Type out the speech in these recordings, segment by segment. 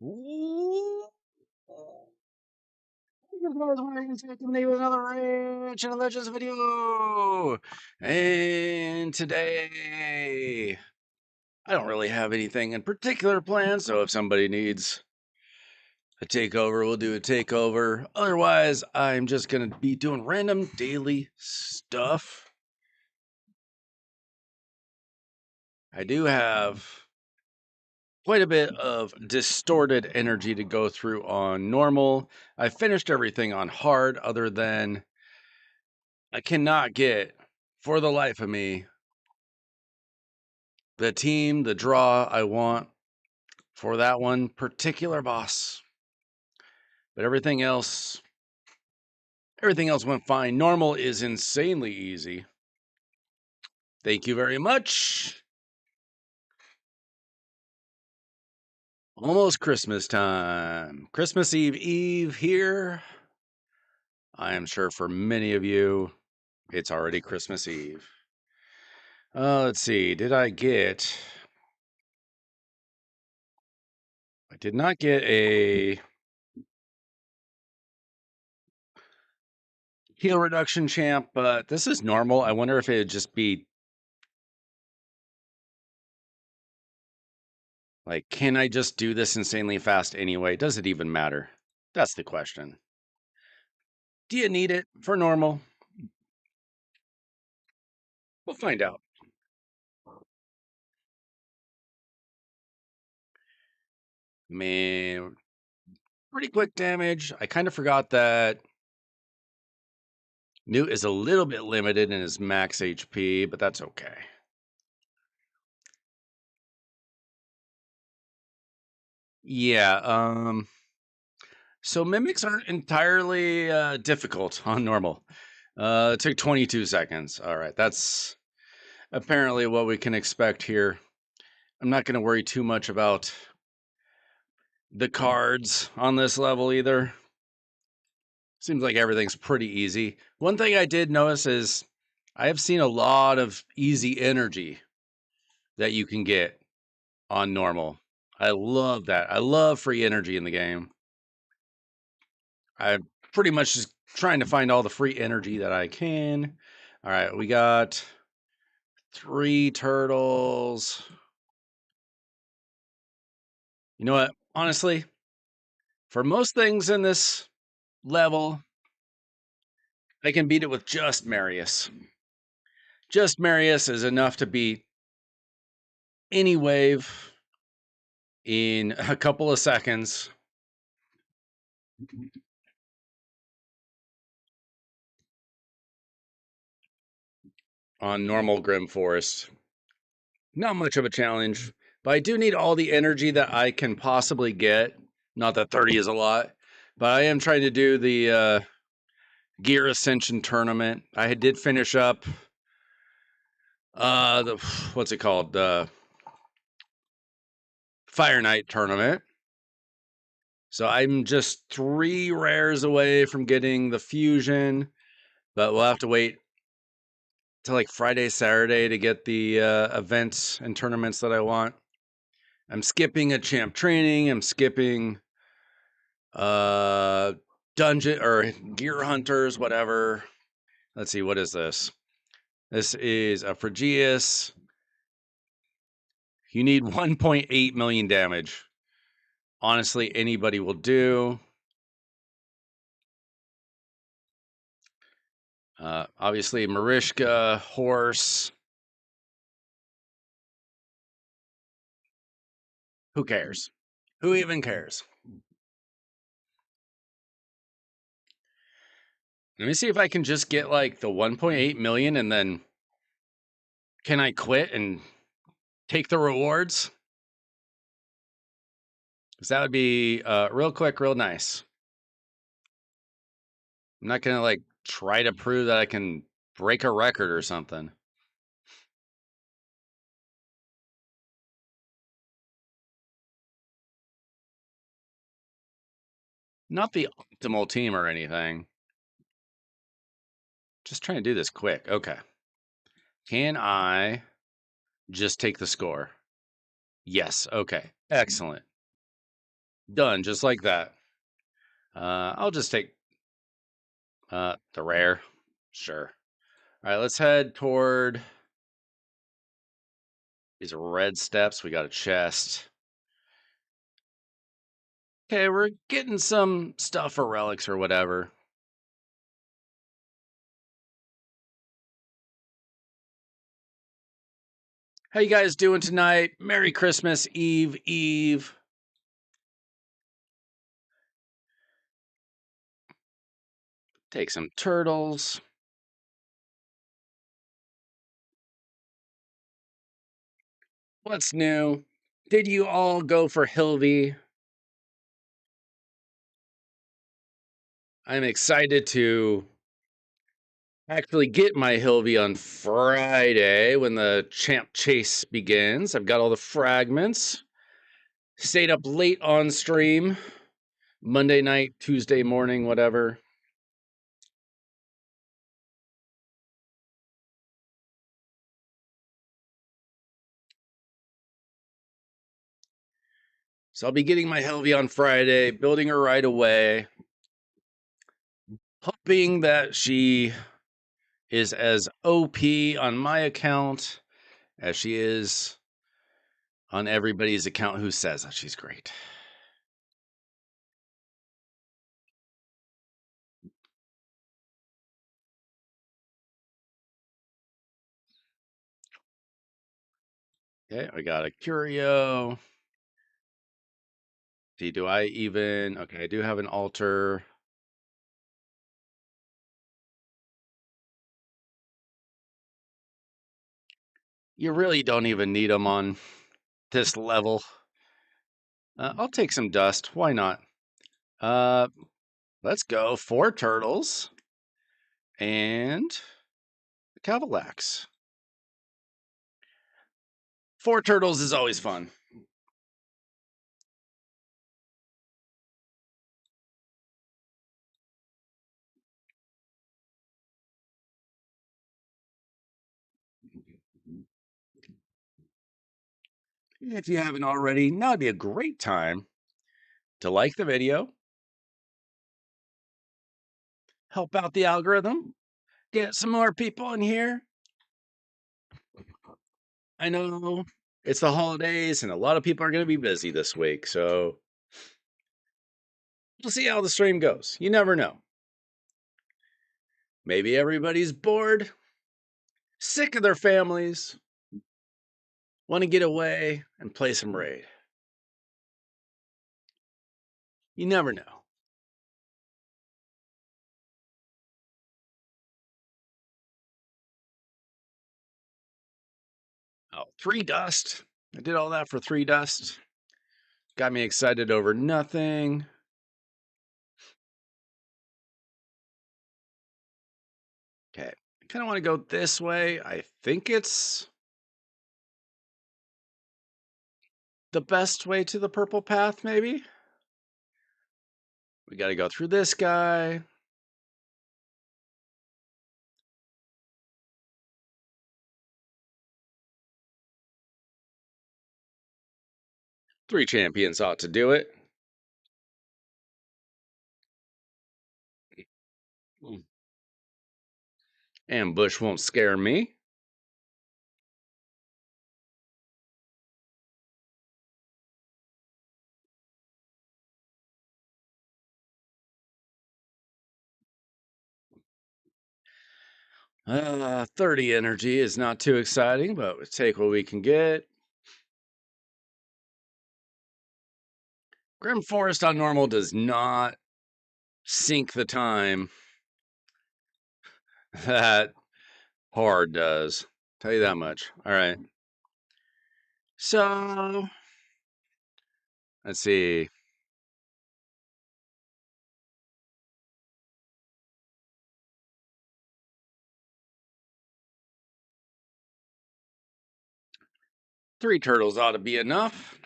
Ooh. Another Rich and Legends video. And today, I don't really have anything in particular planned, so if somebody needs a takeover, we'll do a takeover. Otherwise, I'm just going to be doing random daily stuff. I do have quite a bit of distorted energy to go through on normal. I finished everything on hard, other than I cannot get, for the life of me, the draw I want for that one particular boss. But everything else went fine. Normal is insanely easy. Thank you very much. Almost Christmas time. Christmas Eve here. I am sure for many of you, it's already Christmas Eve. Let's see. I did not get a heal reduction champ, but this is normal. I wonder if it would just be like, can I just do this insanely fast anyway? Does it even matter? That's the question. Do you need it for normal? We'll find out. Man, pretty quick damage. I kind of forgot that Newt is a little bit limited in his max HP, but that's okay. Yeah, so mimics aren't entirely difficult on normal. It took 22 seconds. All right, that's apparently what we can expect here. I'm not going to worry too much about the cards on this level either. Seems like everything's pretty easy. One thing I did notice is I have seen a lot of easy energy that you can get on normal. I love that. I love free energy in the game. I'm pretty much just trying to find all the free energy that I can. All right, we got 3 turtles. You know what? Honestly, for most things in this level, I can beat it with just Marius. Just Marius is enough to beat any wave in a couple of seconds. On normal Grim Forest. Not much of a challenge, but I do need all the energy that I can possibly get. Not that 30 is a lot, but I am trying to do the Gear Ascension tournament. I did finish up the what's it called? The Fire Knight tournament. So I'm just 3 rares away from getting the fusion, but we'll have to wait till like Friday, Saturday to get the events and tournaments that I want. I'm skipping a champ training. I'm skipping dungeon or gear hunters, whatever. Let's see, what is this? This is a Phrygius. You need 1.8 million damage. Honestly, anybody will do. Obviously, Marishka, horse. Who cares? Who even cares? Let me see if I can just get like the 1.8 million and then can I quit and take the rewards? Because that would be real quick, real nice. I'm not going to like try to prove that I can break a record or something. Not the optimal team or anything. Just trying to do this quick. Okay. Can I just take the score? Yes. Okay. Excellent. Done, just like that. I'll just take the rare. Sure. All right, let's head toward these red steps. We got a chest. Okay, we're getting some stuff or relics or whatever. How you guys doing tonight? Merry Christmas Eve. Take some turtles. What's new? Did you all go for Hilvy? I'm excited to actually get my Hilvy on Friday when the champ chase begins. I've got all the fragments. Stayed up late on stream. Monday night, Tuesday morning, whatever. So I'll be getting my Helvy on Friday, building her right away, hoping that she is as OP on my account as she is on everybody's account who says that she's great. Okay, I got a Curio. See, do I even... Okay, I do have an altar. You really don't even need them on this level. I'll take some dust. Why not? Let's go. 4 turtles and a Cavalax. 4 turtles is always fun. If you haven't already, now would be a great time to like the video, help out the algorithm, get some more people in here. I know it's the holidays and a lot of people are going to be busy this week, so we'll see how the stream goes. You never know. Maybe everybody's bored, sick of their families, want to get away and play some Raid. You never know. Oh, 3 dust. I did all that for 3 dust. Got me excited over nothing. Okay, I kind of want to go this way. I think it's the best way to the purple path, maybe? We got to go through this guy. Three champions ought to do it. Ambush won't scare me. Uh, 30 energy is not too exciting, but we'll take what we can get. Grim Forest on normal does not sink the time that hard does. Tell you that much. All right. So, let's see. Three turtles ought to be enough.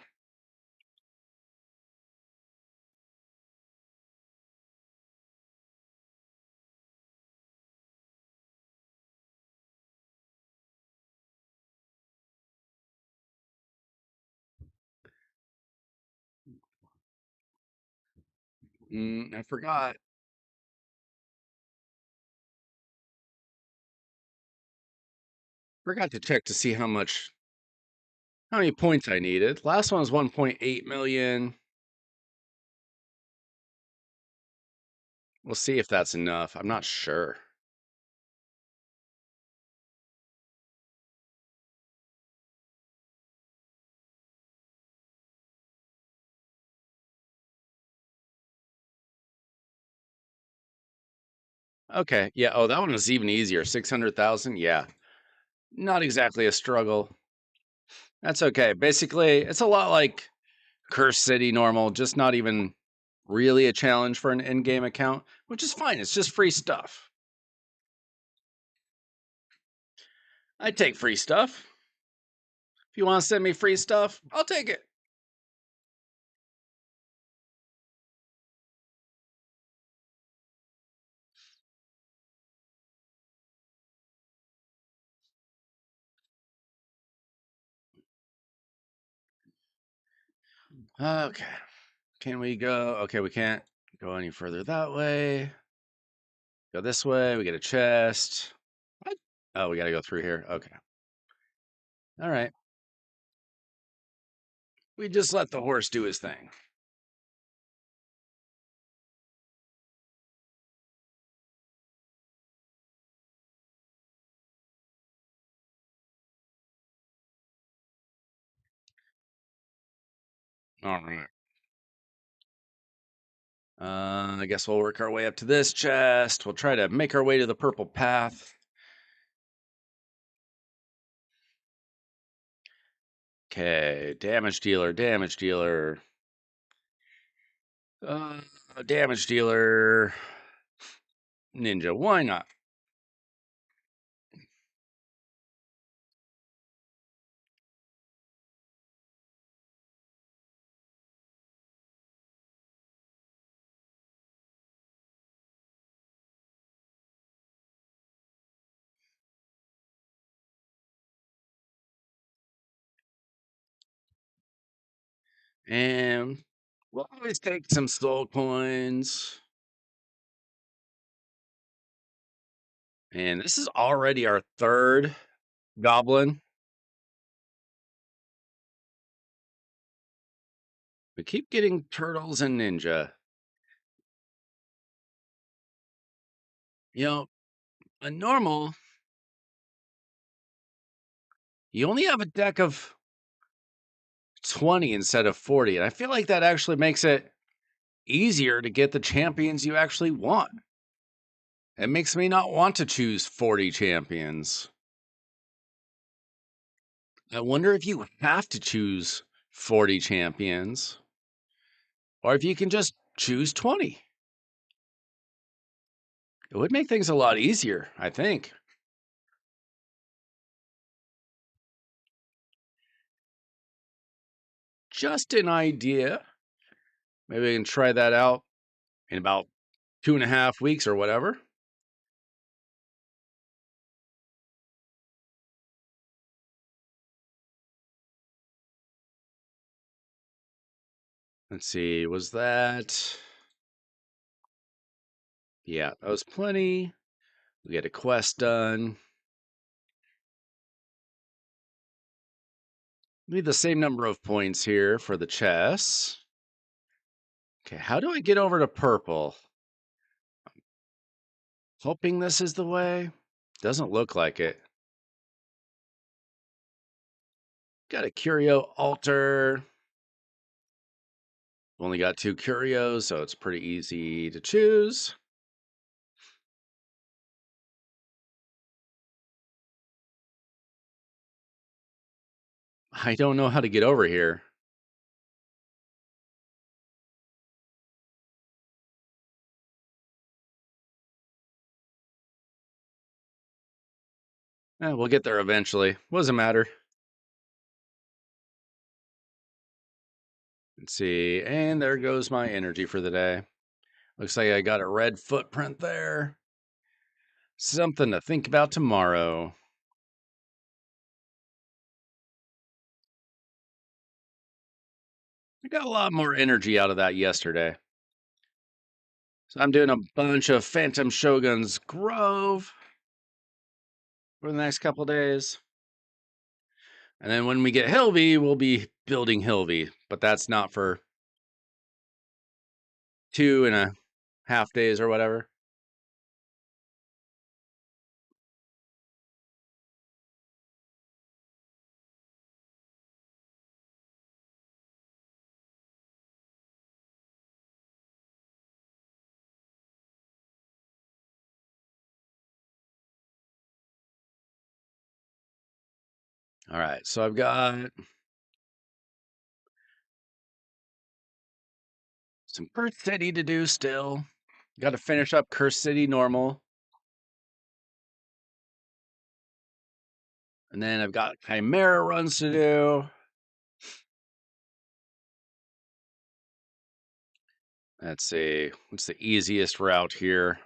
I forgot. Forgot to check to see how many points I needed. Last one was 1.8 million. We'll see if that's enough. I'm not sure. Okay. Yeah. Oh, that one was even easier. 600,000. Yeah. Not exactly a struggle. That's okay. Basically, it's a lot like Curse City normal, just not even really a challenge for an in-game account, which is fine. It's just free stuff. I take free stuff. If you want to send me free stuff, I'll take it. Okay. Can we go? Okay, we can't go any further that way. Go this way. We get a chest. What? Oh, we got to go through here. Okay. All right. We just let the horse do his thing. All right. I guess we'll work our way up to this chest. We'll try to make our way to the purple path. Okay, damage dealer, damage dealer. Uh, damage dealer. Ninja, why not? And we'll always take some soul coins. And this is already our third goblin. We keep getting turtles and ninja. You know, a normal, you only have a deck of 20 instead of 40. And I feel like that actually makes it easier to get the champions you actually want. It makes me not want to choose 40 champions. I wonder if you have to choose 40 champions or if you can just choose 20. It would make things a lot easier, I think. Just an idea. Maybe we can try that out in about 2.5 weeks or whatever. Let's see, was that? Yeah, that was plenty. We get a quest done. Need the same number of points here for the chess. Okay, how do I get over to purple? Hoping this is the way. Doesn't look like it. Got a curio altar. Only got 2 curios, so it's pretty easy to choose. I don't know how to get over here. We'll get there eventually. Doesn't matter. Let's see. And there goes my energy for the day. Looks like I got a red footprint there. Something to think about tomorrow. I got a lot more energy out of that yesterday. So I'm doing a bunch of Phantom Shogun's Grove for the next couple days. And then when we get Hilvy, we'll be building Hilvy, but that's not for 2.5 days or whatever. All right, so I've got some Curse City to do still. Got to finish up Curse City normal. And then I've got Chimera runs to do. Let's see, what's the easiest route here?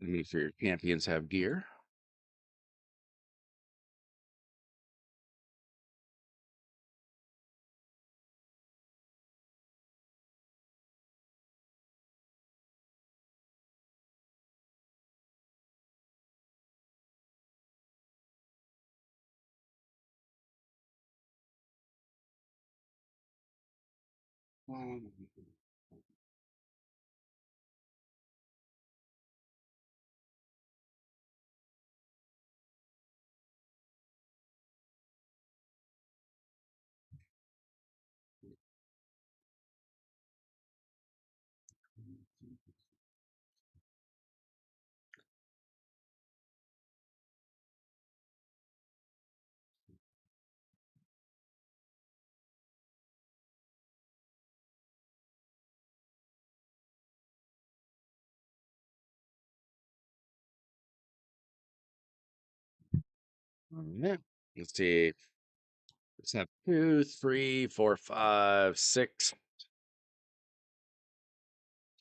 Make sure your champions have gear. Yeah. Let's see. Let's have 2, 3, 4, 5, 6.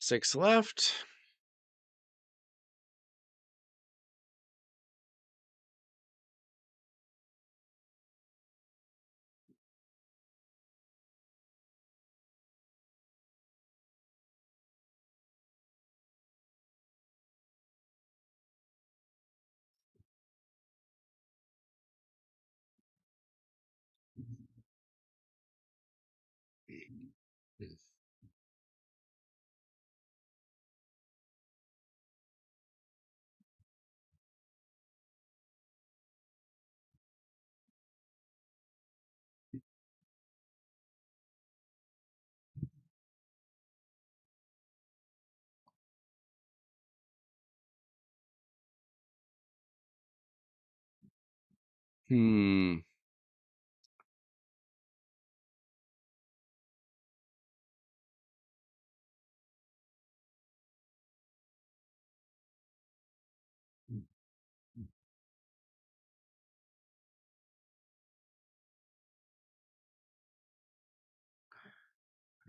6 left. Hmm.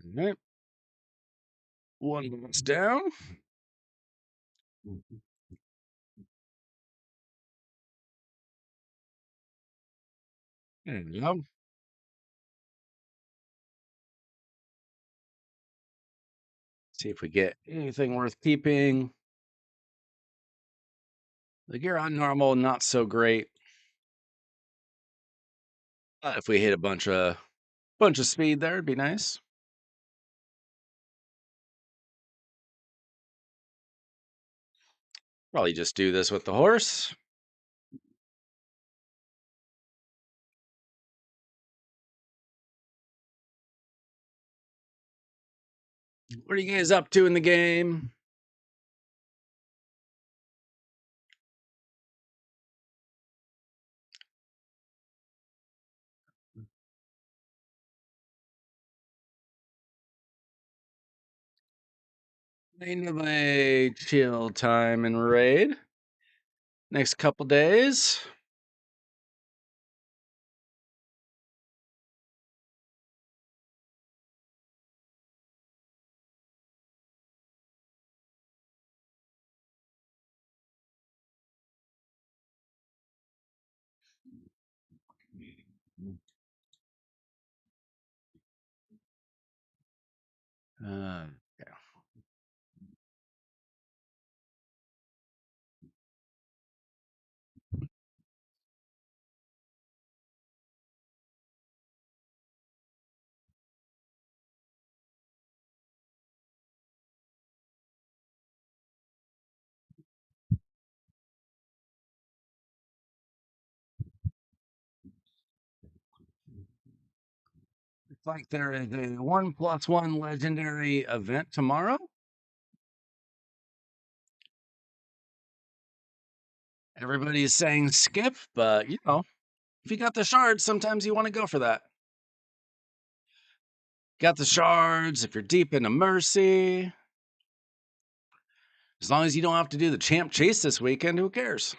All right. One box down. There we go. See if we get anything worth keeping. The gear on normal, not so great. If we hit a bunch of speed there, it'd be nice. Probably just do this with the horse. What are you guys up to in the game? Kind of a chill time and raid. next couple days. Yeah. It's like there is a 1+1 legendary event tomorrow. Everybody's saying skip, but if you got the shards, sometimes you want to go for that. Got the shards, if you're deep into Mercy. As long as you don't have to do the champ chase this weekend, who cares?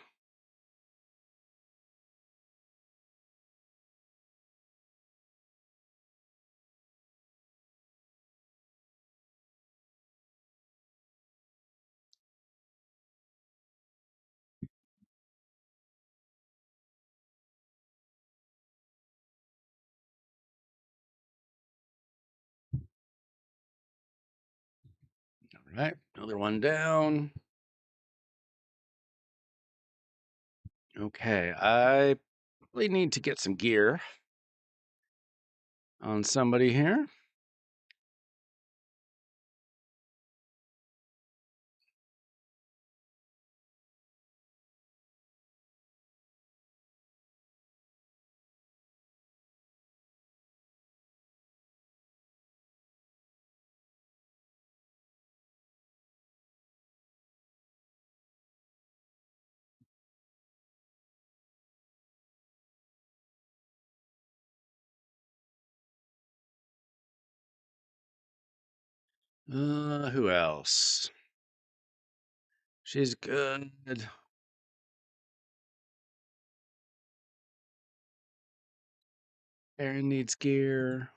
All right, another one down. Okay, I probably need to get some gear on somebody here. Who else? She's good. Aaron needs gear.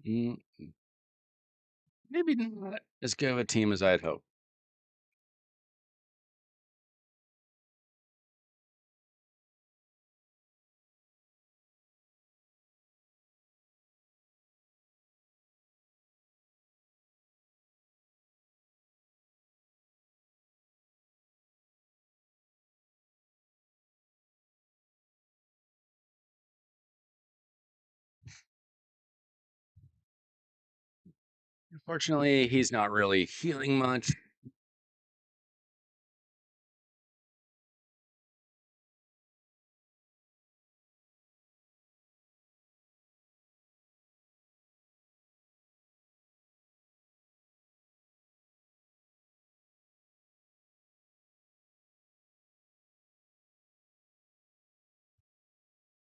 Mm, maybe not as good of a team as I'd hoped. Unfortunately, he's not really healing much.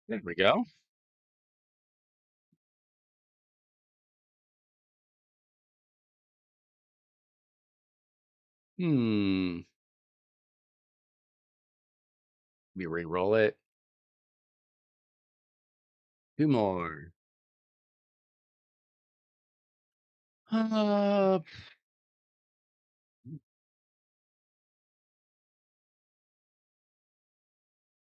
There we go. Hmm. We re-roll it. Two more. Uh,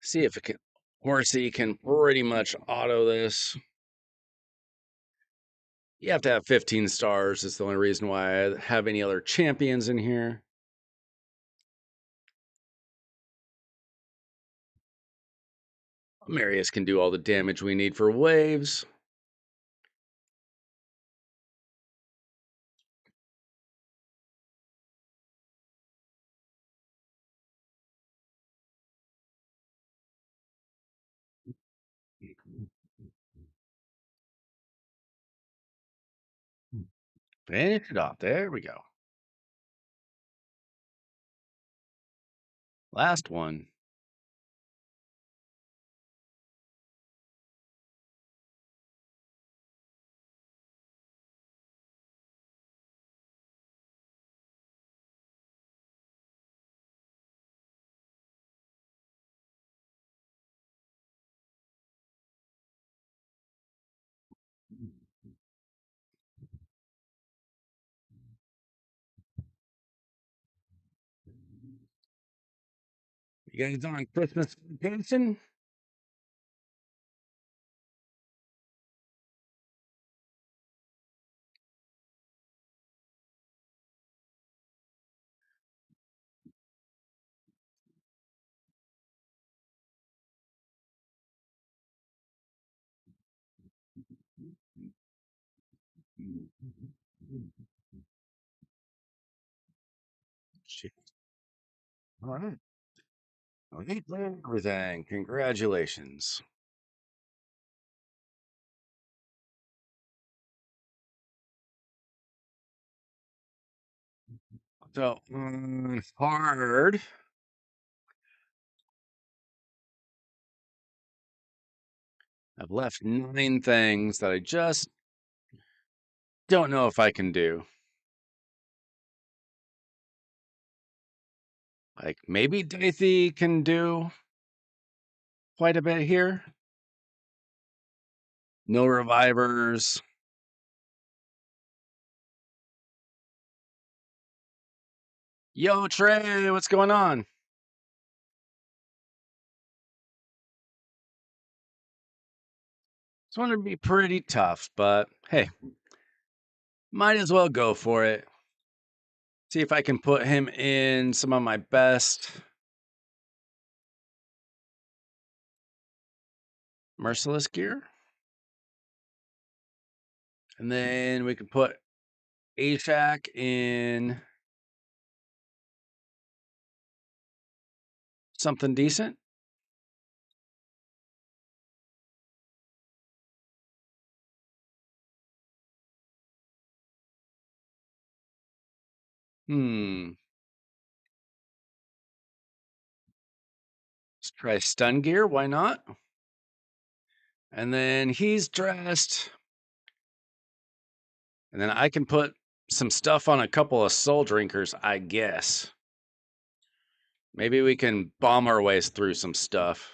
see if it can. Horsey can pretty much auto this. You have to have 15 stars. It's the only reason why I have any other champions in here. Marius can do all the damage we need for waves. Finish it off. There we go. Last one. You guys on Christmas vacation? Shit. All right. Okay, everything. Congratulations. So, hard. I've left 9 things that I just don't know if I can do. Like, maybe Dathy can do quite a bit here. No revivers. Yo, Trey, what's going on? This one would be pretty tough, but hey, might as well go for it. See if I can put him in some of my best merciless gear. And then we can put Ashak in something decent. Let's try stun gear. Why not? And then he's dressed. And then I can put some stuff on a couple of soul drinkers, I guess. Maybe we can bomb our ways through some stuff.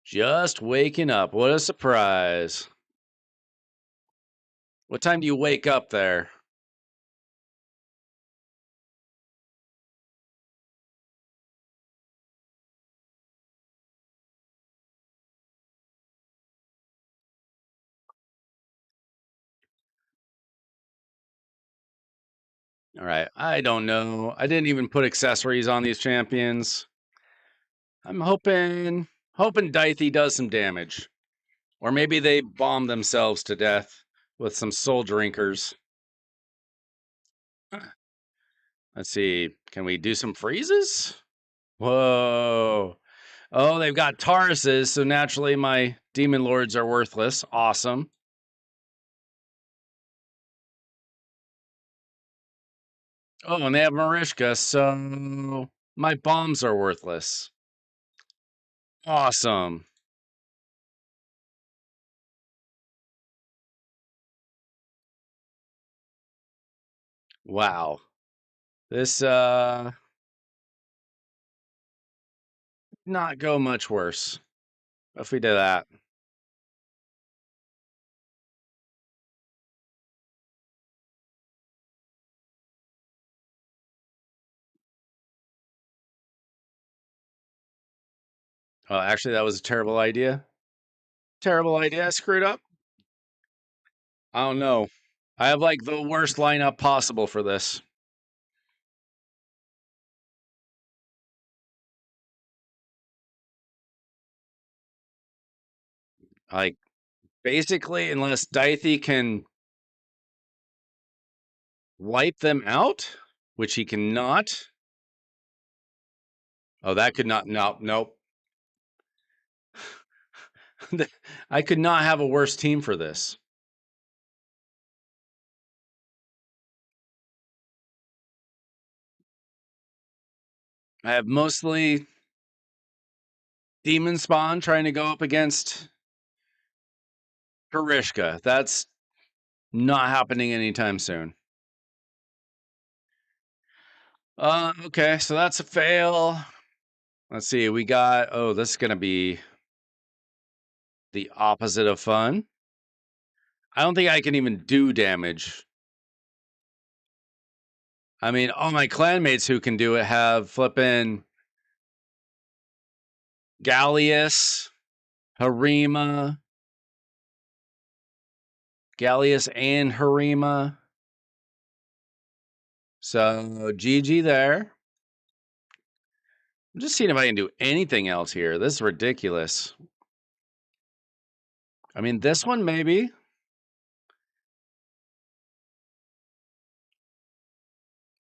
Just waking up. What a surprise. What time do you wake up there? All right. I don't know. I didn't even put accessories on these champions. I'm hoping Dithy does some damage. Or maybe they bomb themselves to death with some soul drinkers. Let's see. Can we do some freezes? Whoa. Oh, they've got Tauruses, so naturally my demon lords are worthless. Awesome. Oh, and they have Marishka, so my bombs are worthless. Awesome. Wow. This not go much worse if we did that. Oh, actually that was a terrible idea. Terrible idea. I screwed up. I don't know. I have like the worst lineup possible for this. Like basically, unless Dithey can wipe them out, which he cannot. Oh, that could not. No, nope. I could not have a worse team for this. I have mostly Demon Spawn trying to go up against Karishka. That's not happening anytime soon. Okay, so that's a fail. Let's see, we got, oh, this is going to be the opposite of fun. I don't think I can even do damage. I mean, all my clanmates who can do it have flippin' Gallius, Harima, Gallius and Harima. So GG there. I'm just seeing if I can do anything else here. This is ridiculous. I mean, this one maybe.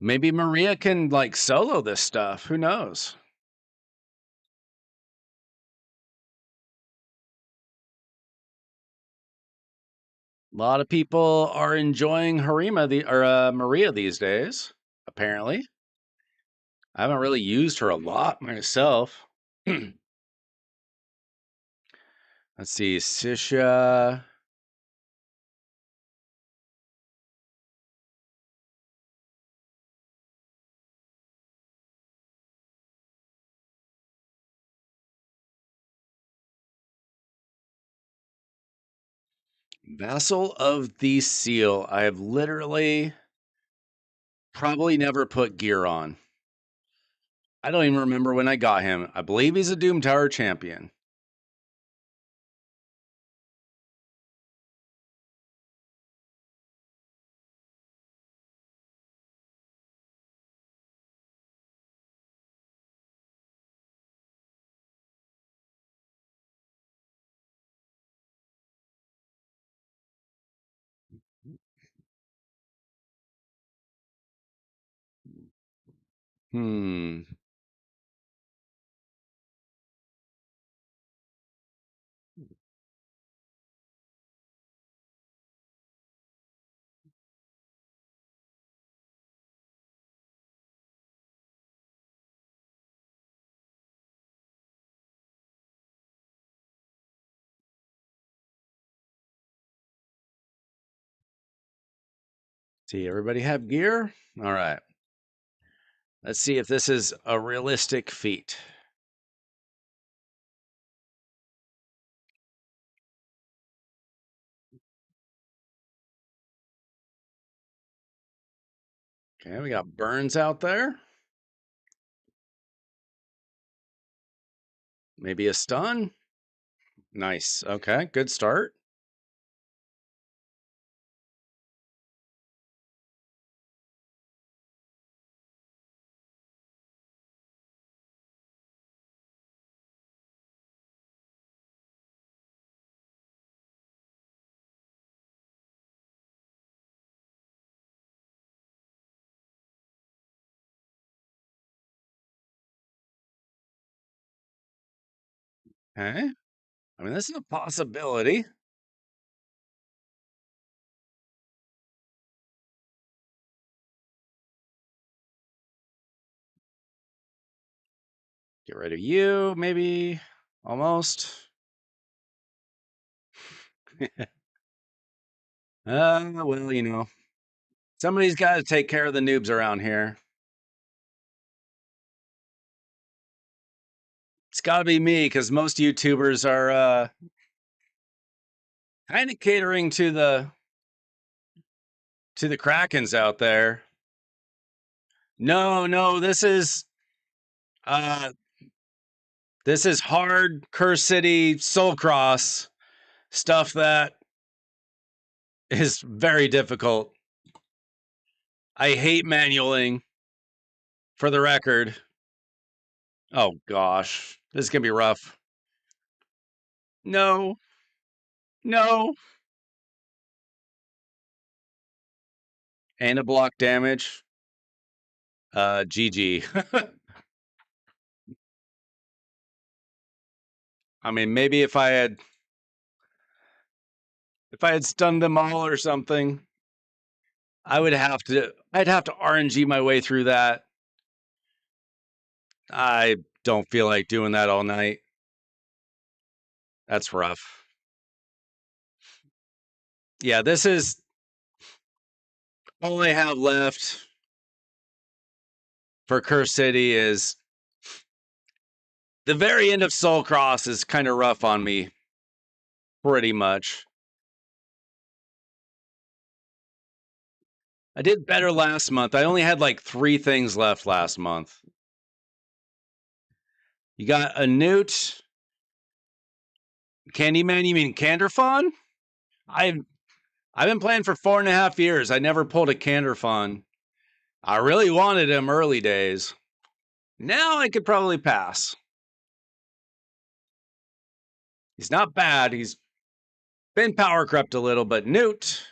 Maybe Maria can like solo this stuff. Who knows? A lot of people are enjoying Maria these days. Apparently, I haven't really used her a lot myself. Let's see, Sisha. Vassal of the Seal. I have literally probably never put gear on. I don't even remember when I got him. I believe he's a Doom Tower champion. Hmm. See, everybody have gear? All right. Let's see if this is a realistic feat. Okay, we got Burns out there. Maybe a stun. Nice. Okay, good start. Okay. I mean, this is a possibility. Get rid of you, maybe. Almost. Well, you know, somebody's got to take care of the noobs around here. It's got to be me because most YouTubers are kind of catering to the Krakens out there. No, uh this is hard Curse City Soul Cross stuff that is very difficult. I hate manualing, for the record. Oh gosh, this is gonna be rough. No, no. And a block damage. GG. I mean, maybe if I had stunned them all or something, I'd have to RNG my way through that. I don't feel like doing that all night. That's rough. Yeah, this is all I have left for Curse City. Is the very end of Soul Cross is kind of rough on me, pretty much. I did better last month. I only had like 3 things left last month. You got a Newt. Candyman, you mean Canderfon? I've been playing for 4.5 years. I never pulled a Canderfon. I really wanted him early days. Now I could probably pass. He's not bad. He's been power crept a little, but Newt's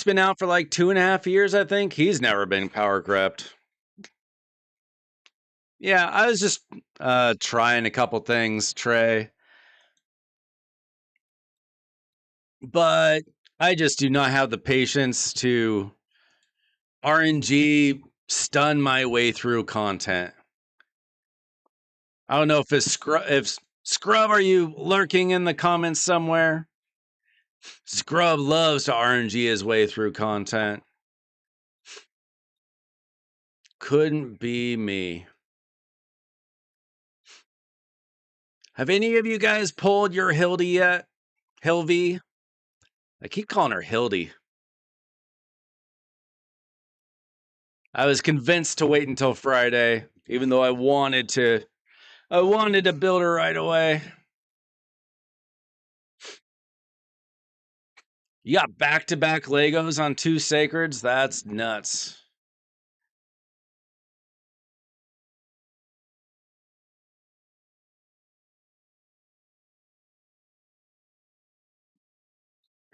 been out for like 2.5 years, I think. He's never been power crept. Yeah, I was just trying a couple things, Trey. But I just do not have the patience to RNG stun my way through content. I don't know if it's Scrub, are you lurking in the comments somewhere? Scrub loves to RNG his way through content. Couldn't be me. Have any of you guys pulled your Hildy yet? Hilvy? I keep calling her Hildy. I was convinced to wait until Friday, even though I wanted to build her right away. You got back-to-back Legos on 2 Sacreds? That's nuts.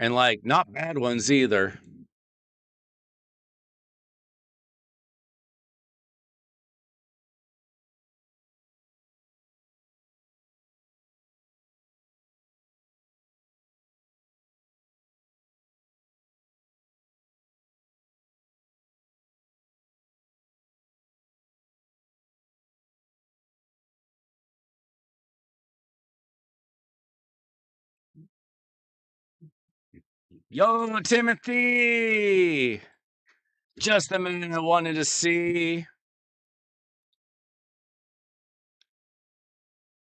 And like, not bad ones either. Yo, Timothy! Just the man I wanted to see.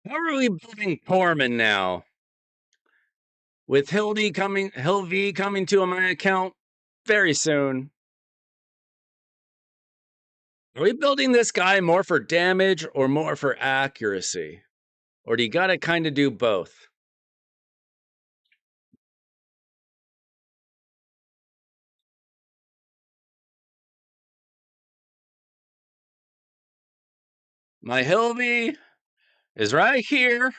How are we building Tormund now? With Hildy Hilvy coming to my account very soon. Are we building this guy more for damage or more for accuracy? Or do you gotta kind of do both? My Hilvy is right here.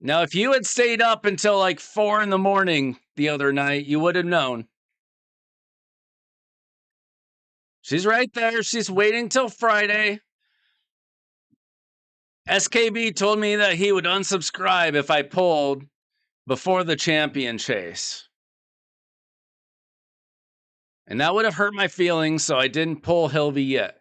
Now, if you had stayed up until like 4 in the morning the other night, you would have known. She's right there. She's waiting till Friday. SKB told me that he would unsubscribe if I pulled before the champion chase. And that would have hurt my feelings, so I didn't pull Hilvy yet.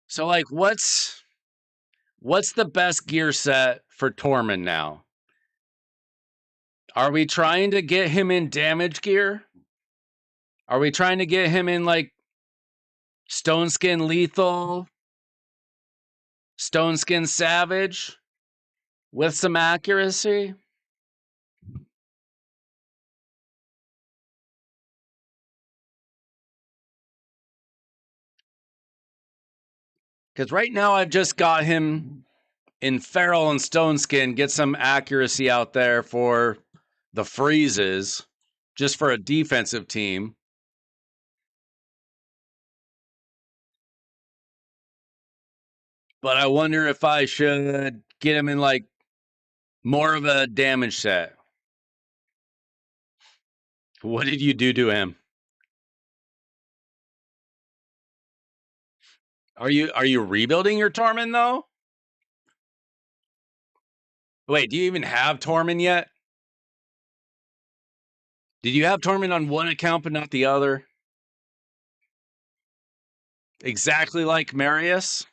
So like what's the best gear set for Tormund now? Are we trying to get him in damage gear? Are we trying to get him in like Stone Skin Lethal, Stone Skin Savage with some accuracy? Because right now I've just got him in Feral and Stone Skin, get some accuracy out there for the freezes, just for a defensive team. But I wonder if I should get him in like more of a damage set. What did you do to him? Are you rebuilding your Torment though? Wait, do you even have Torment yet? Did you have Torment on one account but not the other? Exactly like Marius?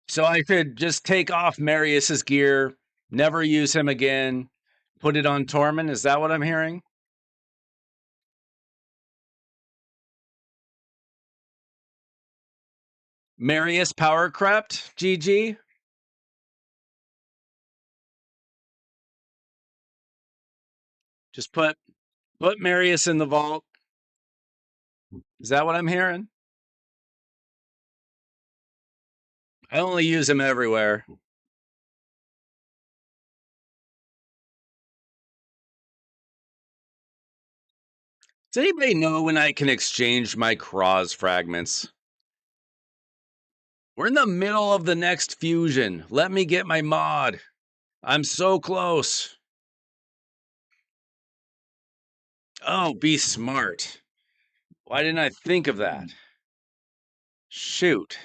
So I could just take off Marius's gear, never use him again, put it on Torment? Is that what I'm hearing? Marius power crept? GG? Just put Marius in the vault. Is that what I'm hearing? I only use him everywhere. Does anybody know when I can exchange my Cross fragments? We're in the middle of the next fusion. Let me get my mod. I'm so close. Oh, be smart. Why didn't I think of that? Shoot.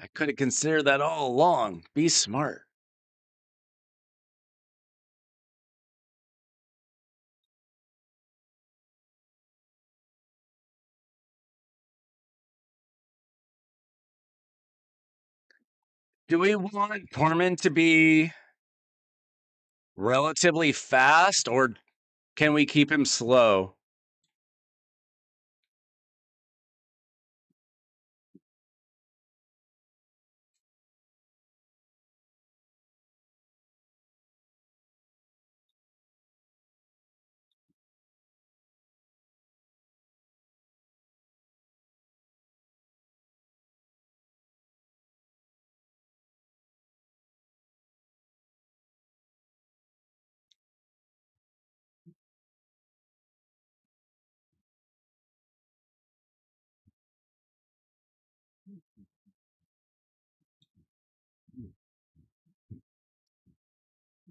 I could have considered that all along. Be smart. Do we want Torment to be relatively fast, or can we keep him slow?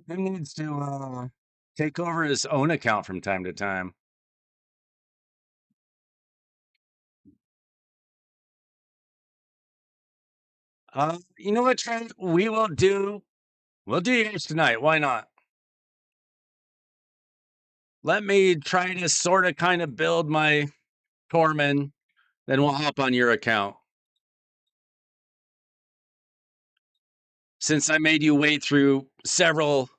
He needs to take over his own account from time to time. You know what, Trent? We'll do yours tonight. Why not? Let me try to sort of kind of build my Torment, then we'll hop on your account. Since I made you wait through several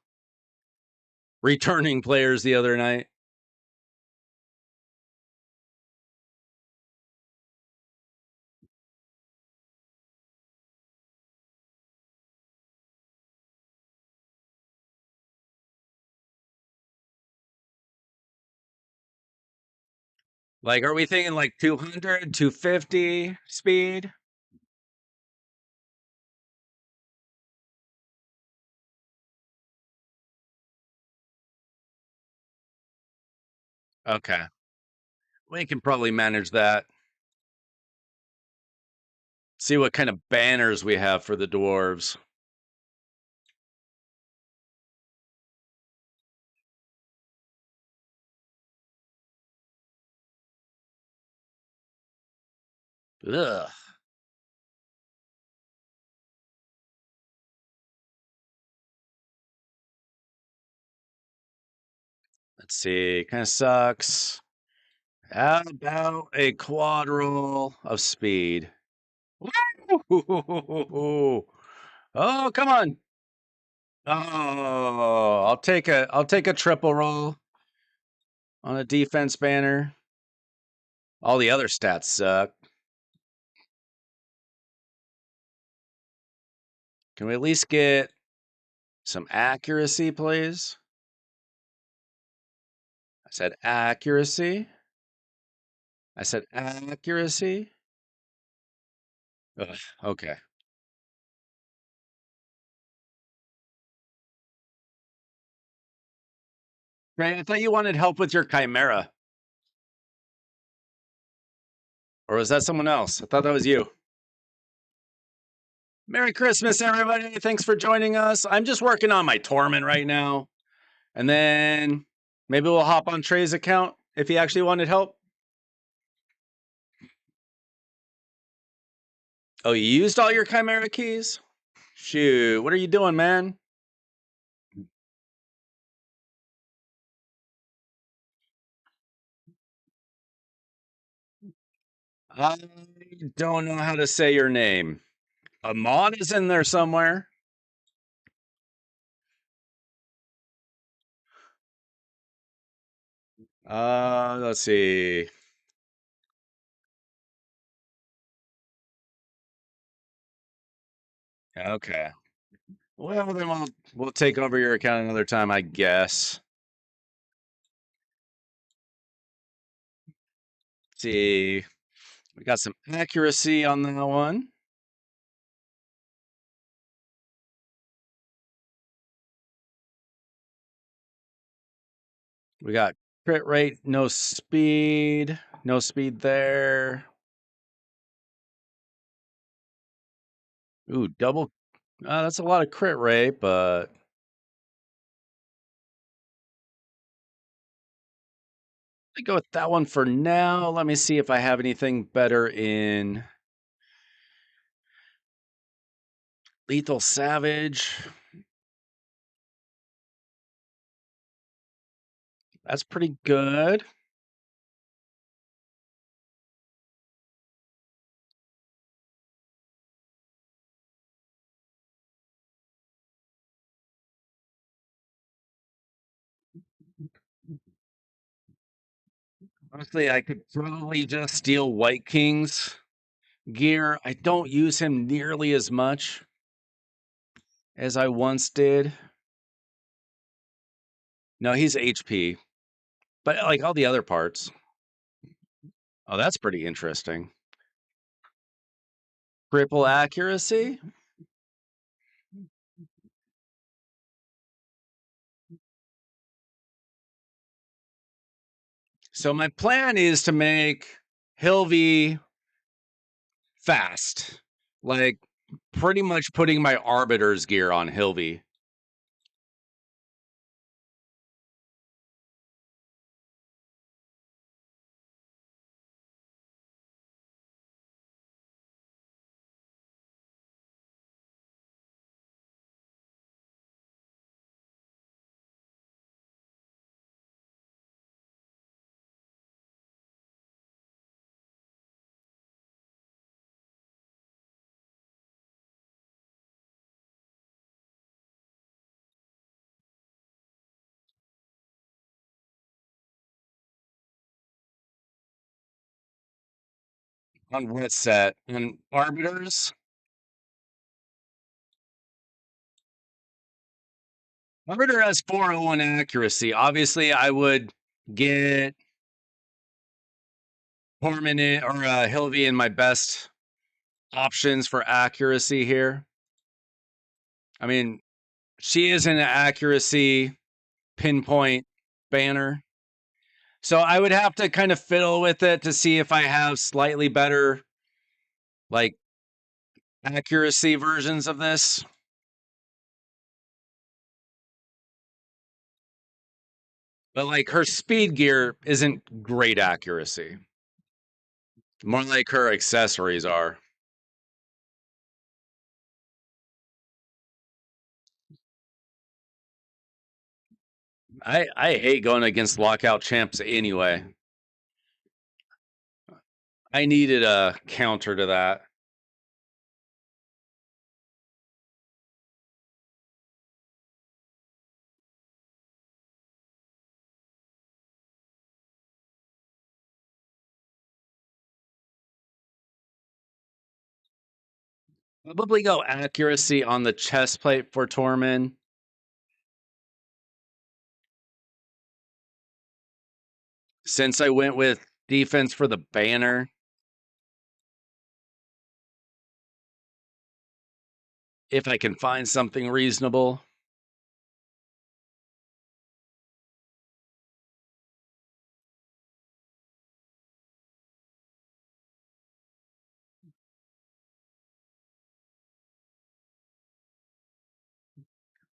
returning players the other night. Like, are we thinking like 200, 250 speed? Okay. We can probably manage that. See what kind of banners we have for the dwarves. Ugh. Let's see. Kind of sucks. How about a quad roll of speed? Woo! Oh, come on. Oh, I'll take a triple roll on a defense banner. All the other stats suck. Can we at least get Some accuracy, please. I said accuracy. I said accuracy. Ugh, okay. Right. I thought you wanted help with your chimera. Or was that someone else? I thought that was you. Merry Christmas, everybody. Thanks for joining us. I'm just working on my Torment right now. And then maybe we'll hop on Trey's account if he actually wanted help. Oh, you used all your Chimera keys? Shoot, what are you doing, man? I don't know how to say your name. Ahmad is in there somewhere. Let's see. Okay. Well, then we'll take over your account another time, I guess. Let's see. We got some accuracy on that one. We got crit rate, no speed. No speed there. Ooh, double. That's a lot of crit rate, but I go with that one for now. Let me see if I have anything better in Lethal Savage. That's pretty good. Honestly, I could probably just steal White King's gear. I don't use him nearly as much as I once did. No, he's HP, but like all the other parts. Oh, that's pretty interesting. Triple accuracy. So my plan is to make Hilvy fast, like pretty much putting my Arbiter's gear on Hilvy. On what set? On Arbiters? Arbiter has 401 accuracy. Obviously, I would get Torment or Hilvy in my best options for accuracy here. I mean, she is an accuracy pinpoint banner. So I would have to kind of fiddle with it to see if I have slightly better, like, accuracy versions of this. But like her speed gear isn't great accuracy. More like her accessories are. I hate going against lockout champs anyway. I needed a counter to that. Probably go accuracy on the chest plate for Tormund. Since I went with defense for the banner, if I can find something reasonable.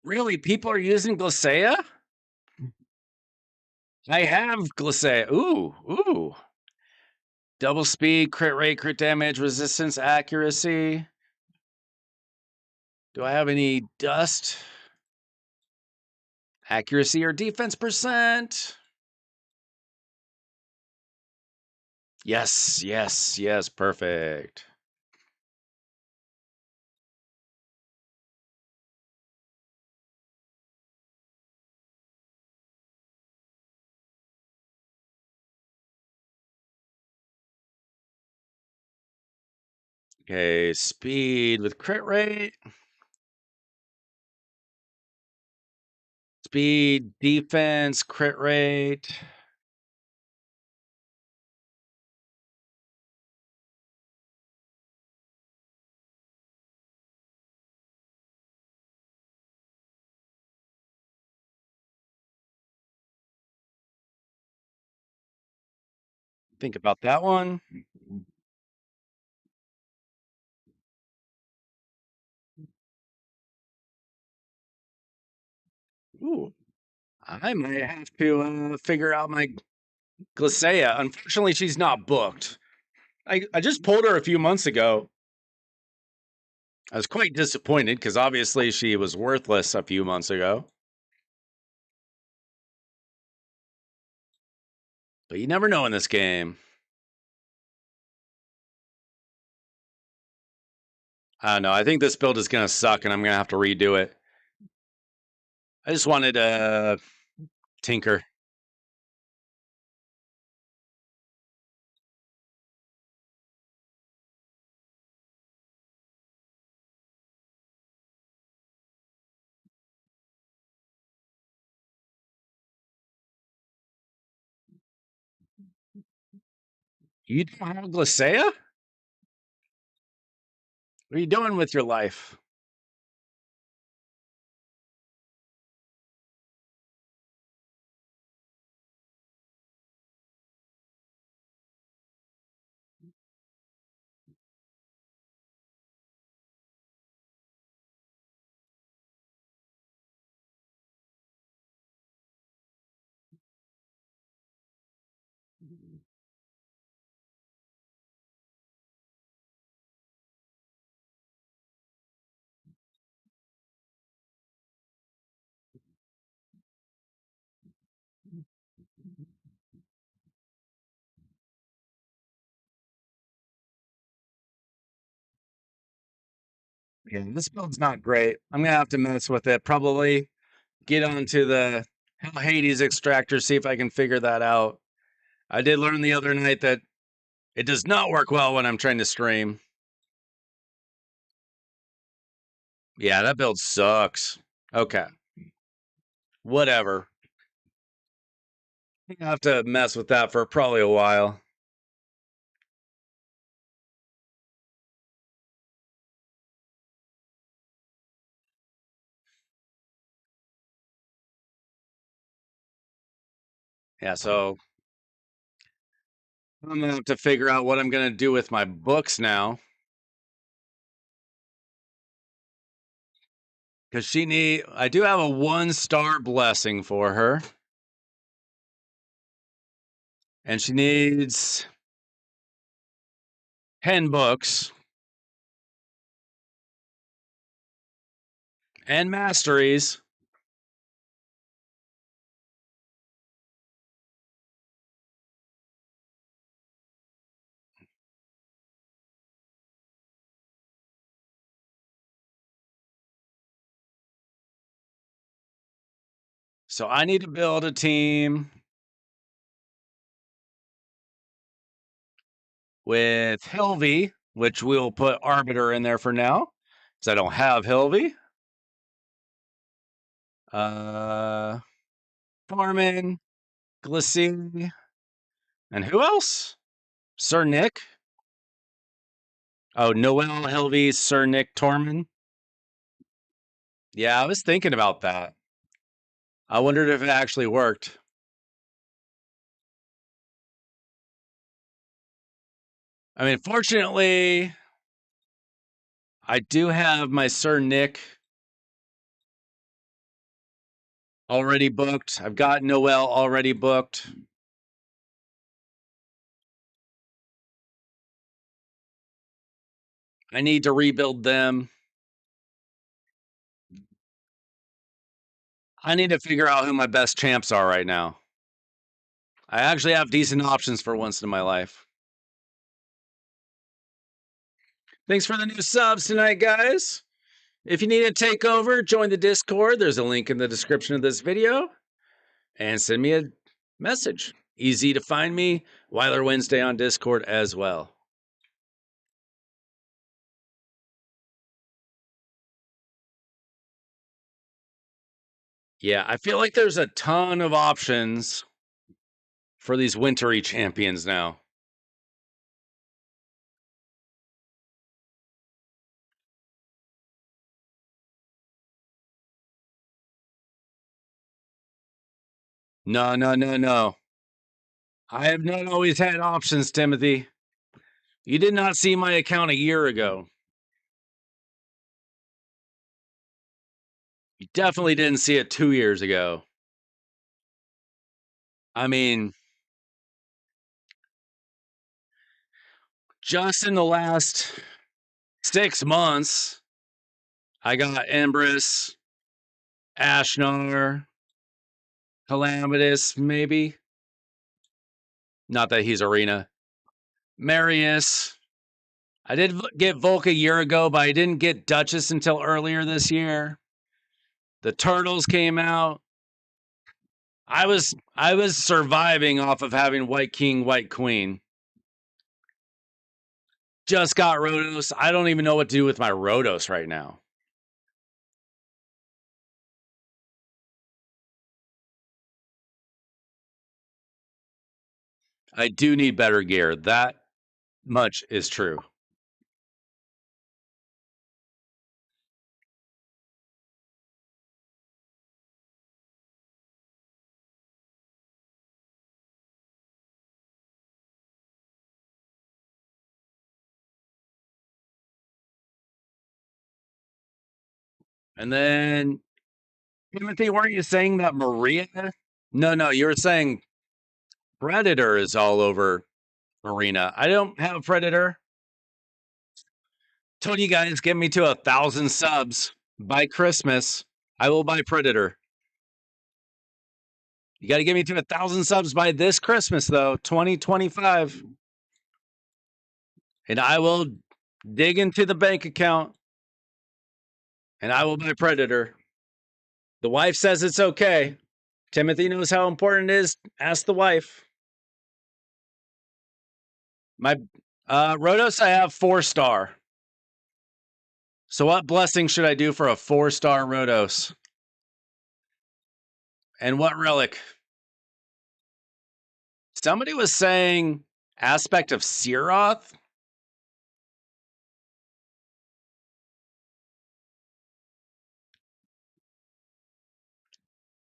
Really, people are using Glacea? I have Glacea. Ooh. Double speed, crit rate, crit damage, resistance, accuracy. Do I have any dust? Accuracy or defense percent? Yes, perfect. Okay, speed with crit rate. Speed, defense, crit rate. Think about that one. Ooh, I might have to figure out my Glacea. Unfortunately, she's not booked. I just pulled her a few months ago. I was quite disappointed because obviously she was worthless a few months ago. But you never know in this game. I don't know. I think this build is going to suck and I'm going to have to redo it. I just wanted to tinker. You don't have Glacea? What are you doing with your life? Yeah, this build's not great. I'm going to have to mess with it. Probably get onto the Hell Hades extractor, see if I can figure that out. I did learn the other night that it does not work well when I'm trying to stream. Yeah, that build sucks. Okay. Whatever. I have to mess with that for probably a while. Yeah, so I'm gonna have to figure out what I'm gonna do with my books now. Because I do have a 1-star blessing for her. And she needs 10 books and masteries. So I need to build a team with Hilvy, which we'll put Arbiter in there for now, because I don't have Hilvy. Farman, Glacier, And who else? Sir Nick? Oh, Noel Helvey, Sir Nick Torman? Yeah, I was thinking about that. I wondered if it actually worked. I mean, fortunately, I do have my Sir Nick already booked. I've got Noel already booked. I need to rebuild them. I need to figure out who my best champs are right now. I actually have decent options for once in my life. Thanks for the new subs tonight, guys. If you need a takeover, join the Discord. There's a link in the description of this video. And send me a message. Easy to find me. Weiler Wednesday on Discord as well. Yeah, I feel like there's a ton of options for these wintry champions now. No. I have not always had options, Timothy. You did not see my account a year ago. You definitely didn't see it 2 years ago. I mean, just in the last 6 months, I got Empress, Ashnar, Calamitous, maybe. Not that he's Arena. Marius. I did get Volk a year ago, but I didn't get Duchess until earlier this year. The Turtles came out. I was surviving off of having White King, White Queen. Just got Rotos. I don't even know what to do with my Rotos right now. I do need better gear. That much is true. And then, Timothy, weren't you saying that Maria? No, you were saying Predator is all over Arena. I don't have Predator. Told you guys, get me to 1,000 subs by Christmas. I will buy Predator. You got to get me to 1,000 subs by this Christmas, though, 2025. And I will dig into the bank account and I will buy Predator. The wife says it's okay. Timothy knows how important it is. Ask the wife. My Rotos, I have 4-star. So what blessing should I do for a 4-star Rotos? And what relic? Somebody was saying aspect of Searoth.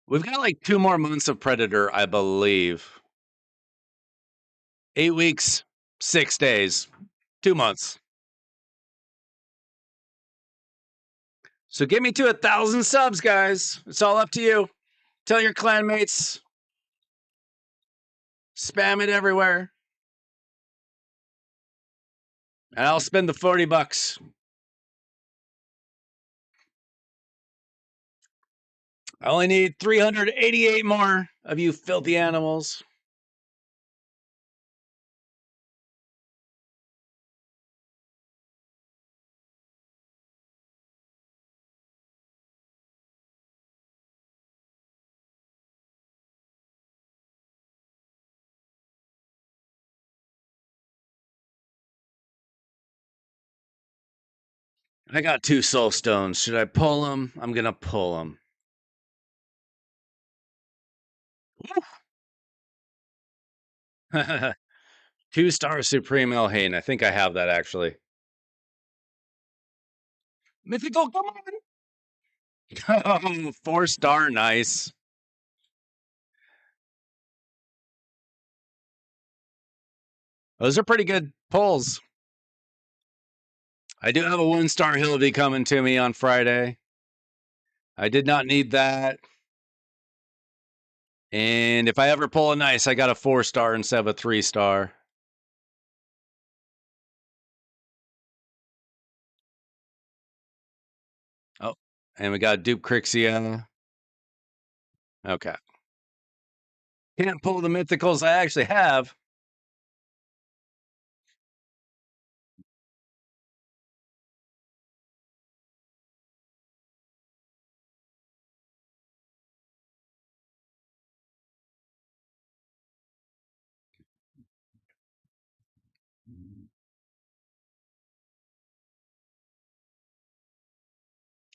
We've got like 2 more months of Predator, I believe. 8 weeks, 6 days, 2 months. So get me to 1,000 subs, guys. It's all up to you. Tell your clanmates. Spam it everywhere. And I'll spend the $40. I only need 388 more of you filthy animals. I got 2 soul stones. Should I pull them? I'm going to pull them. 2-star Supreme Elhain. I think I have that actually. Mythical, come on. 4-star, nice. Those are pretty good pulls. I do have a 1-star Hildy coming to me on Friday. I did not need that. And if I ever pull a nice, I got a 4-star instead of a 3-star. Oh, and we got Dupe Crixia. Okay. Can't pull the mythicals I actually have.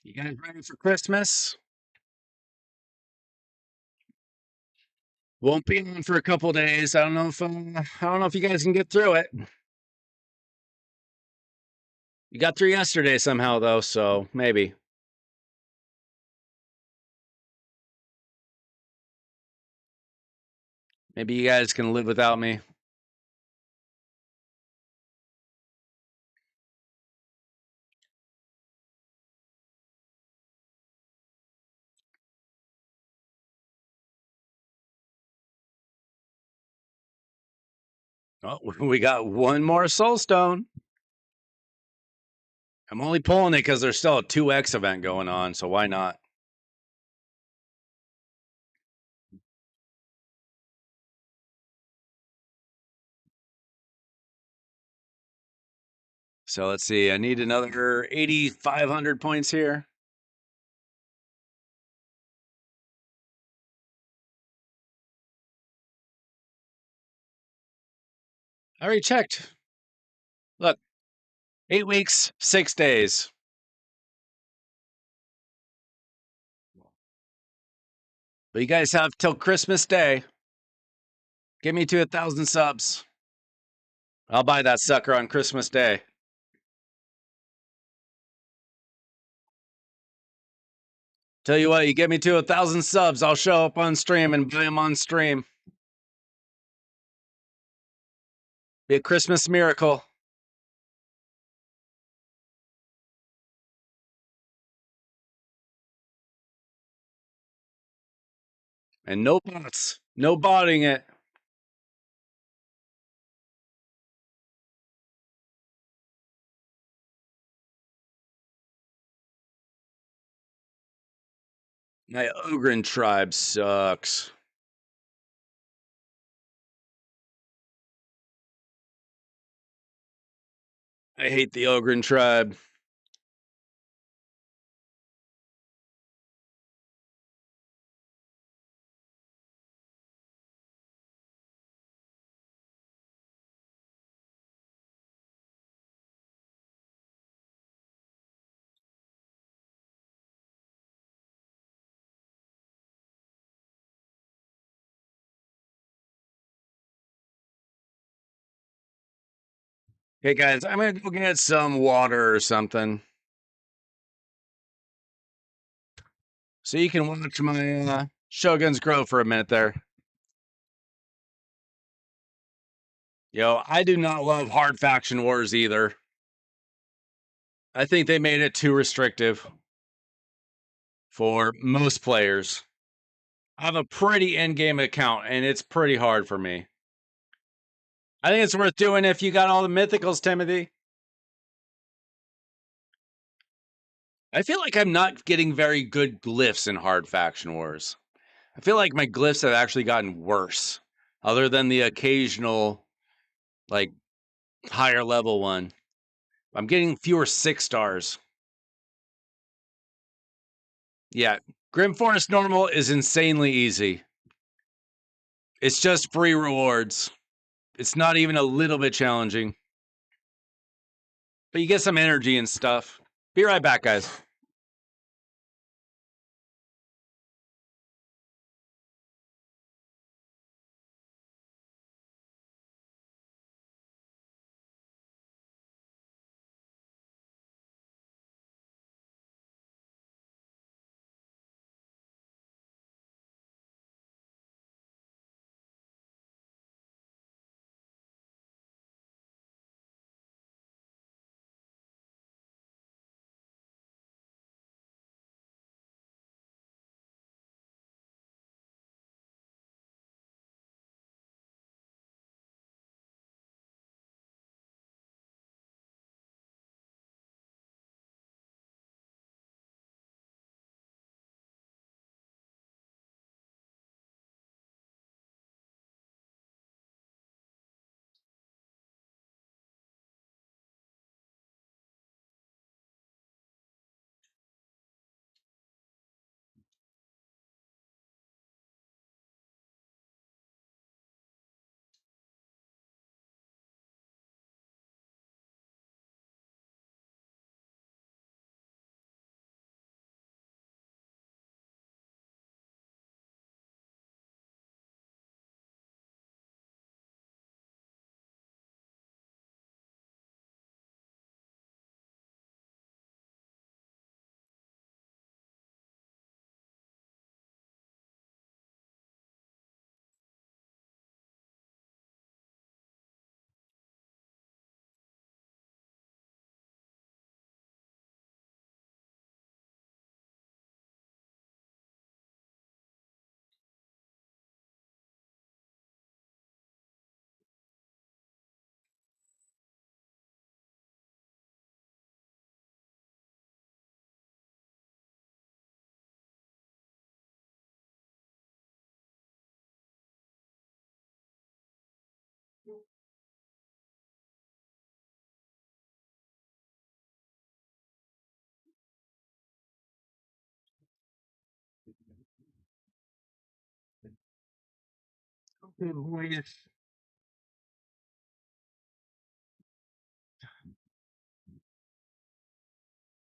You guys ready for Christmas? Won't be on for a couple days. I don't know if you guys can get through it. You got through yesterday somehow though, so maybe. Maybe you guys can live without me. Oh, we got one more soul stone. I'm only pulling it because there's still a 2x event going on, so why not? So let's see. I need another 8,500 points here. I already checked. Look, 8 weeks, 6 days. But you guys have till Christmas Day. Get me to 1,000 subs. I'll buy that sucker on Christmas Day. Tell you what, you get me to 1,000 subs, I'll show up on stream and buy them on stream. Be a Christmas miracle. And no bots. No botting it. My Ogren tribe sucks. I hate the Ogren tribe. Hey guys, I'm gonna go get some water or something. So you can watch my Shoguns grow for a minute there. Yo, I do not love hard faction wars either. I think they made it too restrictive for most players. I have a pretty endgame account, and it's pretty hard for me. I think it's worth doing if you got all the mythicals, Timothy. I feel like I'm not getting very good glyphs in hard faction wars. I feel like my glyphs have actually gotten worse, other than the occasional, like, higher level one. I'm getting fewer 6-stars. Yeah, Grim Forest Normal is insanely easy. It's just free rewards. It's not even a little bit challenging. But you get some energy and stuff. Be right back, guys. Good boys.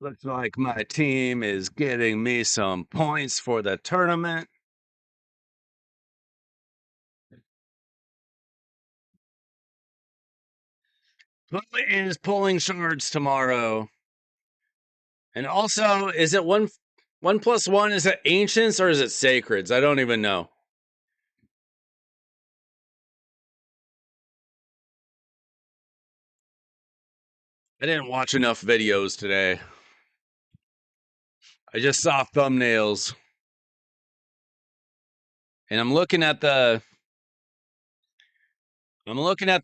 Looks like my team is getting me some points for the tournament. Who is pulling shards tomorrow? And also, is it 1+1? Is it ancients or is it sacreds? I don't even know. I didn't watch enough videos today. I just saw thumbnails. And I'm looking at the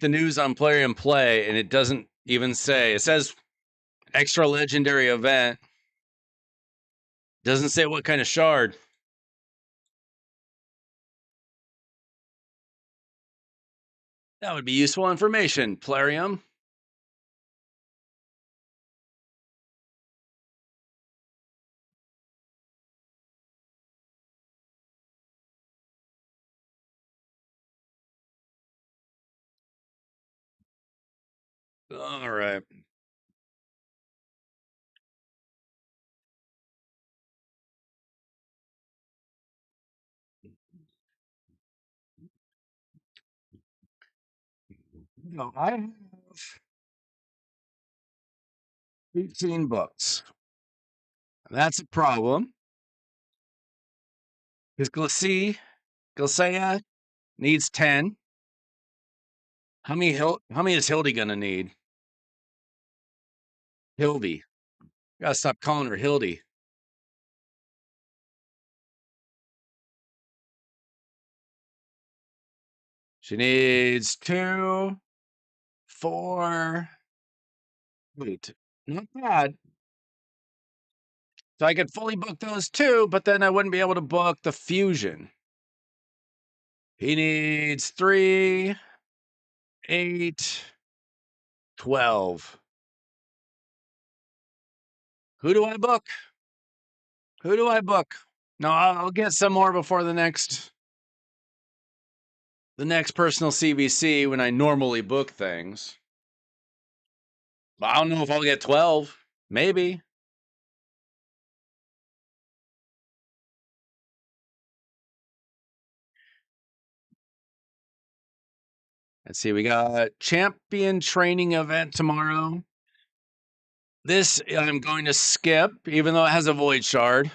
news on Play and Play, and it doesn't even say. It says extra legendary event. Doesn't say what kind of shard. That would be useful information, Plarium. All right. No, I have 18 books. That's a problem. Because Glacea needs 10. How many is Hildy gonna need? Hildy. Gotta stop calling her Hildy. She needs 2, 4. Wait, not bad. So I could fully book those 2, but then I wouldn't be able to book the fusion. He needs 3, 8, 12. Who do I book? Who do I book? No, I'll get some more before the next personal CVC when I normally book things. But I don't know if I'll get 12. Maybe. Let's see. We got champion training event tomorrow. This I'm going to skip, even though it has a void shard.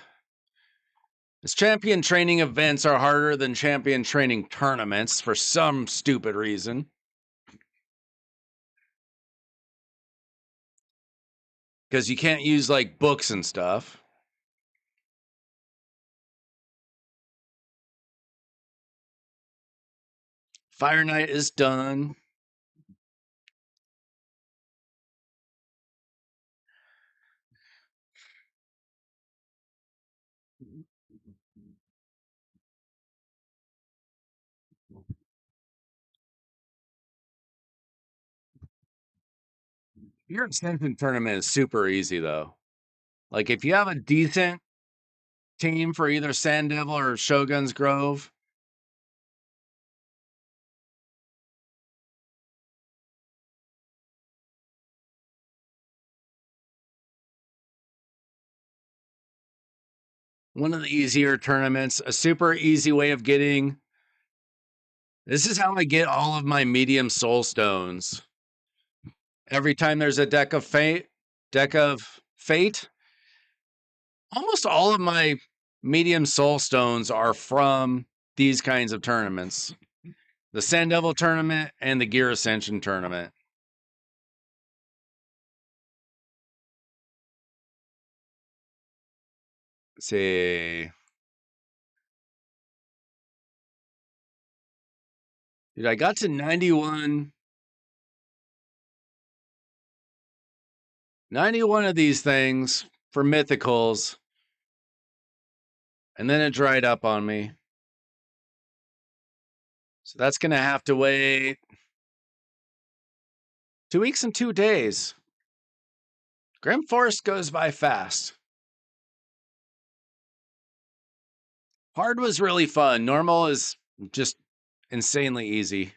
This champion training events are harder than champion training tournaments for some stupid reason. Because you can't use like books and stuff. Fire Knight is done. Your extension tournament is super easy though. Like if you have a decent team for either Sand Devil or Shogun's Grove, one of the easier tournaments, a super easy way of getting. This is how I get all of my medium soul stones. Every time there's a deck of fate, almost all of my medium soul stones are from these kinds of tournaments. The Sand Devil tournament and the Gear Ascension tournament. Let's see. Dude, I got to 91. 91 of these things for mythicals. And then it dried up on me. So that's going to have to wait 2 weeks and 2 days. Grim Forest goes by fast. Hard was really fun. Normal is just insanely easy.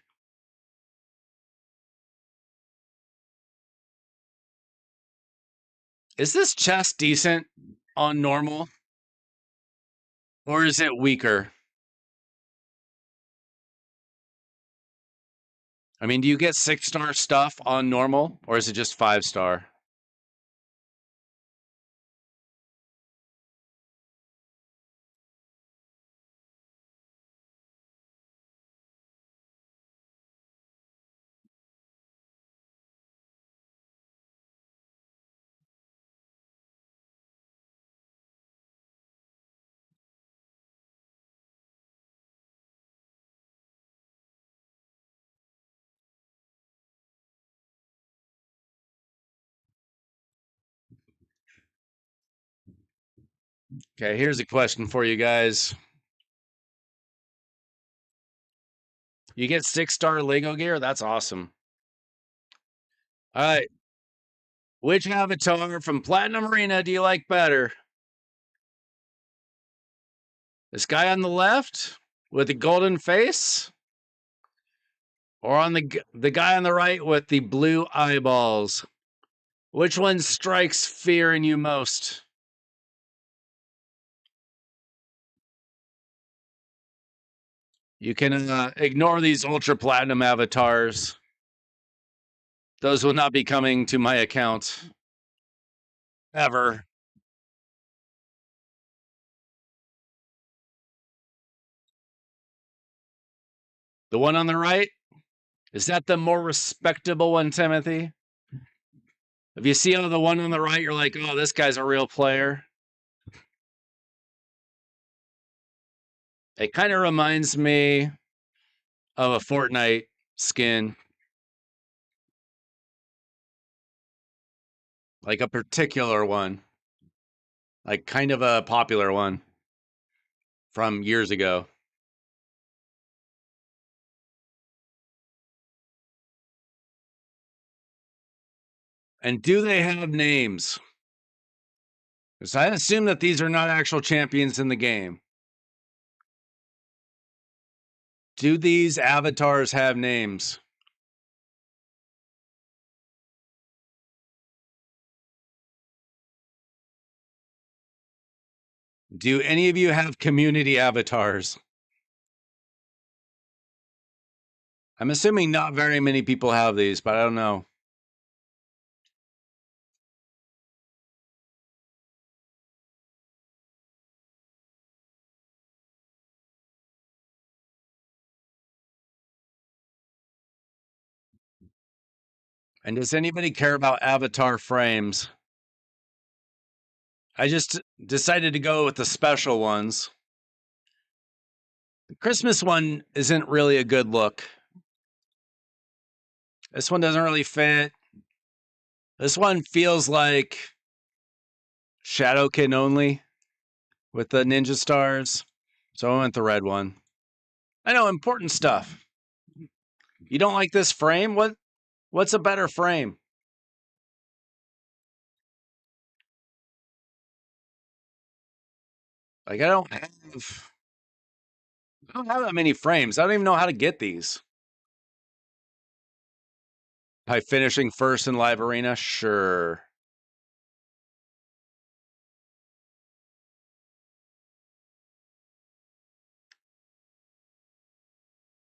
Is this chest decent on normal, or is it weaker? I mean, do you get 6-star stuff on normal, or is it just 5-star? Okay, here's a question for you guys. You get 6-star Lego gear? That's awesome. All right. Which avatar from Platinum Arena do you like better? This guy on the left with the golden face? Or on the guy on the right with the blue eyeballs? Which one strikes fear in you most? You can ignore these ultra platinum avatars. Those will not be coming to my account ever. The one on the right, is that the more respectable one, Timothy? If you see the one on the right, you're like, oh, this guy's a real player. It kind of reminds me of a Fortnite skin, like a particular one, like kind of a popular one from years ago. And do they have names? Because I assume that these are not actual champions in the game. Do these avatars have names? Do any of you have community avatars? I'm assuming not very many people have these, but I don't know. And does anybody care about avatar frames? I just decided to go with the special ones. The Christmas one isn't really a good look. This one doesn't really fit. This one feels like Shadowkin only with the ninja stars. So I went the red one. I know, important stuff. You don't like this frame? What's a better frame? Like I don't have that many frames. I don't even know how to get these. By finishing first in live arena? Sure.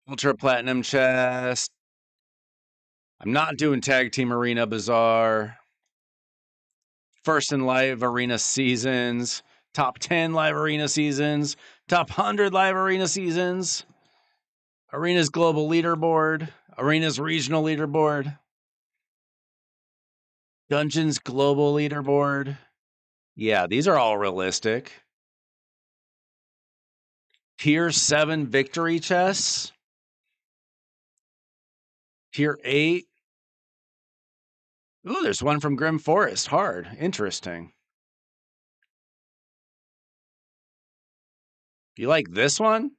Ultra Platinum chest. I'm not doing Tag Team Arena Bazaar. First in live arena seasons. Top 10 live arena seasons. Top 100 live arena seasons. Arena's global leaderboard. Arena's regional leaderboard. Dungeons global leaderboard. Yeah, these are all realistic. Tier 7 victory chests. Tier 8. Ooh, there's one from Grim Forest. Hard. Interesting. You like this one?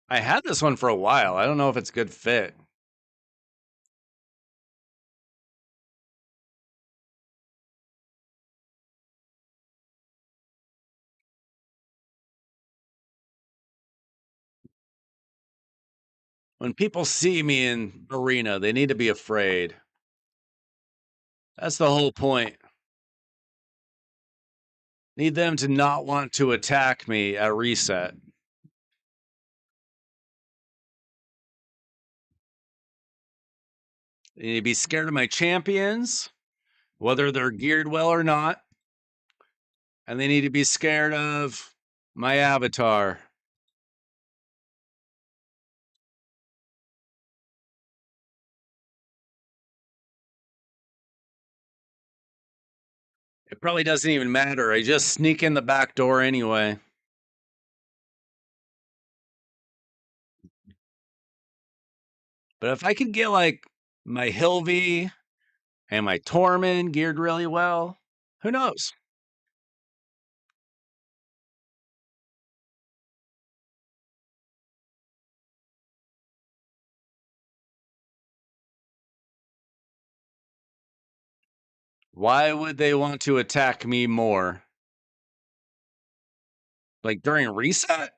I had this one for a while. I don't know if it's a good fit. When people see me in arena, they need to be afraid. That's the whole point. Need them to not want to attack me at reset. They need to be scared of my champions, whether they're geared well or not. And they need to be scared of my avatar. It probably doesn't even matter. I just sneak in the back door anyway. But if I could get like my Hilvy and my Tormund geared really well, who knows? Why would they want to attack me more? Like during reset?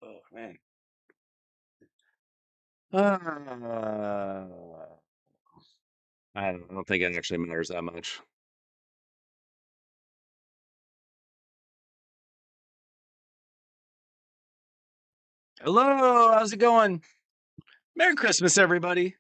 Oh man. I don't think it actually matters that much. Hello, how's it going? Merry Christmas, everybody.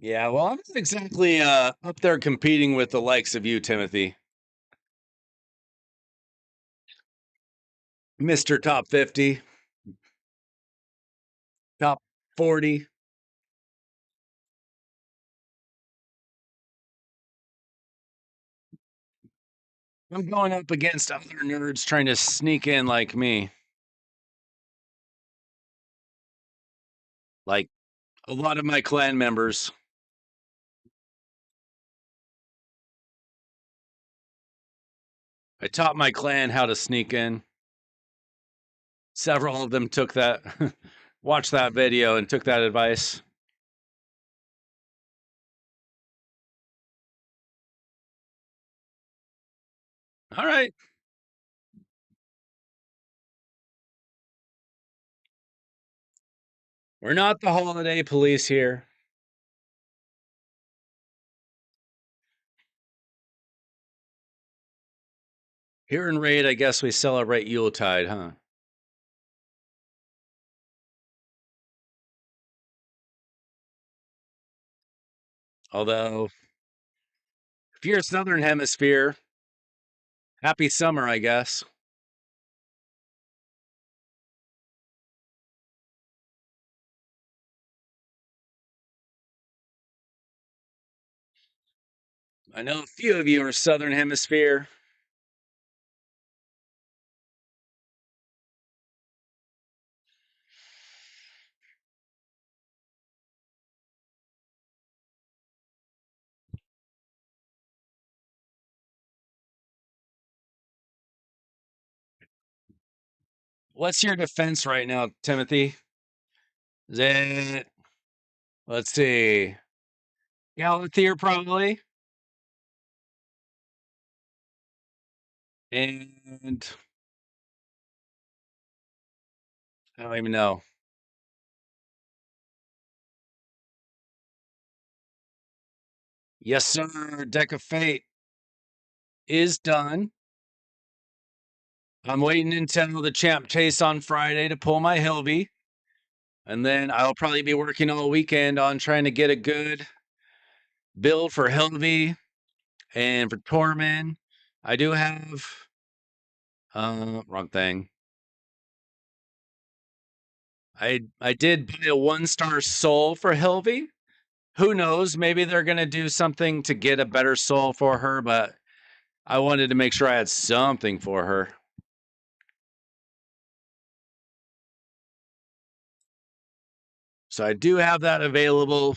Yeah, well, I'm not exactly up there competing with the likes of you, Timothy. Mr. Top 50, Top 40. I'm going up against other nerds trying to sneak in like me. Like a lot of my clan members. I taught my clan how to sneak in. Several of them took that, watched that video and took that advice. All right. We're not the holiday police here. Here in Raid, I guess we celebrate Yuletide, huh? Although, if you're Southern Hemisphere, happy summer, I guess. I know a few of you are Southern Hemisphere. What's your defense right now, Timothy? Is it, let's see, Galathier probably? And I don't even know. Yes, sir. Deck of Fate is done. I'm waiting until the champ chase on Friday to pull my Hilby. And then I'll probably be working all weekend on trying to get a good build for Hilby and for Tormund. I do have wrong thing. I did buy a 1-star soul for Hilby. Who knows? Maybe they're gonna do something to get a better soul for her, but I wanted to make sure I had something for her. So I do have that available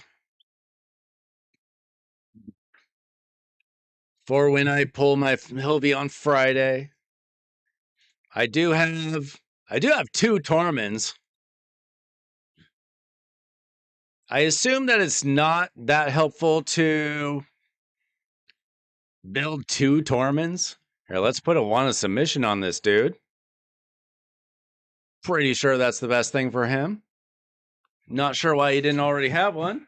for when I pull my Hilvy on Friday. I do have two Tormans. I assume that it's not that helpful to build two Tormans. Here, let's put a one of submission on this dude. Pretty sure that's the best thing for him. Not sure why he didn't already have one.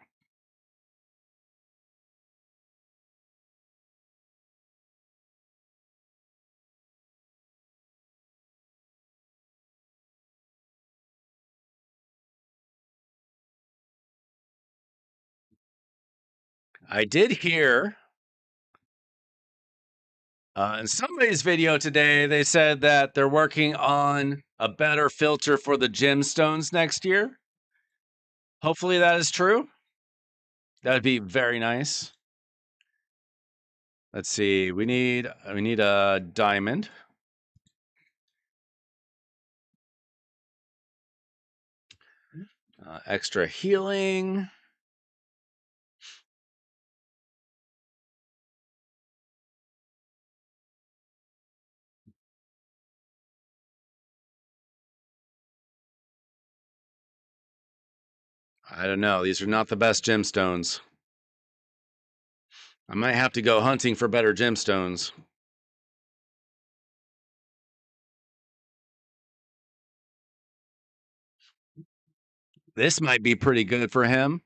I did hear in somebody's video today, they said that they're working on a better filter for the gemstones next year. Hopefully that is true. That'd be very nice. Let's see. We need a diamond. Extra healing. I don't know. These are not the best gemstones. I might have to go hunting for better gemstones. This might be pretty good for him.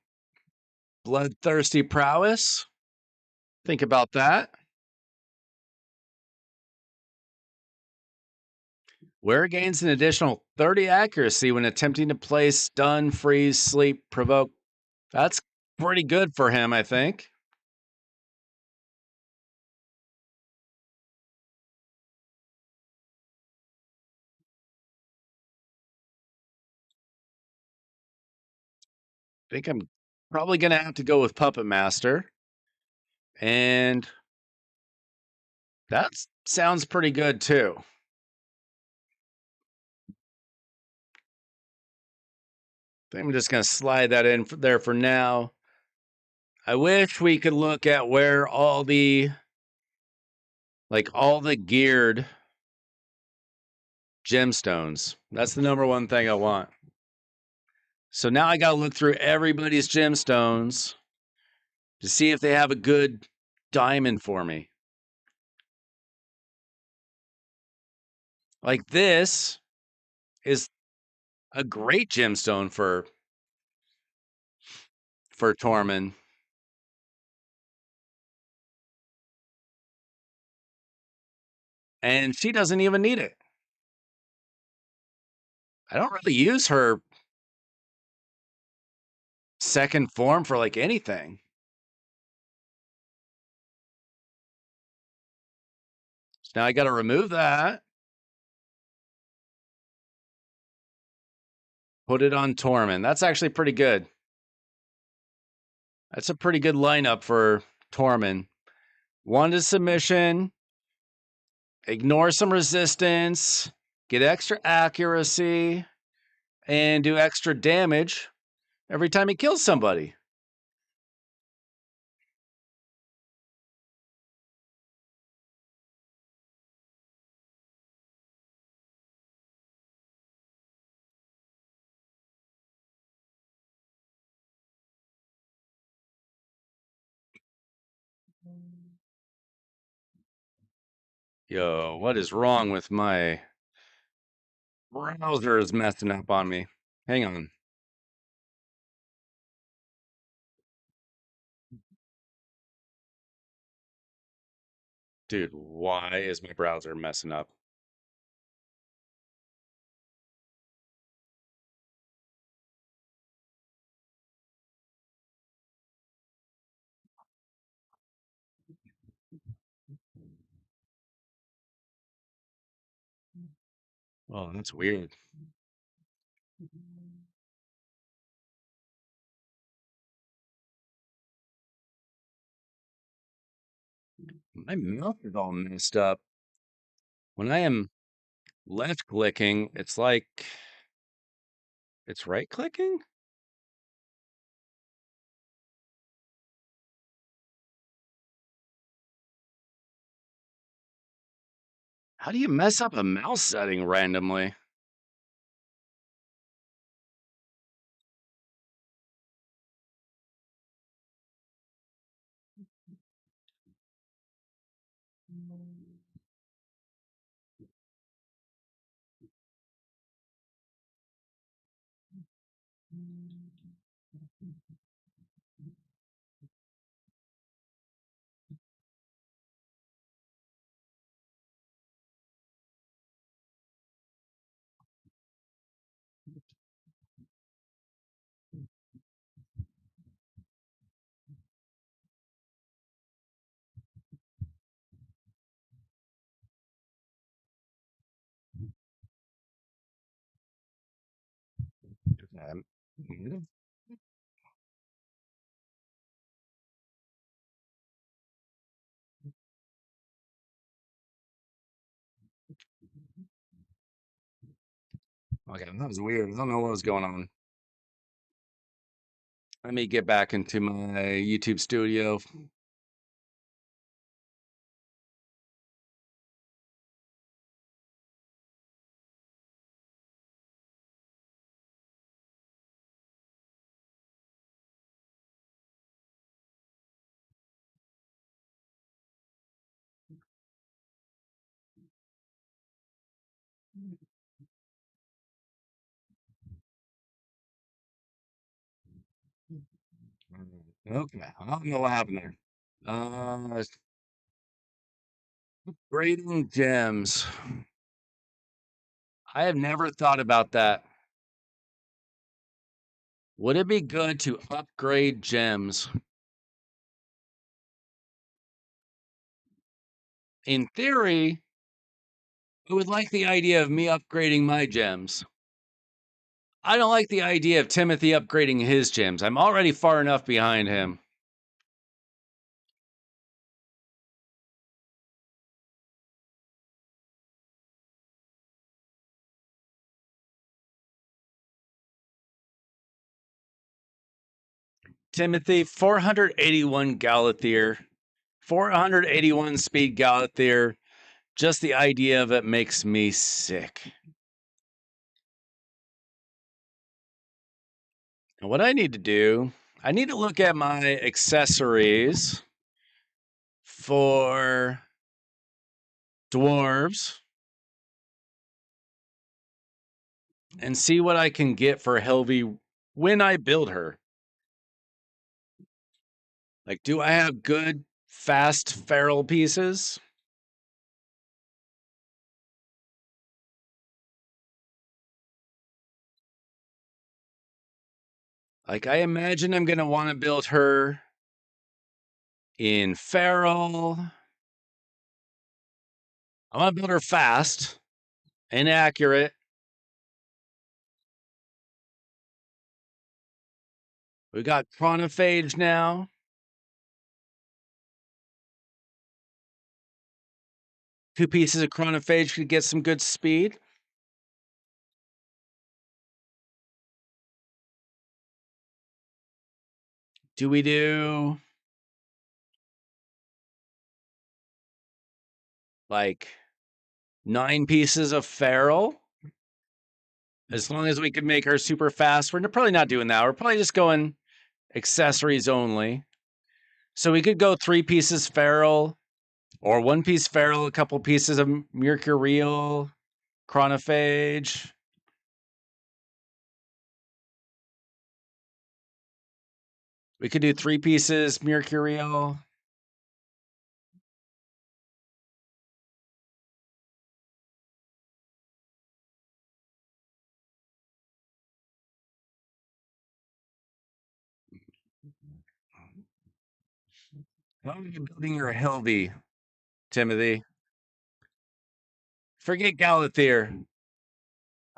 Bloodthirsty prowess. Think about that. Where it gains an additional 30 accuracy when attempting to place stun, freeze, sleep, provoke. That's pretty good for him, I think. I think I'm probably going to have to go with Puppet Master. And that sounds pretty good too. I think I'm just going to slide that in there for now. I wish we could look at where all the geared gemstones. That's the number one thing I want. So now I got to look through everybody's gemstones to see if they have a good diamond for me. Like this is a great gemstone for Tormund. And she doesn't even need it. I don't really use her second form for like anything. So now I got to remove that. Put it on Tormund. That's actually pretty good. That's a pretty good lineup for Tormund. One to submission, ignore some resistance, get extra accuracy, and do extra damage every time he kills somebody. Yo, what is wrong with my browser is messing up on me. Hang on. Dude, why is my browser messing up? Oh, that's weird. My mouth is all messed up. When I am left clicking, it's like it's right clicking. How do you mess up a mouse setting randomly? Um, Okay, that was weird. I don't know what was going on. Let me get back into my YouTube studio. Okay, I don't know what happened there. Uh, Grading gems. I have never thought about that. Would it be good to upgrade gems? In theory, I would like the idea of me upgrading my gems. I don't like the idea of Timothy upgrading his gems. I'm already far enough behind him. Timothy, 481 Galathier, 481 speed Galathier. Just the idea of it makes me sick. And what I need to do, I need to look at my accessories for dwarves and see what I can get for Helvy when I build her. Like, do I have good, fast feral pieces? Like, I imagine I'm going to want to build her in feral. I want to build her fast and accurate. We got chronophage now. Two pieces of chronophage could get some good speed. Do we do like 9 pieces of feral? As long as we can make her super fast. We're probably not doing that. We're probably just going accessories only. So we could go 3 pieces feral or 1 piece feral, a couple pieces of mercurial, chronophage. We could do 3 pieces mercurial. How are you building your Helvy, Timothy? Forget Galathier.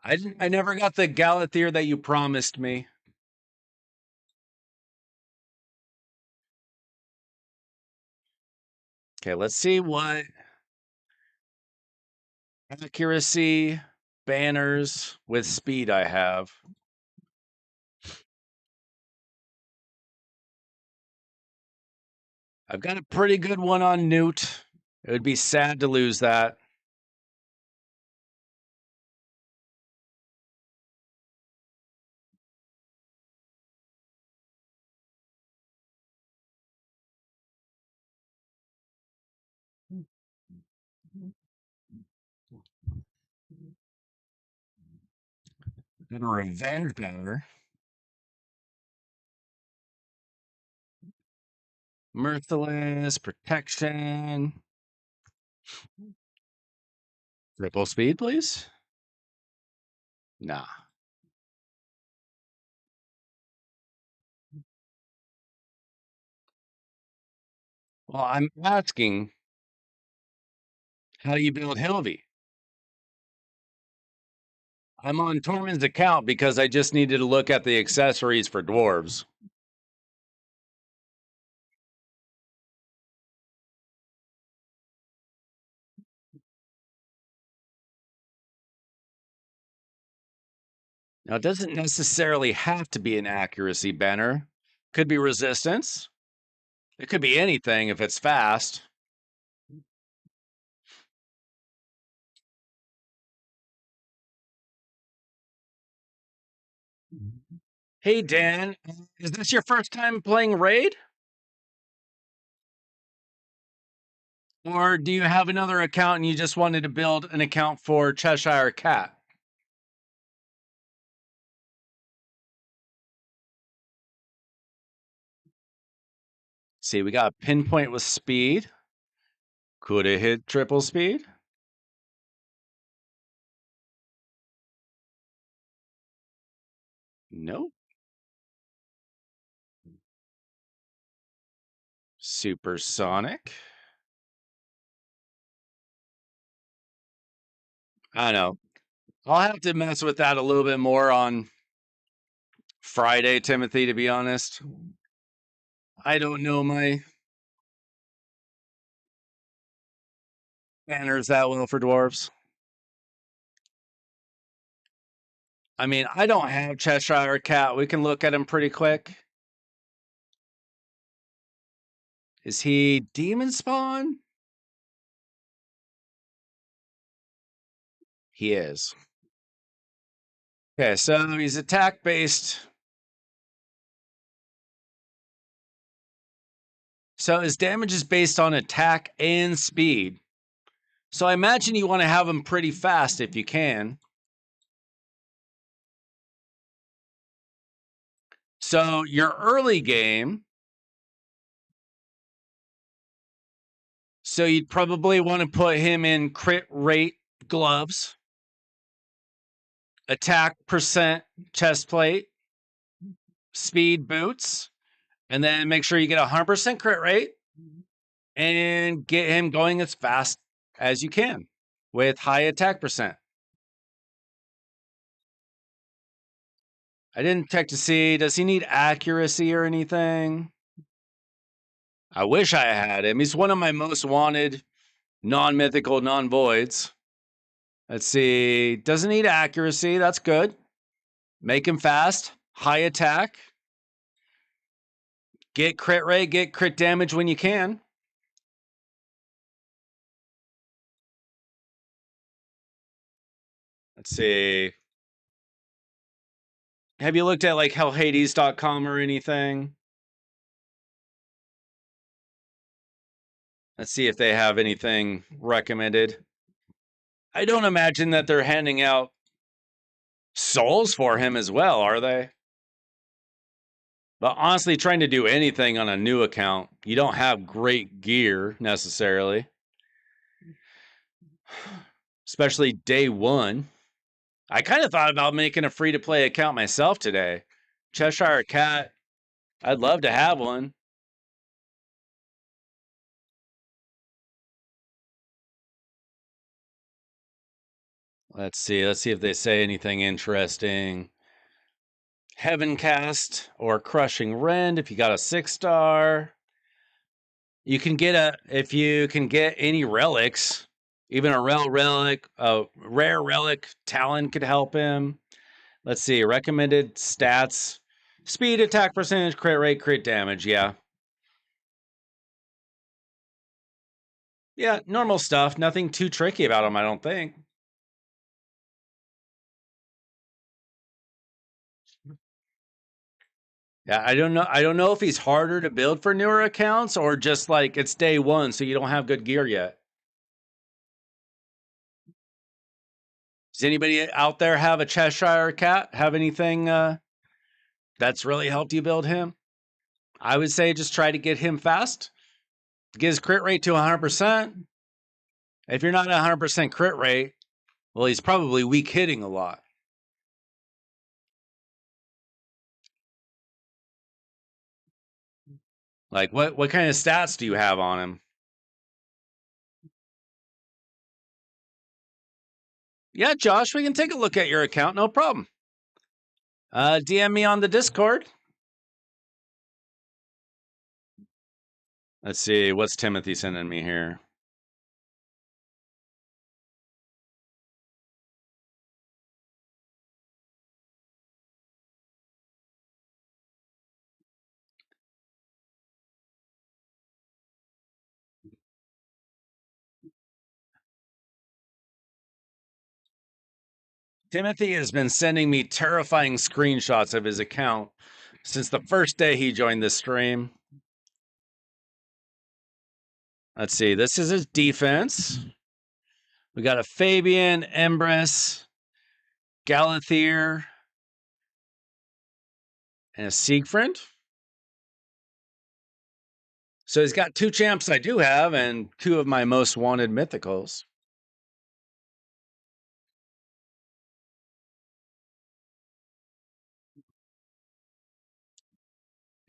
I never got the Galathier that you promised me. Okay, let's see what accuracy banners with speed I have. I've got a pretty good one on Newt. It would be sad to lose that. Got a revenge banner. Merciless, protection. Triple speed, please. Nah. Well, I'm asking how you build Hilvy. I'm on Tormund's account because I just needed to look at the accessories for dwarves. Now, it doesn't necessarily have to be an accuracy banner. Could be resistance. It could be anything if it's fast. Hey, Dan, is this your first time playing Raid? Or do you have another account and you just wanted to build an account for Cheshire Cat? See, we got pinpoint with speed. Could have hit triple speed. Nope. Supersonic. I know. I'll have to mess with that a little bit more on Friday, Timothy, to be honest. I don't know my banners that well for dwarves. I mean, I don't have Cheshire Cat. We can look at him pretty quick. Is he demon spawn? He is. Okay, so he's attack based. So his damage is based on attack and speed. So I imagine you want to have him pretty fast if you can. So your early game, so you'd probably want to put him in crit rate gloves, attack percent chest plate, speed boots, and then make sure you get 100% crit rate and get him going as fast as you can with high attack percent. I didn't check to see, does he need accuracy or anything? I wish I had him. He's one of my most wanted non-mythical, non-voids. Let's see. Doesn't need accuracy. That's good. Make him fast. High attack. Get crit rate. Get crit damage when you can. Let's see. Have you looked at like hellhades.com or anything? Let's see if they have anything recommended. I don't imagine that they're handing out souls for him as well, are they? But honestly, trying to do anything on a new account, you don't have great gear necessarily. Especially day one. I kind of thought about making a free-to-play account myself today. Cheshire Cat, I'd love to have one. Let's see if they say anything interesting. Heavencast or Crushing Rend if you got a 6-star. You can get if you can get any relics, even a rare relic, Talon could help him. Let's see, recommended stats. Speed, attack percentage, crit rate, crit damage, yeah. Yeah, normal stuff. Nothing too tricky about him, I don't think. Yeah, I don't know. I don't know if he's harder to build for newer accounts or just like it's day one, so you don't have good gear yet. Does anybody out there have a Cheshire cat? Have anything that's really helped you build him? I would say just try to get him fast. Get his crit rate to 100%. If you're not at 100% crit rate, well, he's probably weak hitting a lot. Like, what kind of stats do you have on him? Yeah, Josh, we can take a look at your account. No problem. DM me on the Discord. Let's see. What's Timothy sending me here? Timothy has been sending me terrifying screenshots of his account since the first day he joined the stream. Let's see. This is his defense. We got a Fabian, Empress, Galathier, and a Siegfried. So he's got 2 champs I do have and 2 of my most wanted mythicals.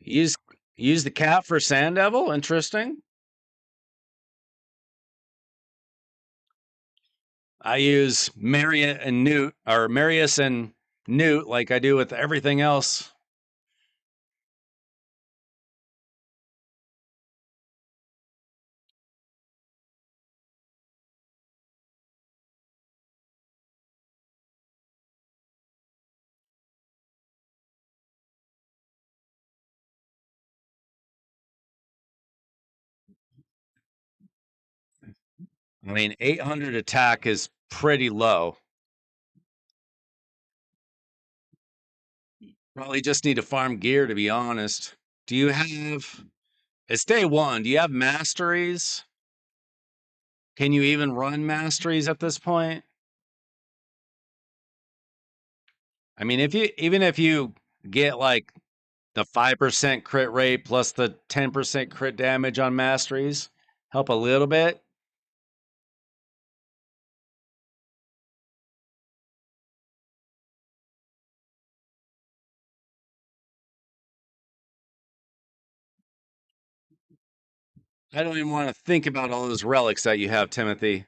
Use the cat for Sand Devil. Interesting. I use Marius and Newt like I do with everything else. I mean, 800 attack is pretty low. Probably just need to farm gear, to be honest. Do you have... It's day 1. Do you have masteries? Can you even run masteries at this point? I mean, even if you get like the 5% crit rate plus the 10% crit damage on masteries, help a little bit. I don't even want to think about all those relics that you have, Timothy.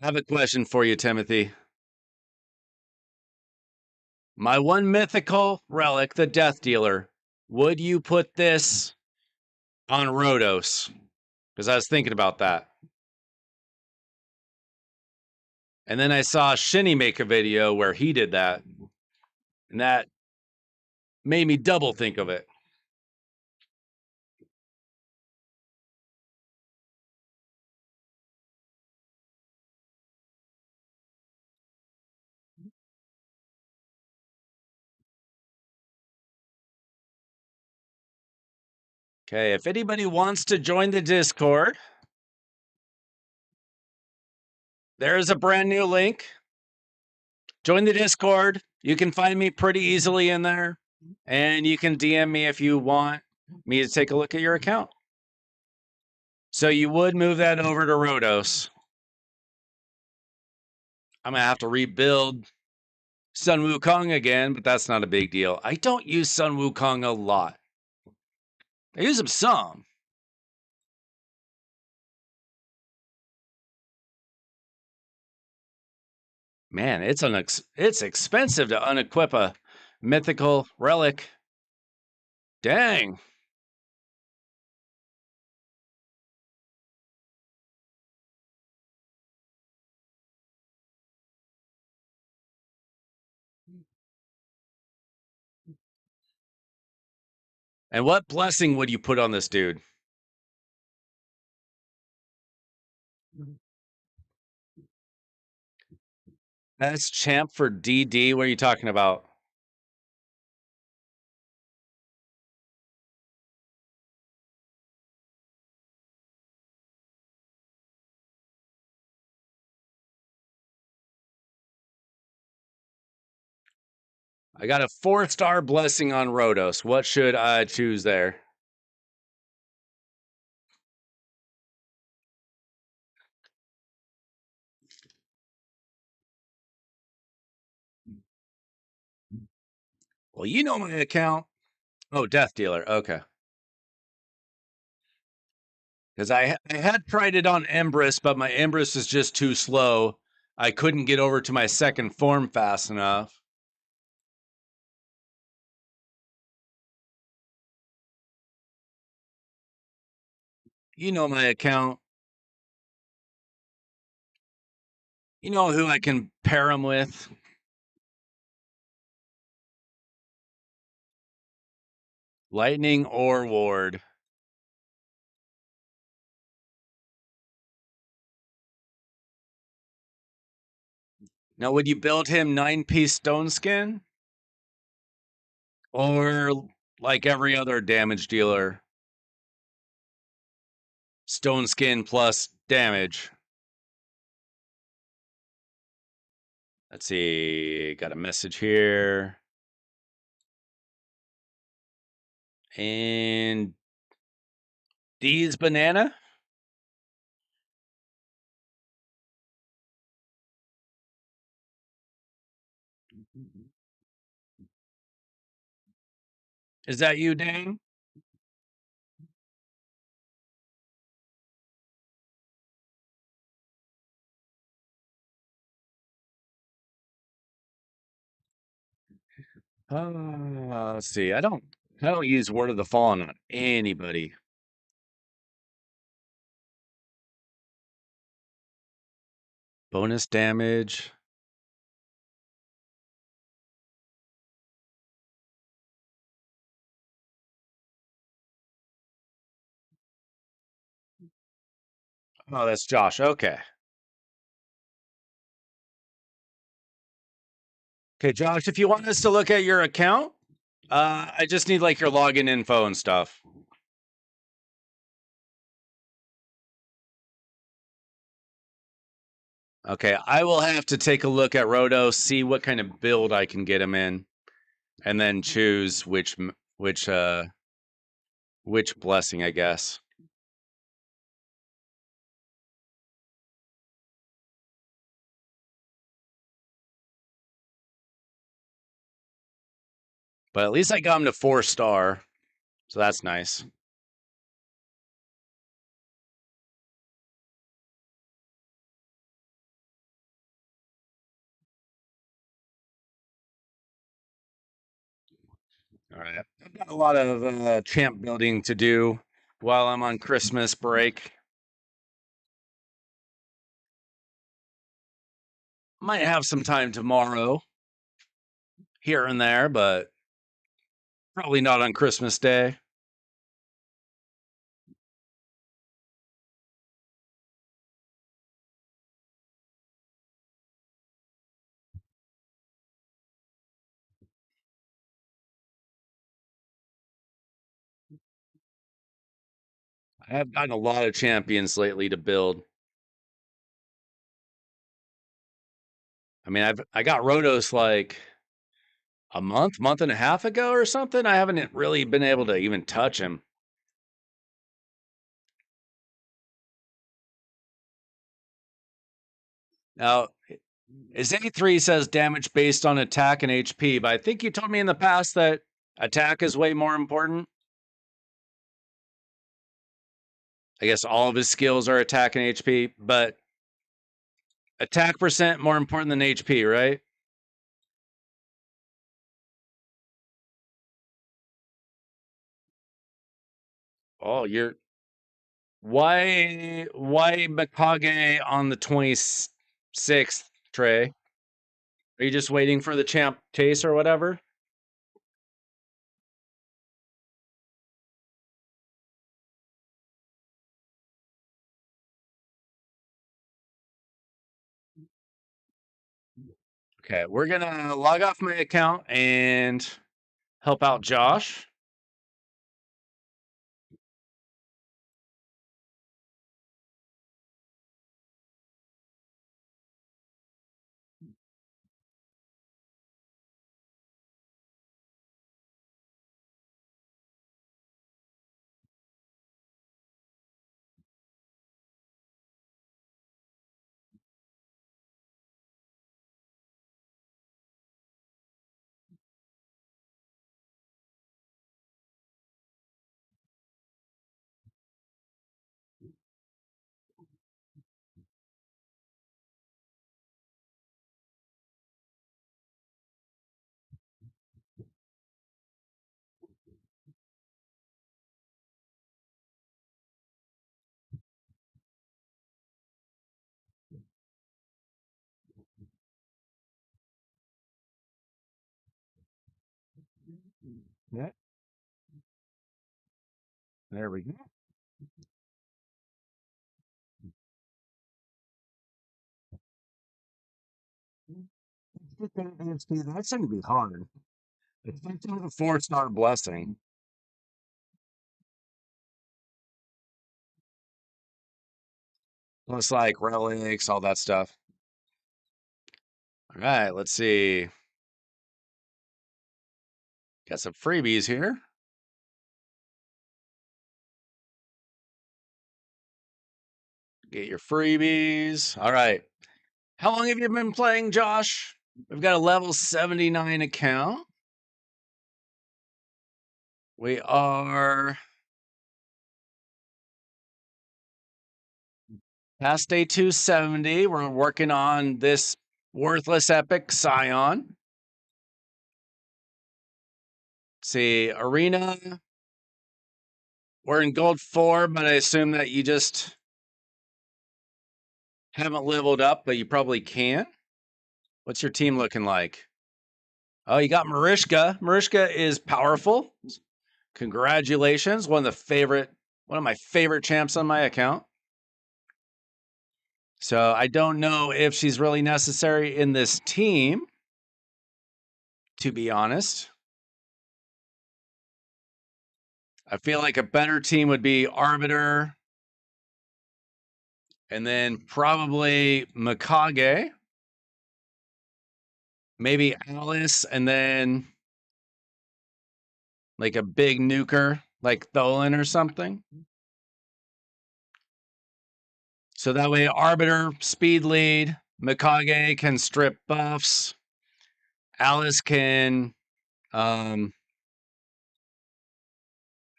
I have a question for you, Timothy. My one mythical relic, the Death Dealer, would you put this on Rhodos? Because I was thinking about that. And then I saw Shinny make a video where he did that. And that made me double think of it. Okay, if anybody wants to join the Discord, there's a brand new link. Join the Discord. You can find me pretty easily in there. And you can DM me if you want me to take a look at your account. So you would move that over to Rhodos. I'm going to have to rebuild Sun Wukong again, but that's not a big deal. I don't use Sun Wukong a lot. I use him some. Man, it's expensive to unequip a mythical relic. Dang. And what blessing would you put on this dude? That's champ for DD. What are you talking about? I got a 4-star blessing on Rhodos. What should I choose there? Well, you know my account. Oh, Death Dealer. Okay. Because I had tried it on Empress, but my Empress is just too slow. I couldn't get over to my second form fast enough. You know my account. You know who I can pair him with. Lightning or Ward. Now, would you build him 9-piece stone skin? Or like every other damage dealer? Stone skin plus damage. Let's see. Got a message here. And D's banana? Is that you, Dan? Let's see. I don't use Word of the Fallen on anybody. Bonus damage. Oh, that's Josh. Okay. Okay, Josh, if you want us to look at your account, I just need like your login info and stuff. Okay, I will have to take a look at Roto, see what kind of build I can get him in, and then choose which blessing, I guess. But at least I got him to 4-star, so that's nice. All right, I've got a lot of champ building to do while I'm on Christmas break. Might have some time tomorrow, here and there, but probably not on Christmas Day. I have gotten a lot of champions lately to build. I mean, I got Rotos like a month and a half ago or something. I haven't really been able to even touch him. Now, his A3 says damage based on attack and HP, but I think you told me in the past that attack is way more important. I guess all of his skills are attack and HP, but attack percent more important than HP, right? Oh, you're why Mikage on the 26th, Trey? Are you just waiting for the champ chase or whatever? Okay, we're gonna log off my account and help out Josh. Yeah, there we go. That shouldn't be hard. It's a 4-star blessing. Plus, like relics, all that stuff. All right, let's see. Got some freebies here. Get your freebies. All right. How long have you been playing, Josh? We've got a level 79 account. We are past day 270. We're working on this worthless epic Scion. Let's see, Arena. We're in gold 4, but I assume that you just haven't leveled up, but you probably can. What's your team looking like? Oh, you got Marishka. Marishka is powerful. Congratulations. One of my favorite champs on my account. So I don't know if she's really necessary in this team, to be honest. I feel like a better team would be Arbiter and then probably Mikage, maybe Alice, and then like a big nuker like Tholen or something. So that way Arbiter, speed lead, Mikage can strip buffs, Alice can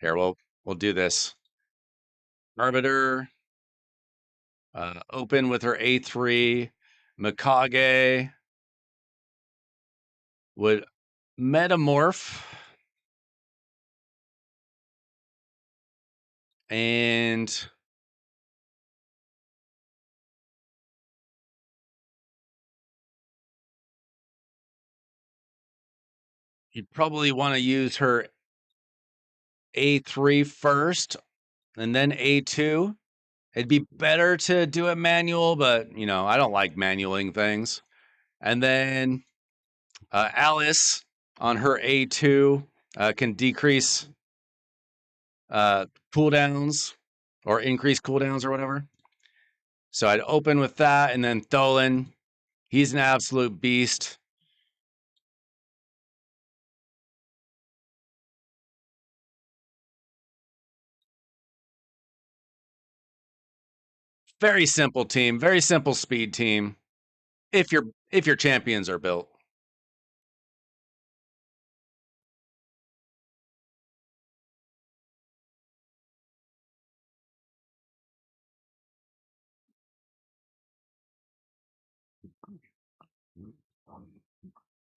here we'll do this. Arbiter open with her A3. Mikage would metamorph and you'd probably want to use her A3 first and then A2. It'd be better to do it manual, but I don't like manualing things. And then Alice on her A2 can decrease cooldowns or increase cooldowns or whatever. So I'd open with that, and then Tholen, he's an absolute beast. Very simple team, very simple speed team. If your champions are built.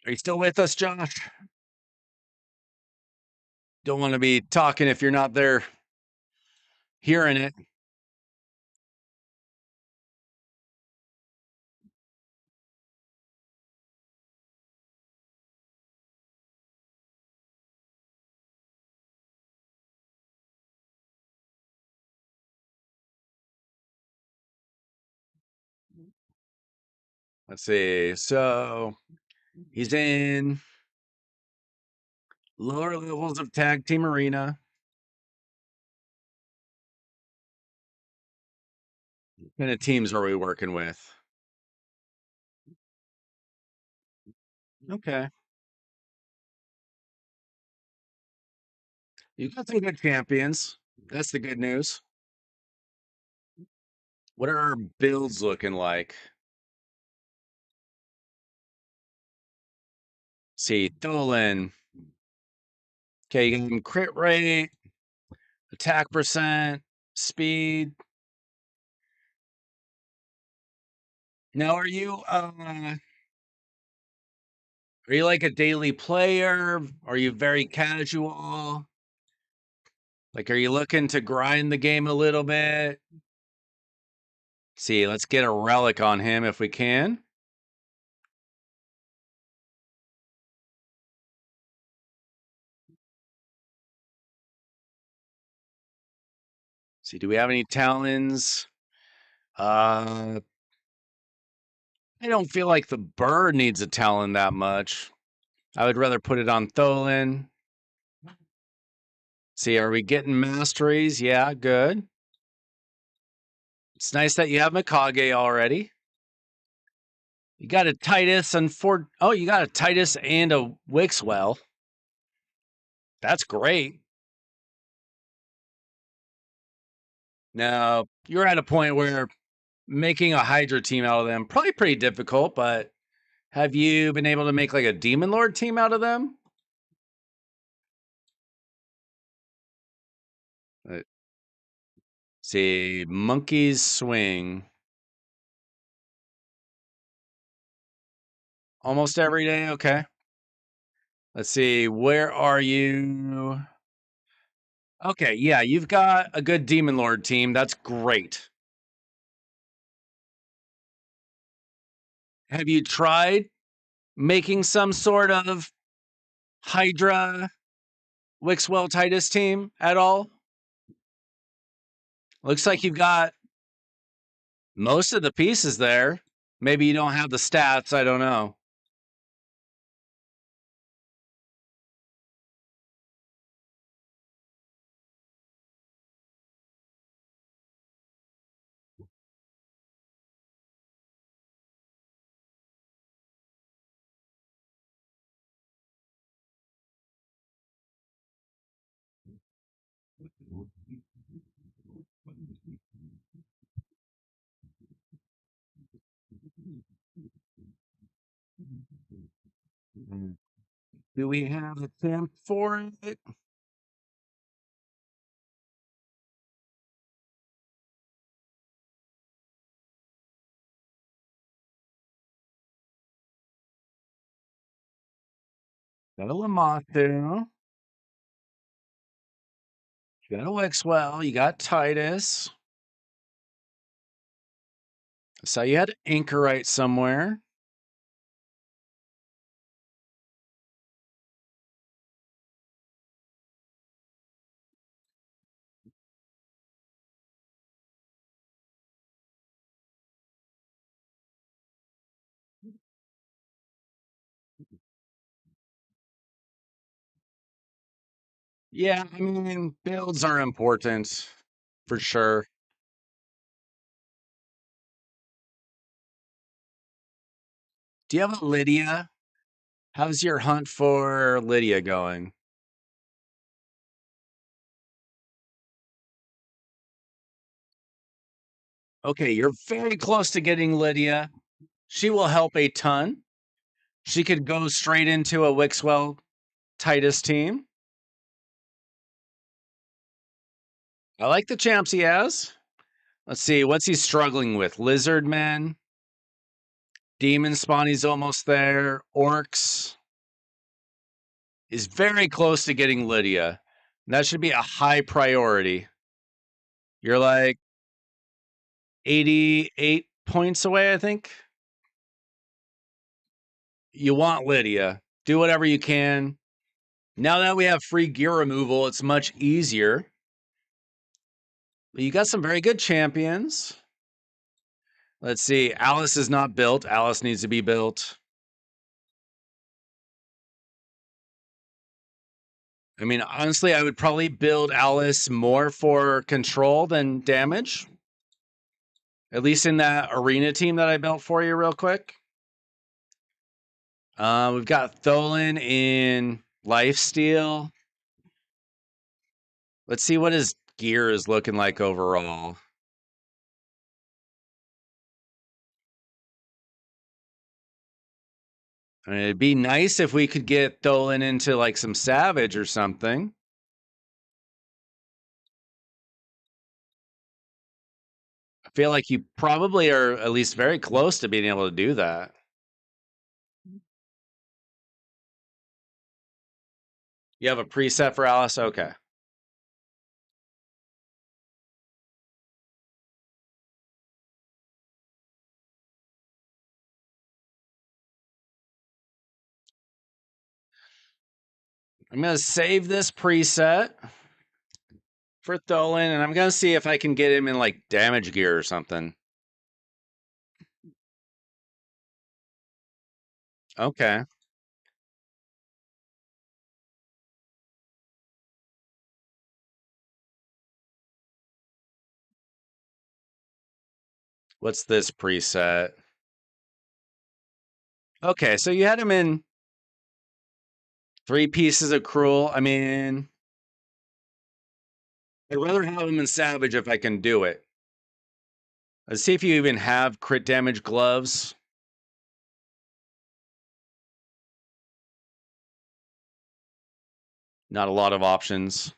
Are you still with us, Josh? Don't want to be talking if you're not there hearing it. Let's see. So he's in lower levels of Tag Team Arena. What kind of teams are we working with? Okay. You got some good champions. That's the good news. What are our builds looking like? See, Tholen. Okay, you can crit rate, attack percent, speed. Now, are you like a daily player? Are you very casual? Like, are you looking to grind the game a little bit? See, let's get a relic on him if we can. See, do we have any Talons? I don't feel like the bird needs a Talon that much. I would rather put it on Tholin. See, are we getting masteries? Yeah, good. It's nice that you have Mikage already. You got a Titus and you got a Titus and a Wixwell. That's great. Now, you're at a point where making a Hydra team out of them probably pretty difficult, but have you been able to make like a Demon Lord team out of them? Let's see, Monkey's Swing. Almost every day, okay. Let's see, where are you? Okay, yeah, you've got a good Demon Lord team. That's great. Have you tried making some sort of Hydra Wixwell Titus team at all? Looks like you've got most of the pieces there. Maybe you don't have the stats. I don't know. Do we have a temp for it? Got a Lamatu. You got a Wixwell. You got Titus. So you had Anchorite somewhere. Yeah, I mean, builds are important for sure. Do you have a Lydia? How's your hunt for Lydia going? Okay, you're very close to getting Lydia. She will help a ton. She could go straight into a Wixwell Titus team. I like the champs he has. Let's see, what's he struggling with? Lizard Men, Demon Spawn, he's almost there. Orcs is very close to getting Lydia. That should be a high priority. You're like 88 points away, I think. You want Lydia. Do whatever you can. Now that we have free gear removal, it's much easier. But you got some very good champions. Let's see. Alice is not built. Alice needs to be built. I mean, honestly, I would probably build Alice more for control than damage. At least in that arena team that I built for you real quick. We've got Tholin in Lifesteal. Let's see what his gear is looking like overall. I mean, it'd be nice if we could get Tholin into like some Savage or something. I feel like you probably are at least very close to being able to do that. You have a preset for Alice? Okay. I'm going to save this preset. for Tholen, and I'm gonna see if I can get him in like damage gear or something. Okay. What's this preset? Okay, so you had him in 3 pieces of cruel. I mean, I'd rather have him in savage if I can do it. Let's see if you even have crit damage gloves. Not a lot of options.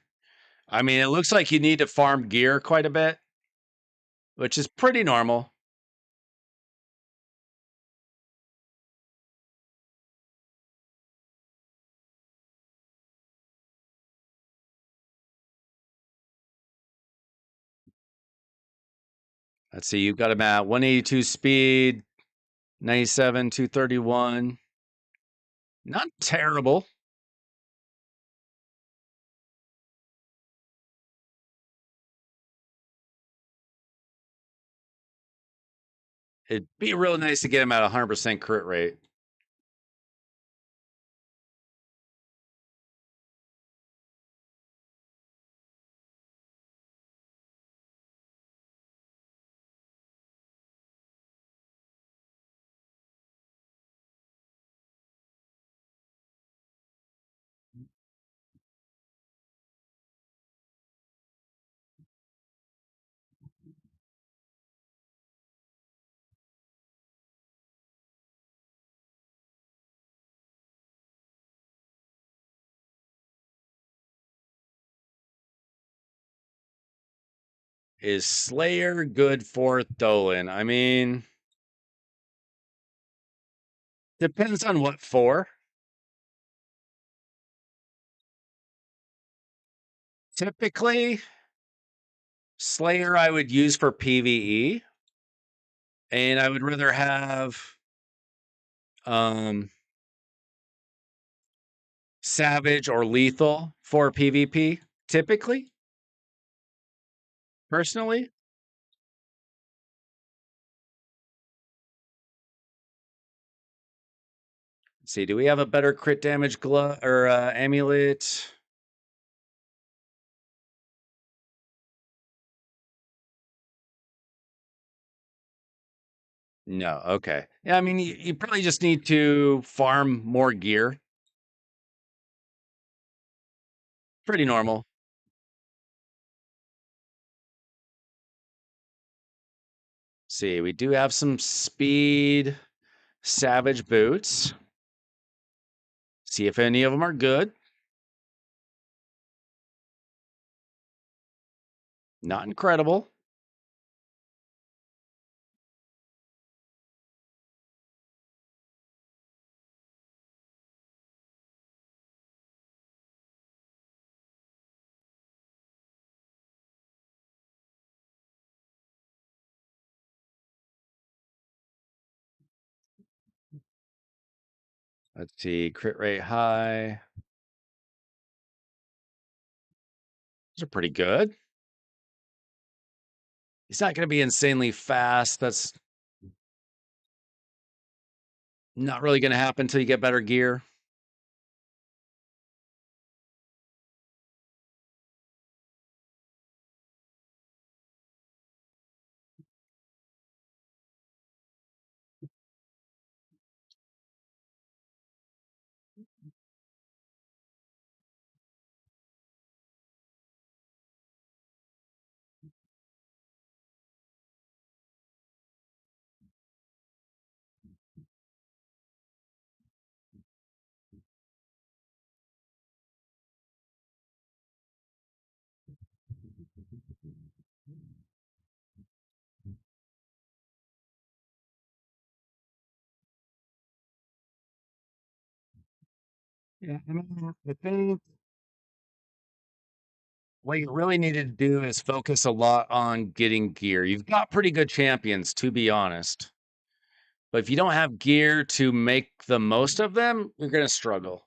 I mean, it looks like you need to farm gear quite a bit, which is pretty normal. Let's see, you've got him at 182 speed, 97, 231. Not terrible. It'd be real nice to get him at 100% crit rate. Is Slayer good for Tholen? I mean, depends on what for. Typically, Slayer I would use for PvE, and I would rather have um Savage or Lethal for PvP, typically, personally. Let's see, do we have a better crit damage glove or amulet? No, okay. Yeah, I mean, you probably just need to farm more gear. Pretty normal. See, we do have some speed Savage boots. See if any of them are good. Not incredible. Let's see, crit rate high. Those are pretty good. He's not going to be insanely fast. That's not really going to happen until you get better gear. Yeah, I mean, I think what you really needed to do is focus a lot on getting gear. You've got pretty good champions, to be honest. But if you don't have gear to make the most of them, you're going to struggle.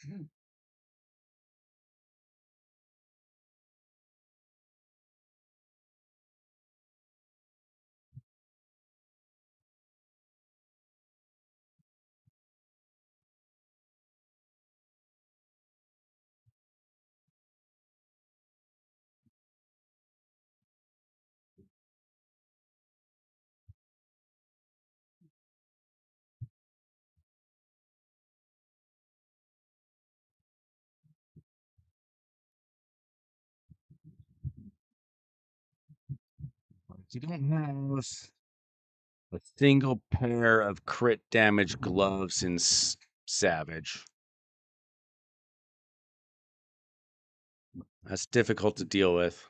You don't have a single pair of crit damage gloves in Savage. That's difficult to deal with.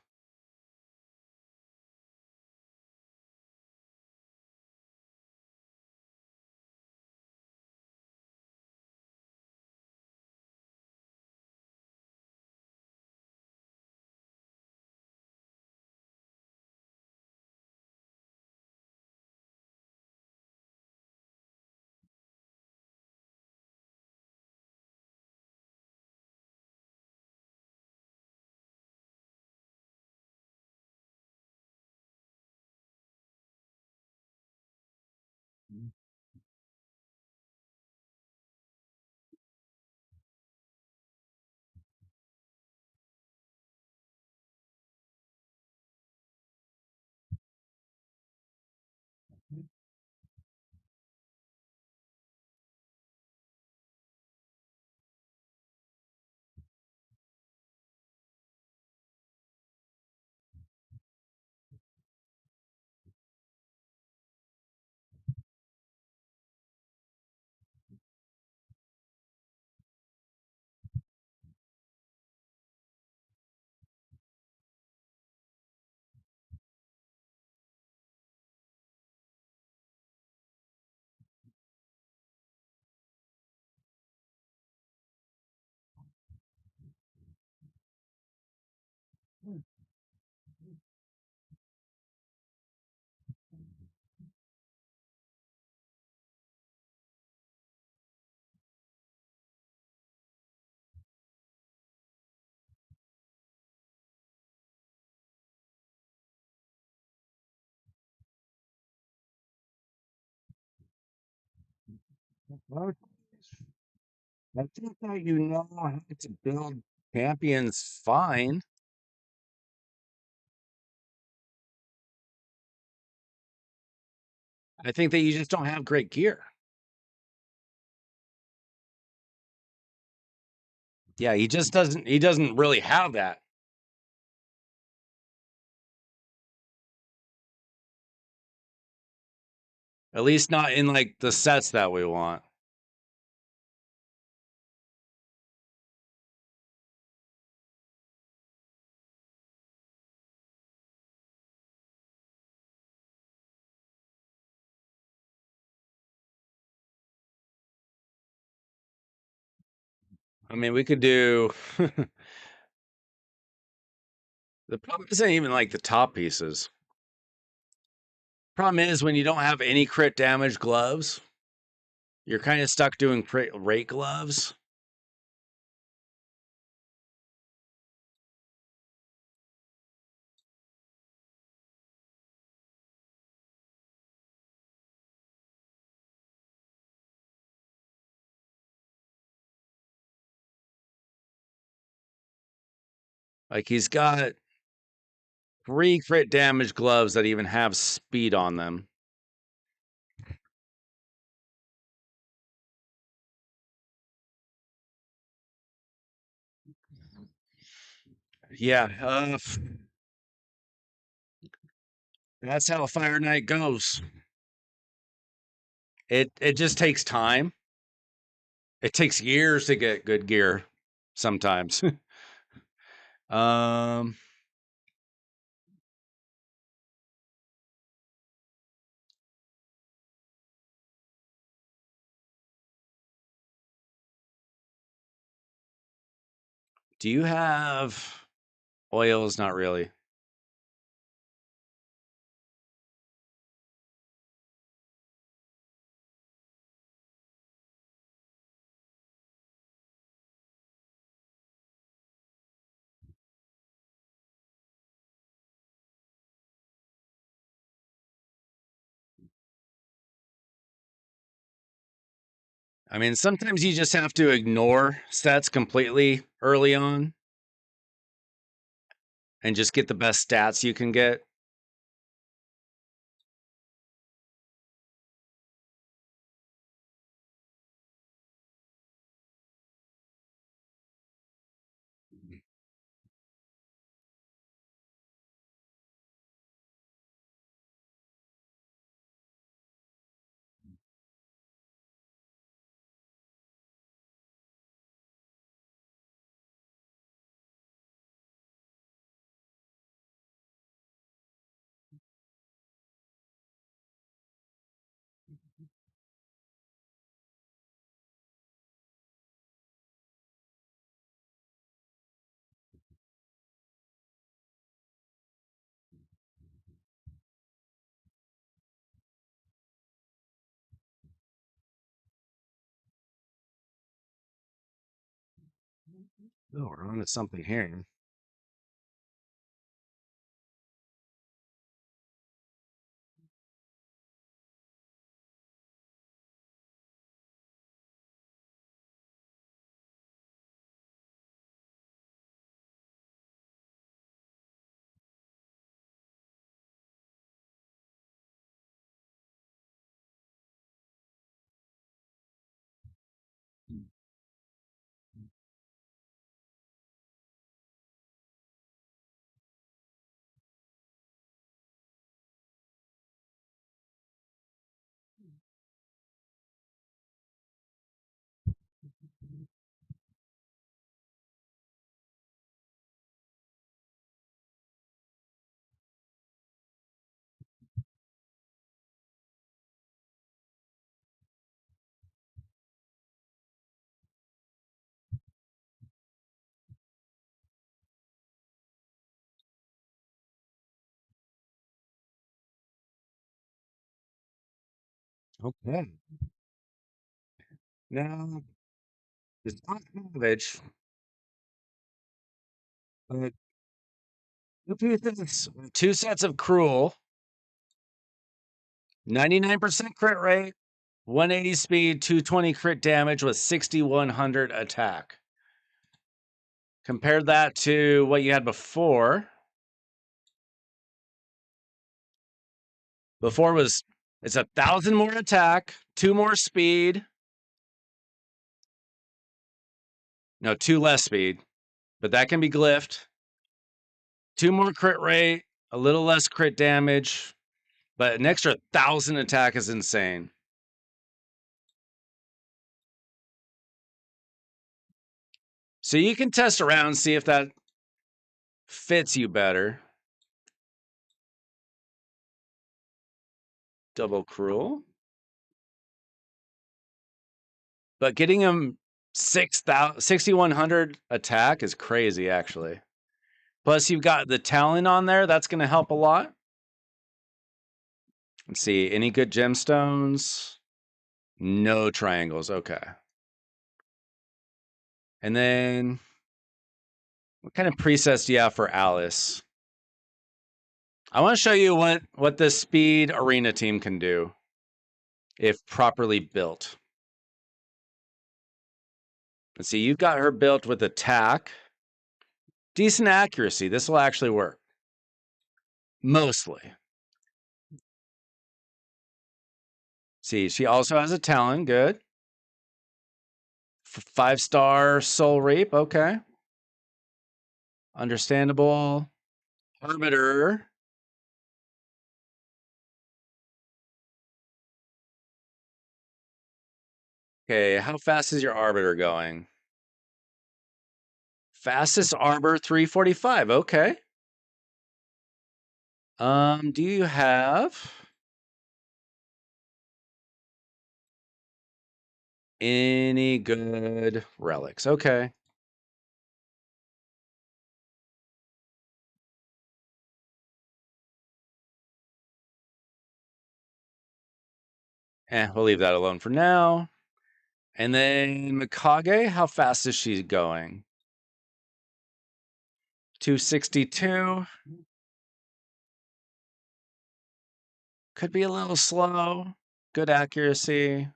Well, I think that you know how to build champions fine. I think that you just don't have great gear. Yeah, he doesn't really have that. At least not in like the sets that we want. I mean, we could do the problem isn't even like the top pieces. Problem is when you don't have any crit damage gloves, you're kind of stuck doing rate gloves. Like he's got 3 crit damage gloves that even have speed on them. Yeah, that's how Fire Knight goes. It just takes time. It takes years to get good gear sometimes. um do you have oils? Not really. I mean, sometimes you just have to ignore stats completely early on and just get the best stats you can get. Oh, we're on to something here. Okay. Now, it's not garbage. Uh, two pieces, two sets of cruel, 99% crit rate, 180 speed, 220 crit damage with 6100 attack. Compare that to what you had before. Before was it's 1,000 more attack, 2 more speed. No, 2 less speed, but that can be glyphed. 2 more crit rate, a little less crit damage, but an extra 1,000 attack is insane. So you can test around and see if that fits you better. Double cruel. But getting him 6,100 attack is crazy, actually. Plus, you've got the talent on there. That's going to help a lot. Let's see. Any good gemstones? No triangles. Okay. And then, what kind of presets do you have for Alice? I want to show you what the speed arena team can do if properly built. Let's see. You've got her built with attack. Decent accuracy. This will actually work. Mostly. See, she also has a talent. Good. 5-star Soul Reap. Okay. Understandable. Arbiter. Okay, how fast is your Arbiter going? Fastest Arbor 345. Okay. Do you have any good relics? Okay. We'll leave that alone for now. And then Mikage, how fast is she going? 262. Could be a little slow. Good accuracy.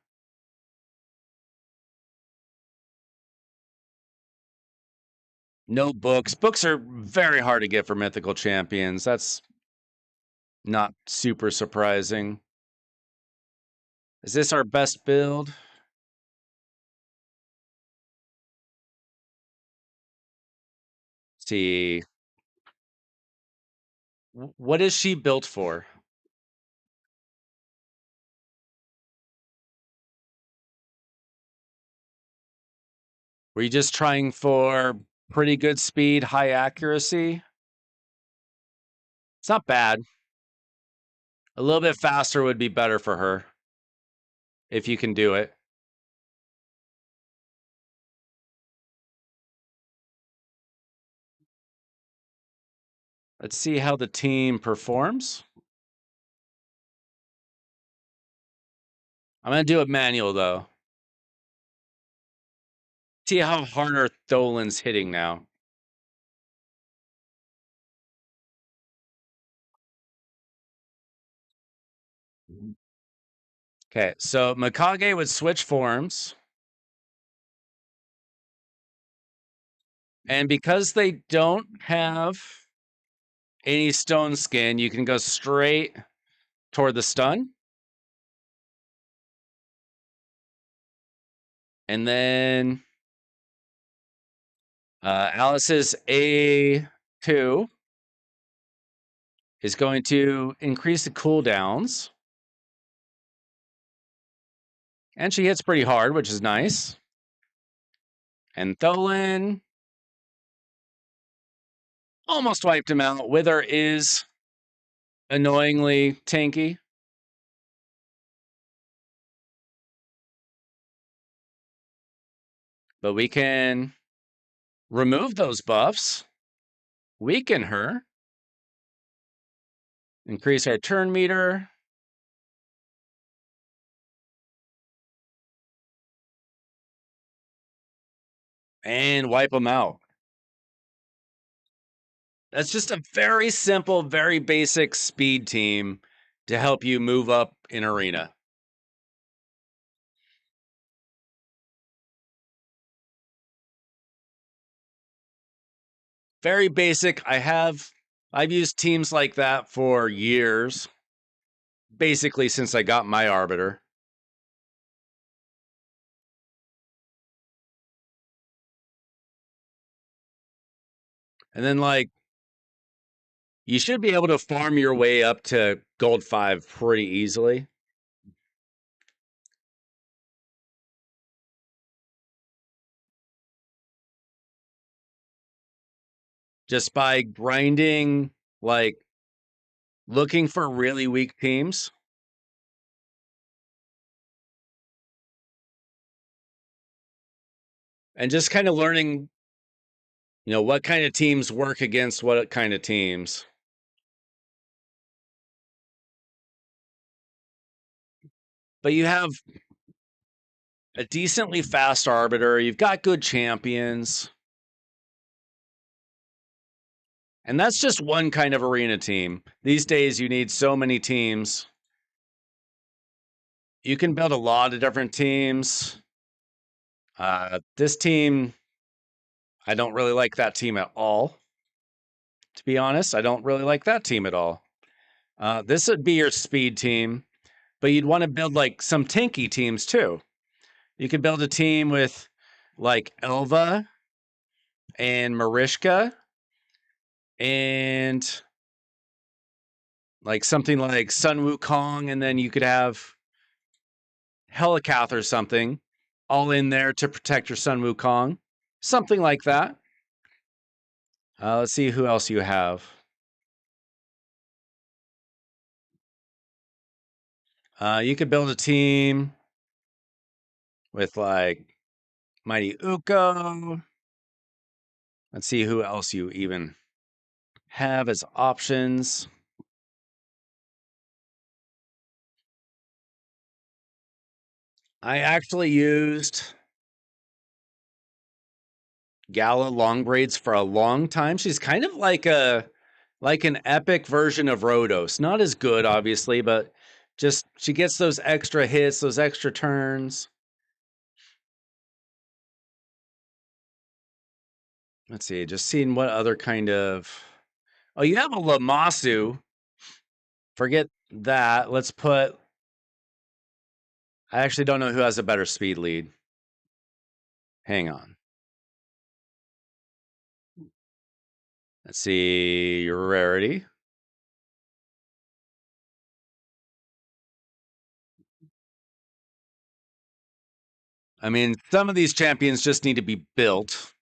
No books. Books are very hard to get for mythical champions. That's not super surprising. Is this our best build? Let's see. What is she built for? Were you just trying for pretty good speed, high accuracy? It's not bad. A little bit faster would be better for her if you can do it. Let's see how the team performs. I'm going to do it manual, though. See how hard our Tholin's hitting now. Okay, so Mikage would switch forms. And because they don't have any stone skin, you can go straight toward the stun. And then Alice's A2 is going to increase the cooldowns. And she hits pretty hard, which is nice. And Tholin almost wiped him out. Wither is annoyingly tanky. But we can remove those buffs, weaken her, increase our turn meter. And wipe them out. That's just a very simple, very basic speed team to help you move up in arena. Very basic. I've used teams like that for years, basically since I got my Arbiter. And then, like, you should be able to farm your way up to gold 5 pretty easily. Just by grinding, like, looking for really weak teams. And just kind of learning, what kind of teams work against what kind of teams. But you have a decently fast Arbiter. You've got good champions. And that's just one kind of arena team. These days, you need so many teams. You can build a lot of different teams. This team, I don't really like that team at all. To be honest, I don't really like that team at all. This would be your speed team, but you'd want to build like some tanky teams too. You could build a team with like Elva and Marishka and like something like Sun Wukong, and then you could have Helicath or something all in there to protect your Sun Wukong. Something like that. Let's see who else you have. You could build a team with like Mighty Uko. Let's see who else you even have as options. I actually used Gala long braids for a long time. She's kind of like an epic version of Rhodos. Not as good, obviously, but just she gets those extra hits, those extra turns. Let's see, just seeing what other kind of. Oh, you have a Lamasu. Forget that. Let's put. I actually don't know who has a better speed lead. Hang on. Let's see your rarity. I mean, some of these champions just need to be built.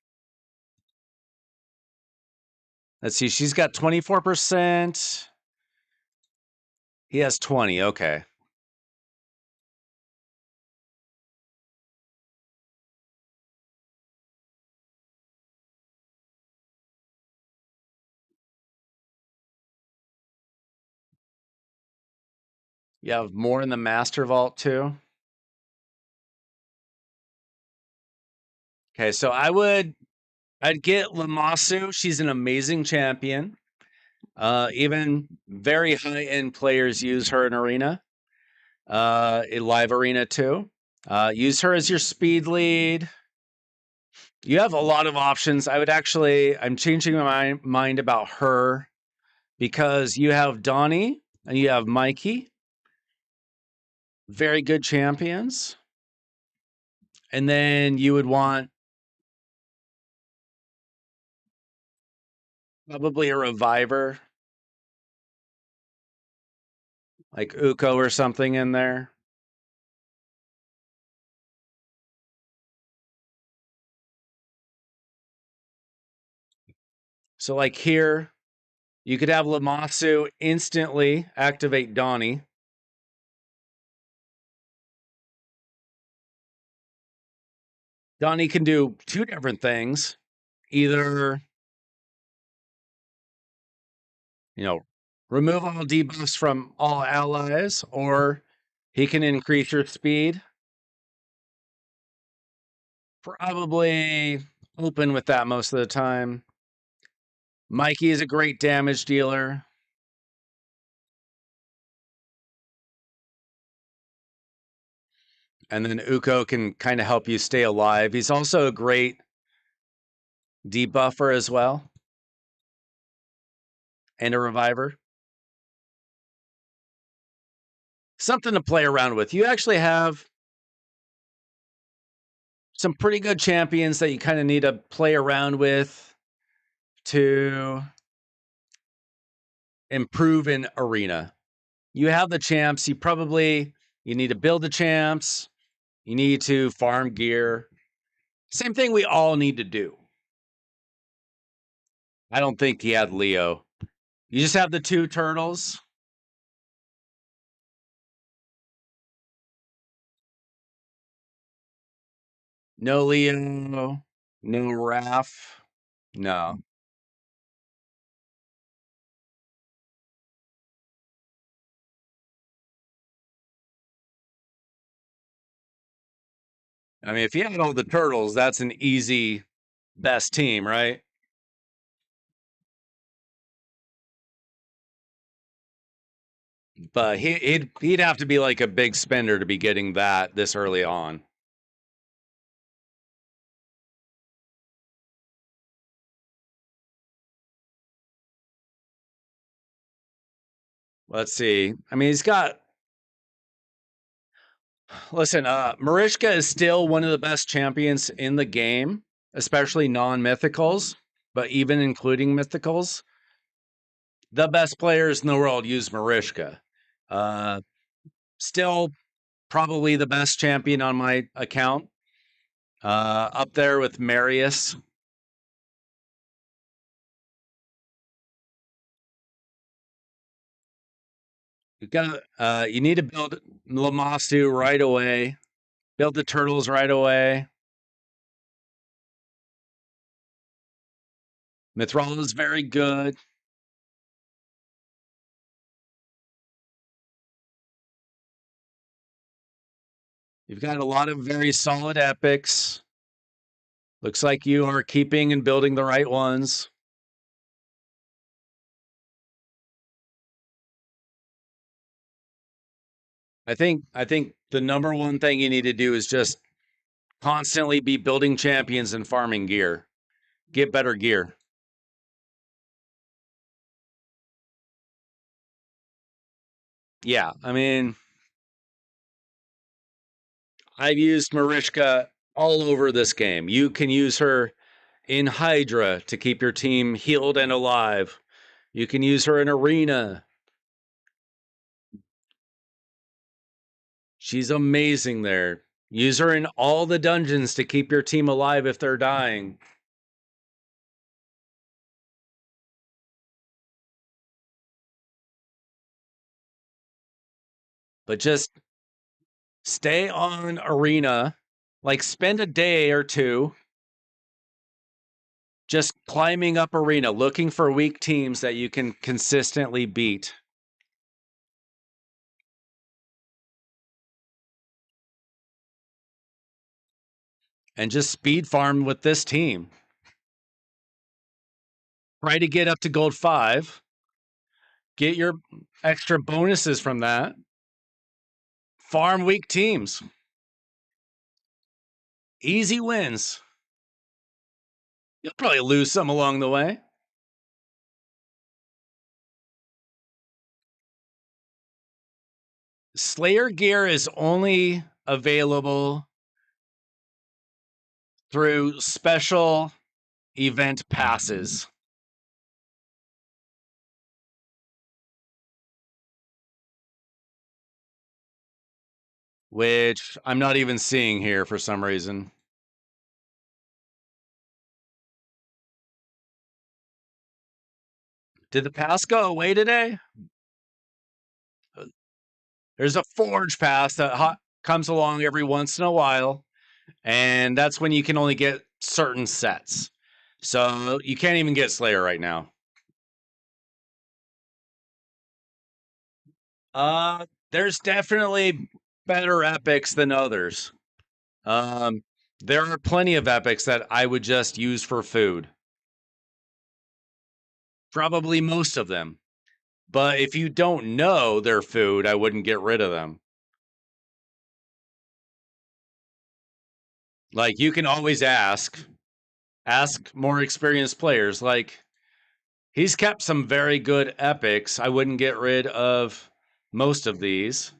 Let's see, she's got 24%. He has 20. Okay. You have more in the Master Vault too. Okay, so I'd get Lamasu. She's an amazing champion. Even very high end players use her in arena, in live arena too. Use her as your speed lead. You have a lot of options. I'm changing my mind about her because you have Donnie and you have Mikey, very good champions. And then you would want probably a reviver, like Uko or something in there. So, like here, you could have Lamasu instantly activate Donnie. Donnie can do two different things. Either, remove all debuffs from all allies, or he can increase your speed. Probably open with that most of the time. Mikey is a great damage dealer. And then Uko can kind of help you stay alive. He's also a great debuffer as well. And a reviver. Something to play around with. You actually have some pretty good champions that you kind of need to play around with to improve in arena. You have the champs. You need to build the champs. You need to farm gear. Same thing we all need to do. I don't think he had Leo. You just have the two turtles. No Leo. No Raph. No. I mean, if you had all the turtles, that's an easy best team, right? But he'd have to be like a big spender to be getting that this early on. Let's see. I mean, listen, Marishka is still one of the best champions in the game, especially non-mythicals, but even including mythicals. The best players in the world use Marishka. Still probably the best champion on my account. Up there with Marius. You need to build Lamasu right away. Build the turtles right away. Mithril is very good. You've got a lot of very solid epics. Looks like you are keeping and building the right ones. I think the number one thing you need to do is just constantly be building champions and farming gear. get better gear. Yeah, I mean, I've used Marishka all over this game. You can use her in Hydra to keep your team healed and alive. You can use her in Arena. She's amazing there. Use her in all the dungeons to keep your team alive if they're dying. But just stay on Arena. Like, spend a day or two just climbing up Arena, looking for weak teams that you can consistently beat. And just speed farm with this team. Try to get up to gold 5. Get your extra bonuses from that. Farm weak teams. Easy wins. You'll probably lose some along the way. Slayer gear is only available through special event passes. Which I'm not even seeing here for some reason. Did the pass go away today? There's a forge pass that comes along every once in a while, and that's when you can only get certain sets. So you can't even get Slayer right now. There's definitely better epics than others. There are plenty of epics that I would just use for food. Probably most of them. But if you don't know their food, I wouldn't get rid of them. Like, you can always ask more experienced players. Like, he's kept some very good epics. I wouldn't get rid of most of these.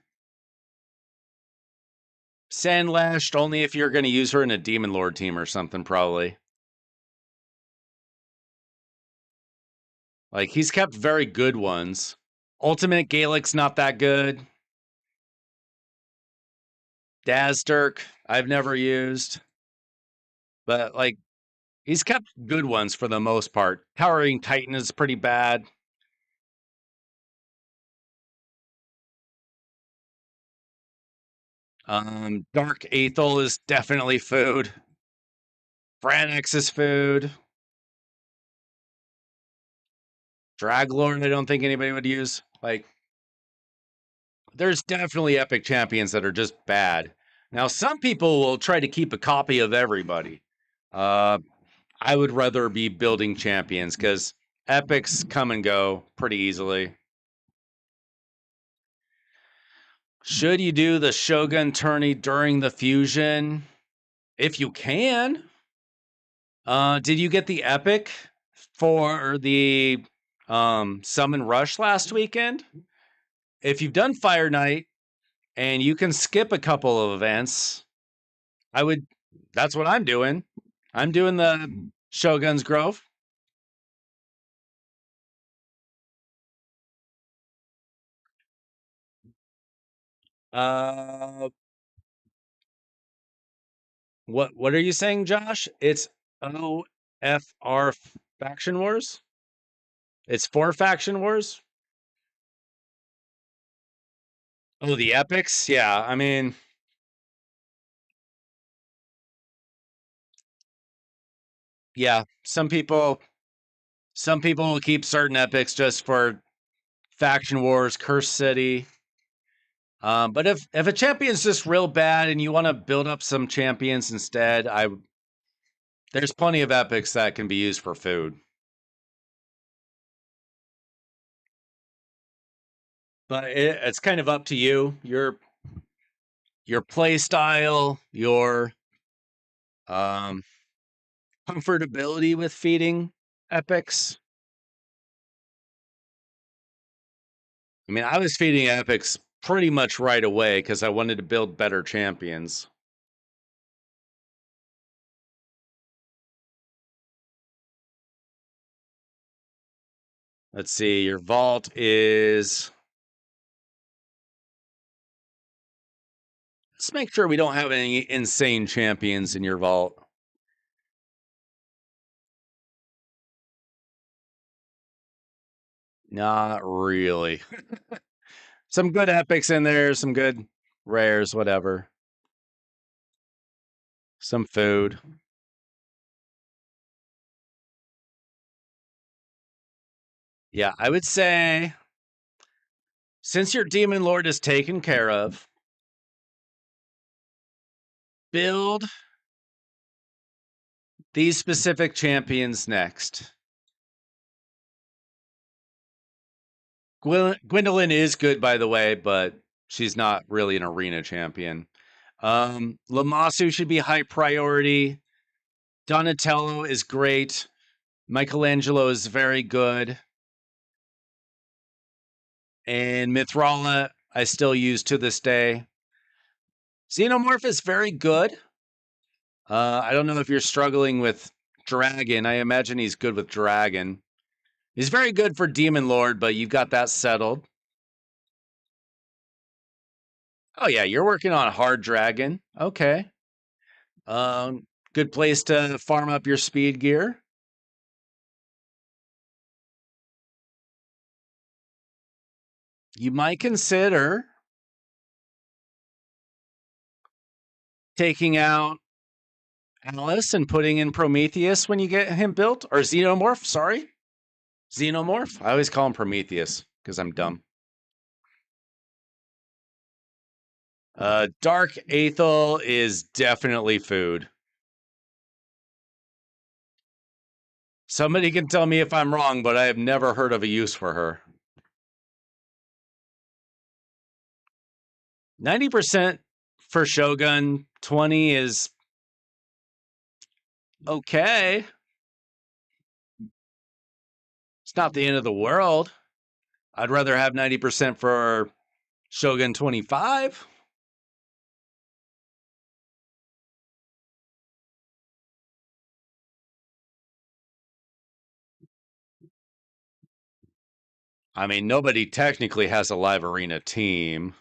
Sandlashed only if you're going to use her in a Demon Lord team or something, probably. Like, he's kept very good ones. Ultimate Gaelic's not that good. Dazdirk, I've never used. But, like, he's kept good ones for the most part. Towering Titan is pretty bad. Dark Aethel is definitely food. Branix is food. Draglord, I don't think anybody would use. Like, there's definitely epic champions that are just bad. Now, some people will try to keep a copy of everybody. I would rather be building champions because epics come and go pretty easily. Should you do the Shogun tourney during the fusion? If you can. Did you get the epic for the Summon Rush last weekend? If you've done Fire Night and you can skip a couple of events, that's what I'm doing. I'm doing the Shogun's Grove. Uh, what are you saying, Josh? It's OFR Faction Wars? It's for Faction Wars? Oh, the epics? Yeah, I mean, yeah, some people will keep certain epics just for Faction Wars, Curse City. But if a champion's just real bad and you want to build up some champions instead, there's plenty of epics that can be used for food. But it's kind of up to you. Your play style, your comfortability with feeding epics. I mean, I was feeding epics pretty much right away because I wanted to build better champions. Let's see, your vault is. Let's make sure we don't have any insane champions in your vault. Not really. Some good epics in there, some good rares, whatever. Some food. Yeah, I would say since your demon lord is taken care of, build these specific champions next. Gwendolyn is good, by the way, but she's not really an arena champion. Lamasu should be high priority. Donatello is great. Michelangelo is very good. And Mithrala, I still use to this day. Xenomorph is very good. I don't know if you're struggling with Dragon. I imagine he's good with Dragon. He's very good for Demon Lord, but you've got that settled. Oh yeah, you're working on Hard Dragon. Okay. Good place to farm up your speed gear. You might consider taking out Alice and putting in Prometheus when you get him built, or Xenomorph, sorry. Xenomorph? I always call him Prometheus because I'm dumb. Dark Aethel is definitely food. Somebody can tell me if I'm wrong, but I have never heard of a use for her. 90% for Shogun, 20 is okay. It's not the end of the world. I'd rather have 90% for Shogun 25. I mean, nobody technically has a live arena team.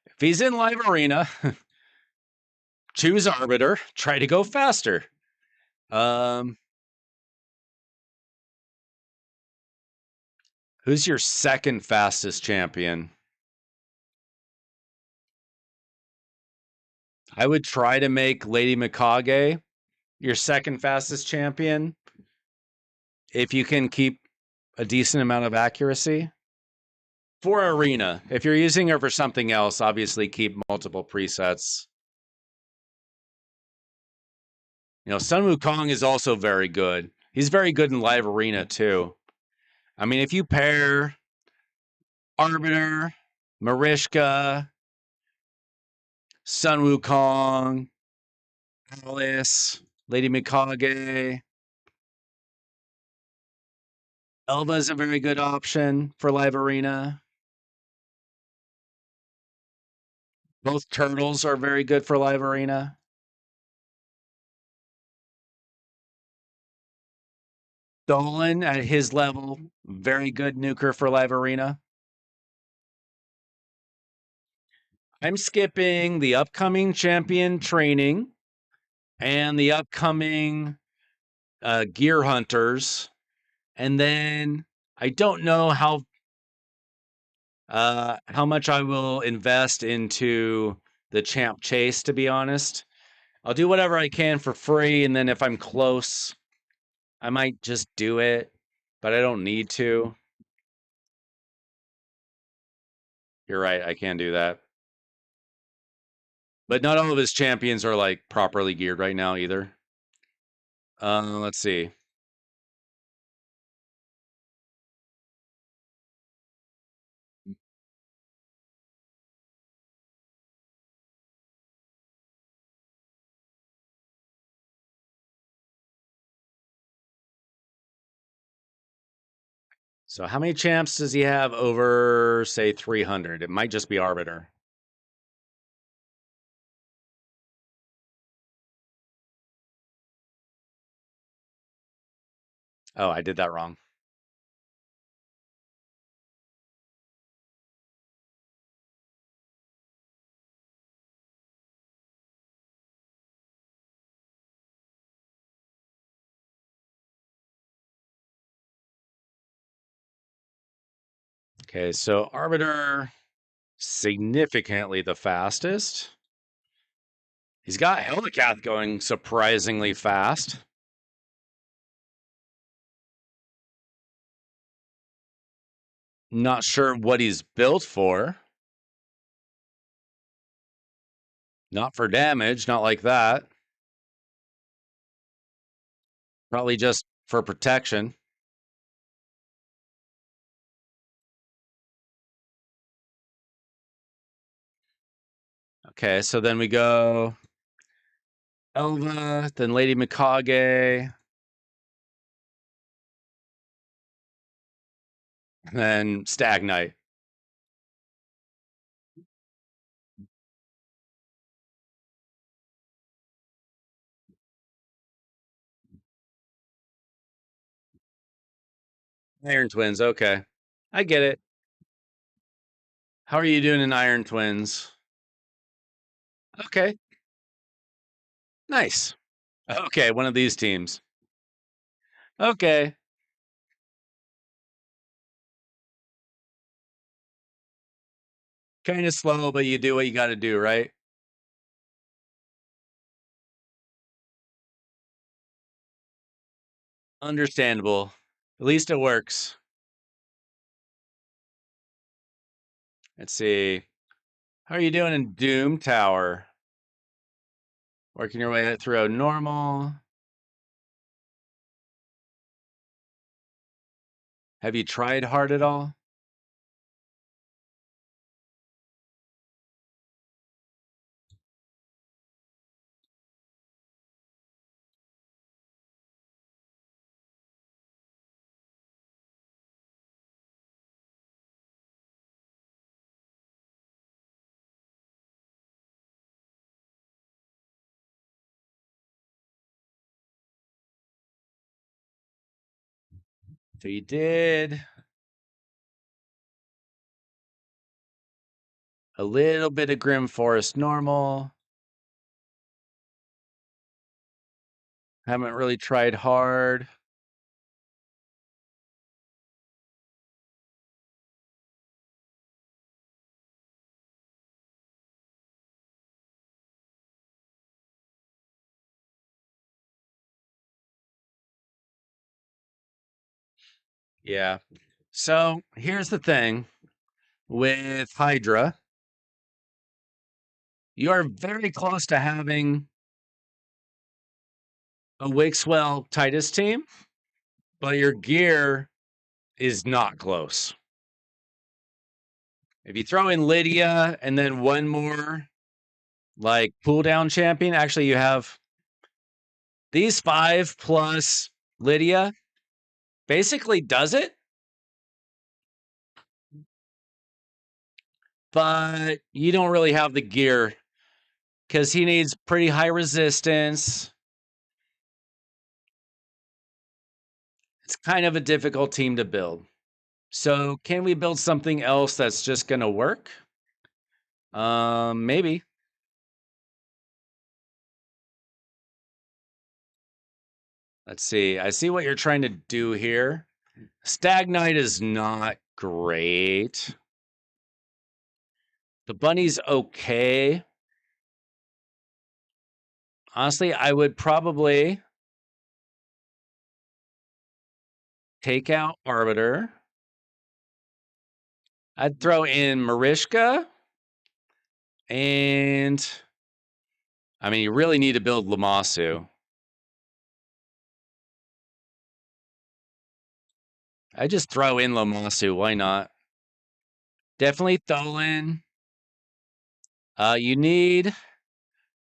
If he's in live arena, choose Arbiter, try to go faster. Who's your second fastest champion? I would try to make Lady Mikage your second fastest champion if you can keep a decent amount of accuracy. For arena, if you're using her for something else, obviously keep multiple presets. You know, Sun Wukong is also very good. He's very good in live arena too. I mean, if you pair Arbiter, Marishka, Sun Wukong, Alice, Lady Mikage, Elva is a very good option for live arena. Both turtles are very good for live arena. Dolan at his level, very good nuker for live arena. I'm skipping the upcoming champion training and the upcoming gear hunters. And then I don't know how much I will invest into the champ chase, to be honest. I'll do whatever I can for free, and then if I'm close, I might just do it, but I don't need to. You're right, I can do that. But not all of his champions are like properly geared right now either. Let's see. So how many champs does he have over, say, 300? It might just be Arbiter. Oh, I did that wrong. Okay, so Arbiter, significantly the fastest. He's got Helicath going surprisingly fast. Not sure what he's built for. Not for damage, not like that. Probably just for protection. Okay, so then we go Elva, then Lady Mikage, then Stag Knight. Iron Twins, okay. I get it. How are you doing in Iron Twins? Okay, nice. Okay, one of these teams. Okay. Kind of slow, but you do what you got to do, right? Understandable. At least it works. Let's see. How are you doing in Doom Tower? Working your way through a normal. Have you tried hard at all? So you did a little bit of Grim Forest normal. Haven't really tried hard. Yeah. So here's the thing with Hydra. You are very close to having a Wakeswell Titus team, but your gear is not close. If you throw in Lydia and then one more like pull down champion, actually you have these 5 plus Lydia basically does it. But you don't really have the gear because he needs pretty high resistance. It's kind of a difficult team to build. So can we build something else that's just going to work? Maybe. Let's see. I see what you're trying to do here. Stag Knight is not great. The bunny's okay. Honestly, I would probably take out Arbiter. I'd throw in Marishka. And I mean, you really need to build Lamasu. I just throw in Lamasu. Why not? Definitely Tholen. You need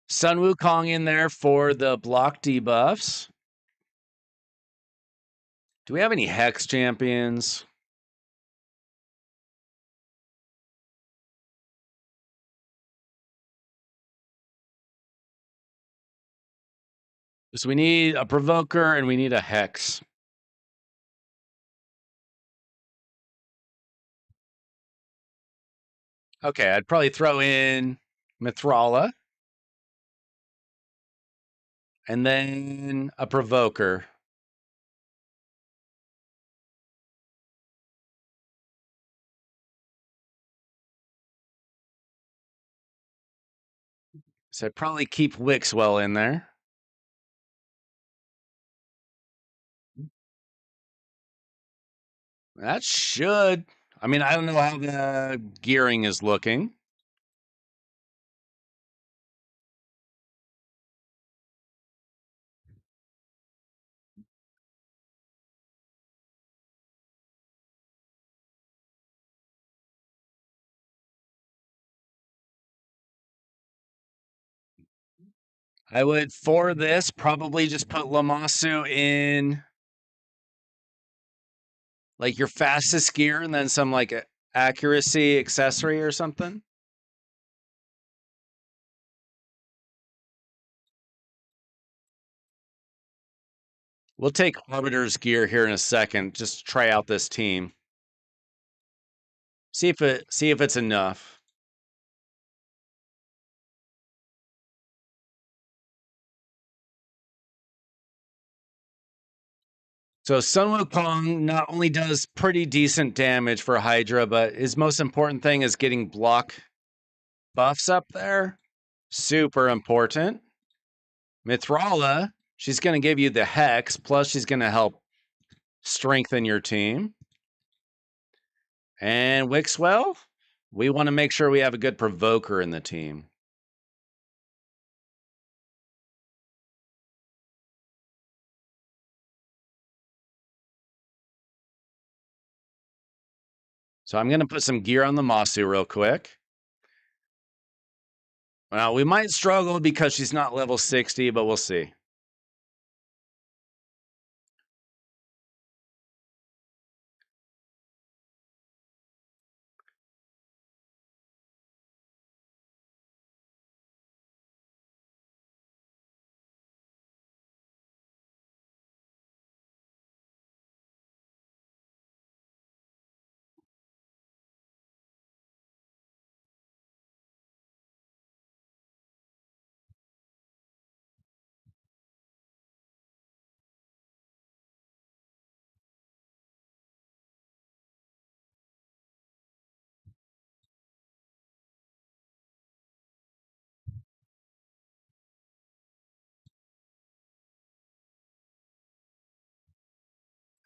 Sun Wukong in there for the block debuffs. Do we have any Hex champions? So we need a provoker and we need a hex. Okay, I'd probably throw in Mithrala and then a provoker. So I'd probably keep Wixwell in there. That should. I mean, I don't know how the gearing is looking. I would, for this, probably just put Lamasu in like your fastest gear and then some like accuracy accessory or something. We'll take Arbiter's gear here in a second. Just try out this team. See if it's enough. So Sun Wukong not only does pretty decent damage for Hydra, but his most important thing is getting block buffs up there. Super important. Mithrala, she's going to give you the Hex, plus she's going to help strengthen your team. And Wixwell, we want to make sure we have a good provoker in the team. So I'm going to put some gear on the Masu real quick. Well, we might struggle because she's not level 60, but we'll see.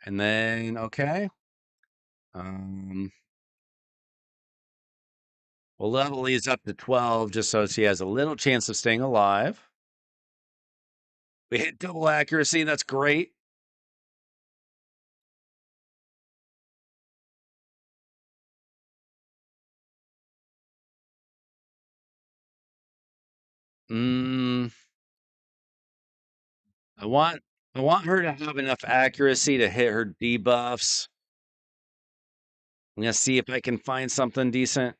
And then, okay. We'll level these up to 12 just so she has a little chance of staying alive. We hit double accuracy. That's great. Mm, I want her to have enough accuracy to hit her debuffs. I'm gonna see if I can find something decent.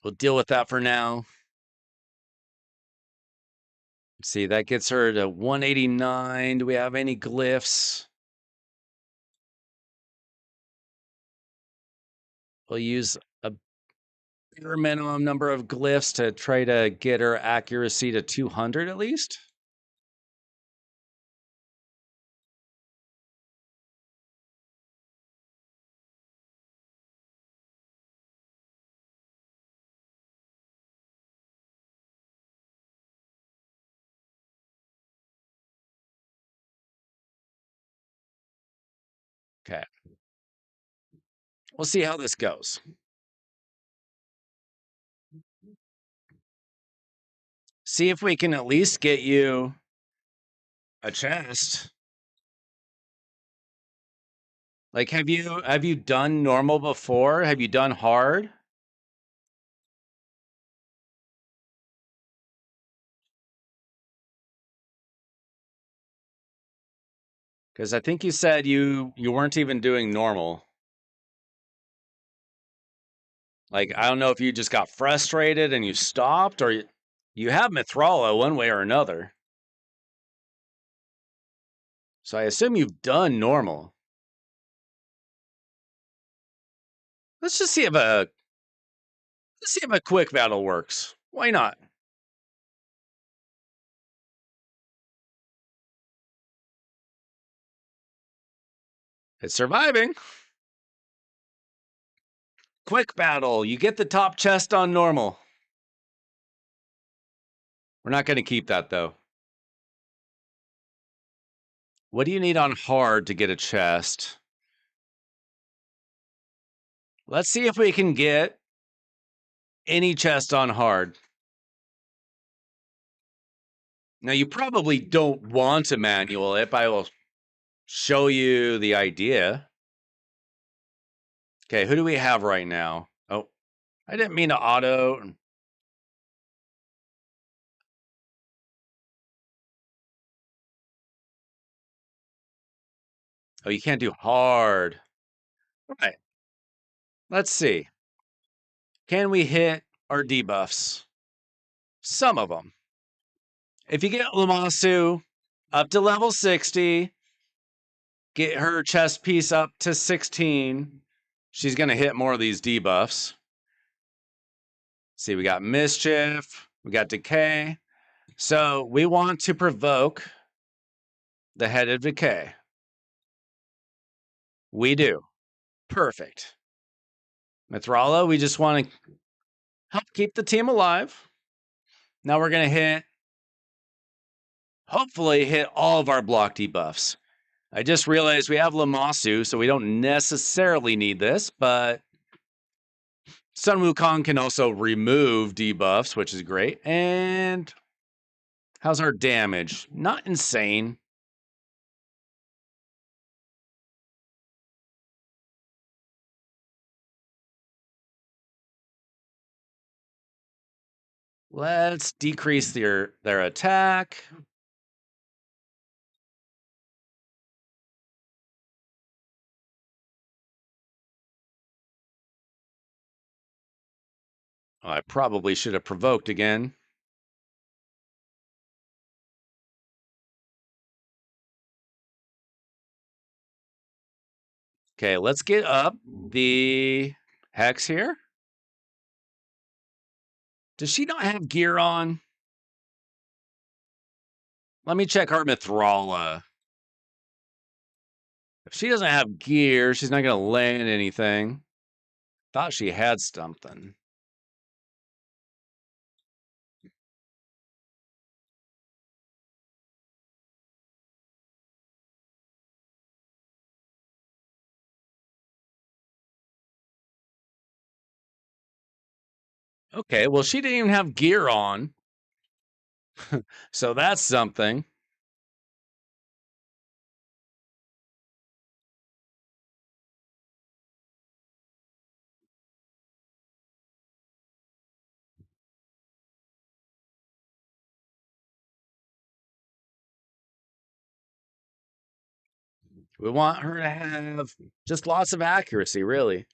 We'll deal with that for now. Let's see, that gets her to 189. Do we have any glyphs? We'll use a bare minimum number of glyphs to try to get her accuracy to 200 at least. Okay. We'll see how this goes. See if we can at least get you a chest. Like, have you done normal before? Have you done hard? Because I think you said you weren't even doing normal. Like, I don't know if you just got frustrated and you stopped, or you have Mithrala one way or another. So I assume you've done normal. Let's just see if a quick battle works. Why not? It's surviving. Quick battle. You get the top chest on normal. We're not going to keep that though. What do you need on hard to get a chest? Let's see if we can get any chest on hard. Now, you probably don't want to manual it, but I will show you the idea. Okay, who do we have right now? Oh, I didn't mean to auto. Oh, you can't do hard. All right. Let's see. Can we hit our debuffs? Some of them. If you get Lamasu up to level 60, get her chest piece up to 16, she's going to hit more of these debuffs. See, we got Mischief, we got Decay. So we want to provoke the Head of Decay. We do. Perfect. Mithrala, we just want to help keep the team alive. Now we're going to hopefully hit all of our block debuffs. I just realized we have Lamasu, so we don't necessarily need this, but Sun Wukong can also remove debuffs, which is great. And how's our damage? Not insane. Let's decrease their attack. Oh, I probably should have provoked again. Okay, let's get up the Hex here. Does she not have gear on? Let me check her Mithrala. If she doesn't have gear, she's not going to land anything. Thought she had something. Okay, well, she didn't even have gear on. So that's something. We want her to have just lots of accuracy, really.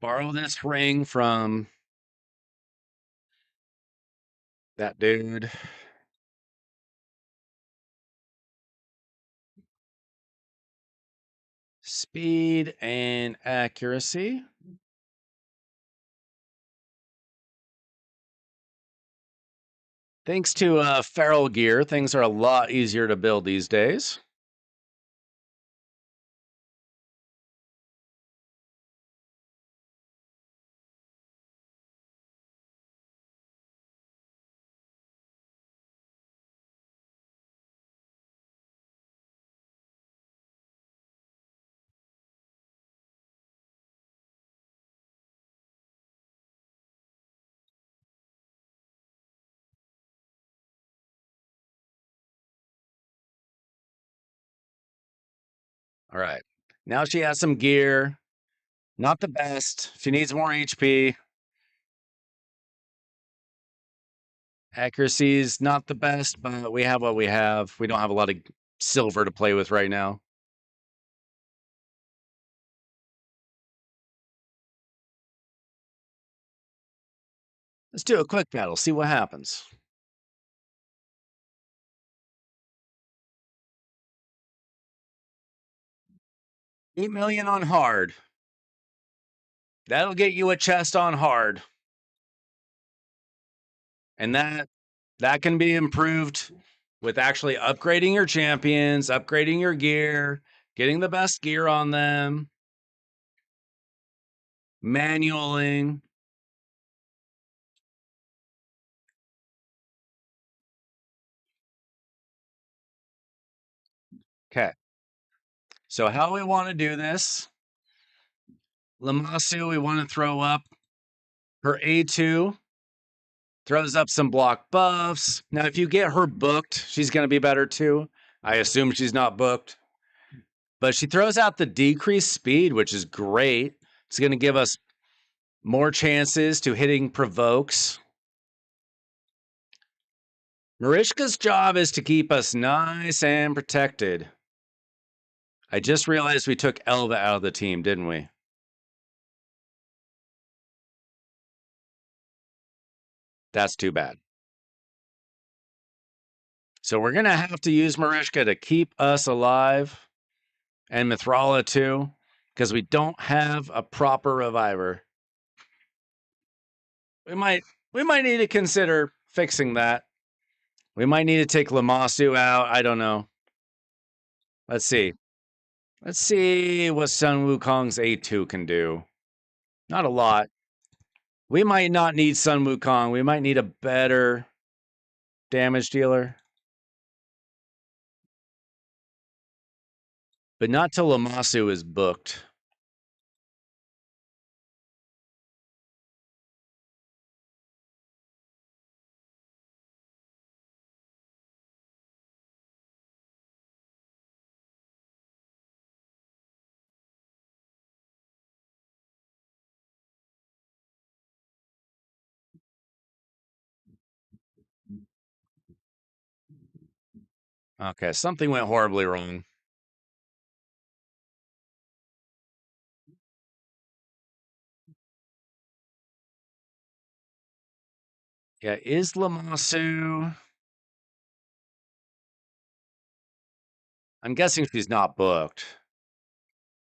Borrow this ring from that dude. Speed and accuracy. Thanks to feral gear, things are a lot easier to build these days. All right. Now she has some gear. Not the best. She needs more HP. Accuracy's not the best, but we have what we have. We don't have a lot of silver to play with right now. Let's do a quick battle, see what happens. 8 million on hard. That'll get you a chest on hard. And that can be improved with actually upgrading your champions, upgrading your gear, getting the best gear on them, manualing. Okay. So how we want to do this, Lamasu, we want to throw up her A2, throws up some block buffs. Now, if you get her booked, she's going to be better too. I assume she's not booked. But she throws out the decreased speed, which is great. It's going to give us more chances to hitting provokes. Marishka's job is to keep us nice and protected. I just realized we took Elva out of the team, didn't we? That's too bad. So we're going to have to use Marishka to keep us alive, and Mithrala too, because we don't have a proper reviver. We might need to consider fixing that. We might need to take Lamasu out. I don't know. Let's see. Let's see what Sun Wukong's A2 can do. Not a lot. We might not need Sun Wukong. We might need a better damage dealer. But not till Lamasu is booked. Okay, something went horribly wrong. Yeah, is Lamasu... I'm guessing she's not booked.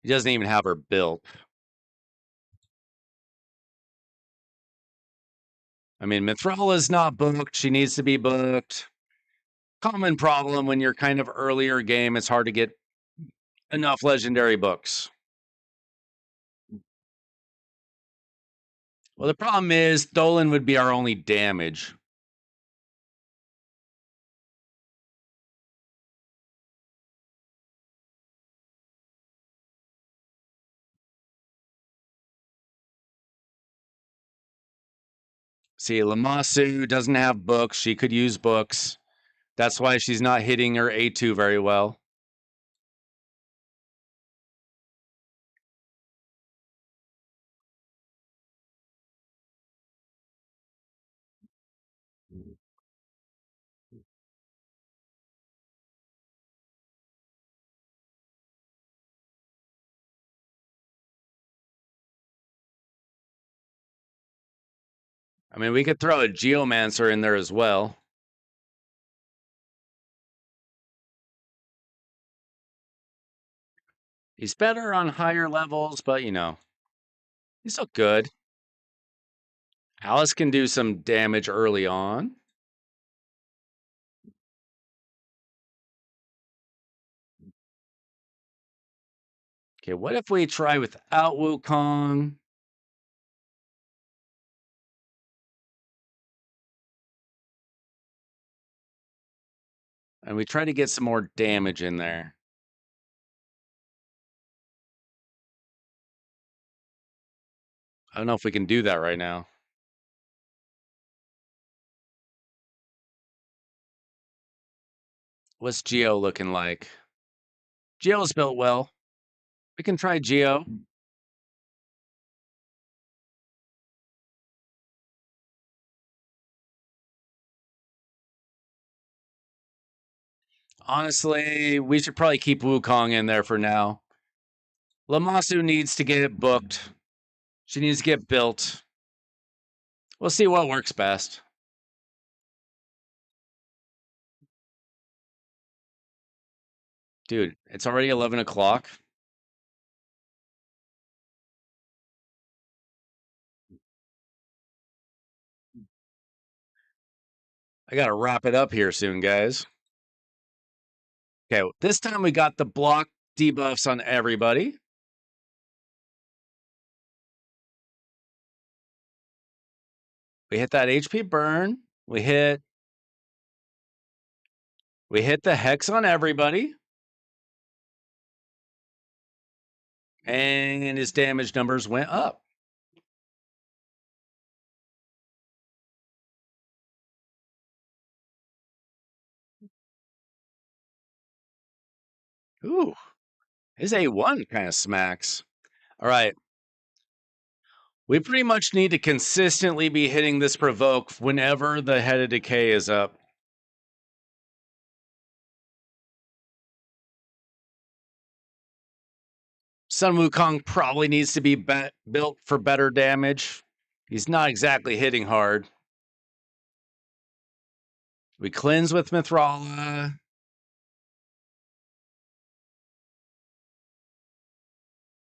He doesn't even have her built. I mean, Mithrala's not booked. She needs to be booked. Common problem when you're kind of earlier game. It's hard to get enough legendary books. Well, the problem is Tholen would be our only damage. See, Lamasu doesn't have books. She could use books. That's why she's not hitting her A2 very well. I mean, we could throw a Geomancer in there as well. He's better on higher levels, but you know, he's still good. Alice can do some damage early on. Okay, what if we try without Wukong? And we try to get some more damage in there. I don't know if we can do that right now. What's Geo looking like? Geo's built well. We can try Geo. Honestly, we should probably keep Wukong in there for now. Lamasu needs to get booked. She needs to get built. We'll see what works best. Dude, it's already 11 o'clock. I got to wrap it up here soon, guys. Okay, this time we got the block debuffs on everybody. We hit that HP burn. We hit the hex on everybody. And his damage numbers went up. Ooh, his A1 kind of smacks. All right. We pretty much need to consistently be hitting this provoke whenever the head of decay is up. Sun Wukong probably needs to be built for better damage. He's not exactly hitting hard. We cleanse with Mithrala.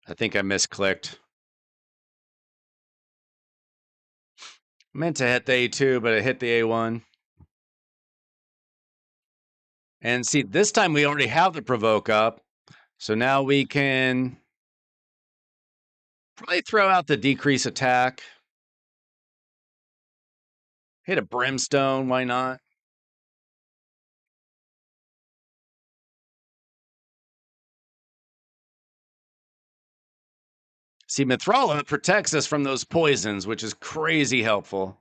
I think I misclicked. I meant to hit the A2, but I hit the A1. And see, this time we already have the provoke up. So now we can probably throw out the decrease attack. Hit a brimstone, why not? See, Mithrala protects us from those poisons, which is crazy helpful.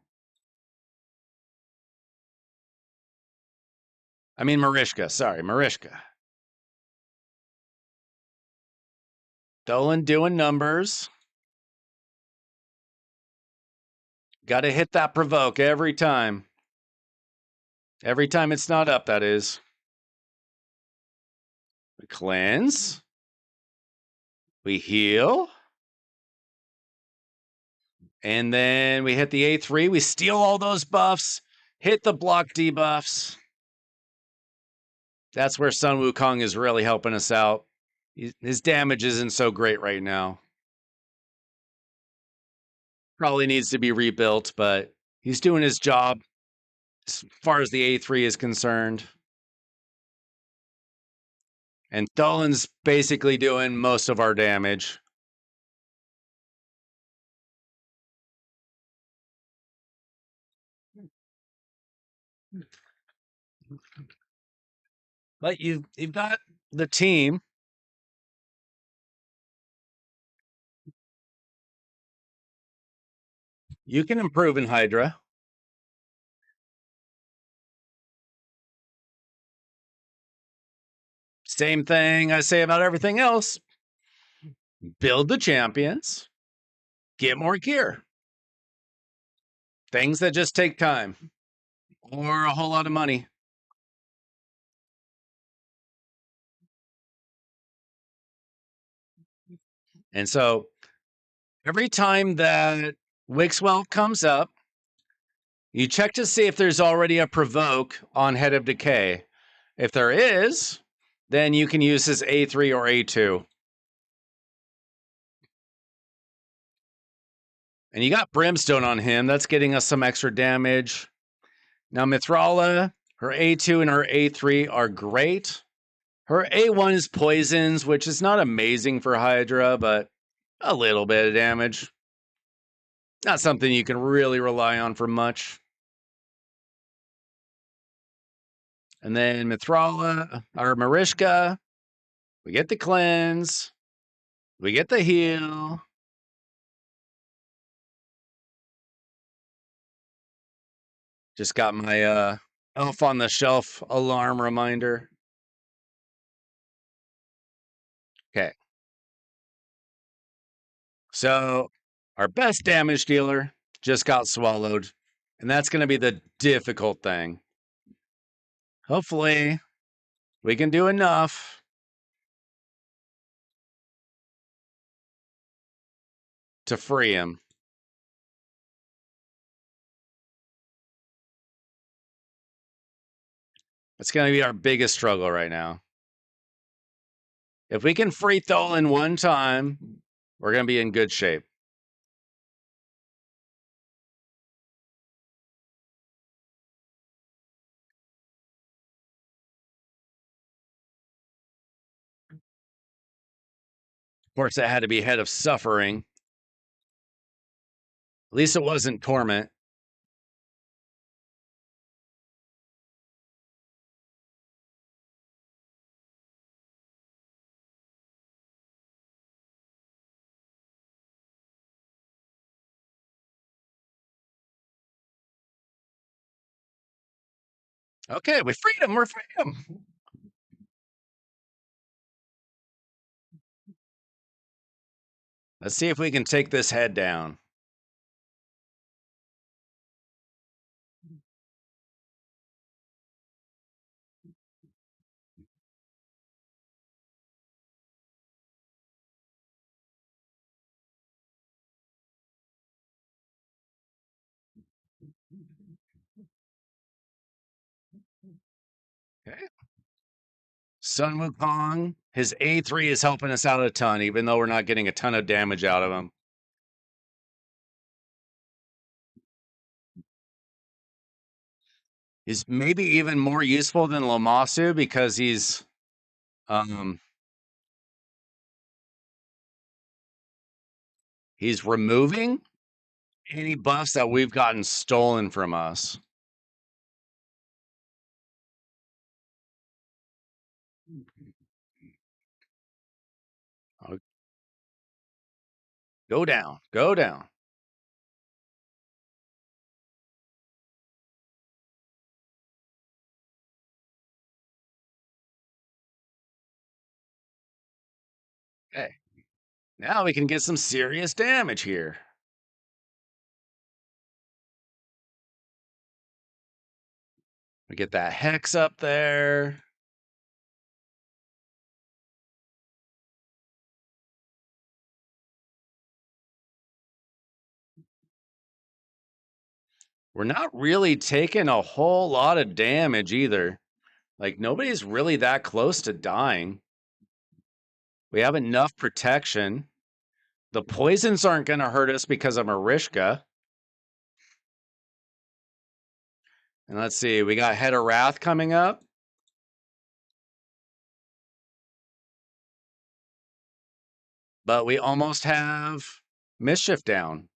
I mean, Marishka. Sorry, Marishka. Dolan doing numbers. Got to hit that provoke every time. Every time it's not up, that is. We cleanse. We heal. And then we hit the A3. We steal all those buffs. Hit the block debuffs. That's where Sun Wukong is really helping us out. His damage isn't so great right now. Probably needs to be rebuilt, but he's doing his job as far as the A3 is concerned. And Dolan's basically doing most of our damage. But you've got the team. You can improve in Hydra. Same thing I say about everything else. Build the champions. Get more gear. Things that just take time. Or a whole lot of money. And so every time that Wixwell comes up, you check to see if there's already a provoke on Head of Decay. If there is, then you can use his A3 or A2. And you got Brimstone on him. That's getting us some extra damage. Now, Mithrala, her A2 and her A3 are great. Her A1 is poisons, which is not amazing for Hydra, but a little bit of damage. Not something you can really rely on for much. And then Mithrala, or Marishka, we get the cleanse. We get the heal. Just got my elf on the shelf alarm reminder. Okay. So our best damage dealer just got swallowed, and that's going to be the difficult thing. Hopefully, we can do enough to free him. It's going to be our biggest struggle right now. If we can free Tholen one time, we're going to be in good shape. Of course, it had to be Head of Suffering. At least it wasn't Torment. Okay, we freed him. We're freed him. Let's see if we can take this head down. Okay. Sun Wukong, his A3 is helping us out a ton, even though we're not getting a ton of damage out of him. He's maybe even more useful than Lamasu because he's removing any buffs that we've gotten stolen from us. Go down. Go down. Okay. Now we can get some serious damage here. We get that Hex up there. We're not really taking a whole lot of damage either. Like, nobody's really that close to dying. We have enough protection. The poisons aren't going to hurt us because of Marishka. And let's see, we got Head of Wrath coming up. But we almost have Mischief down.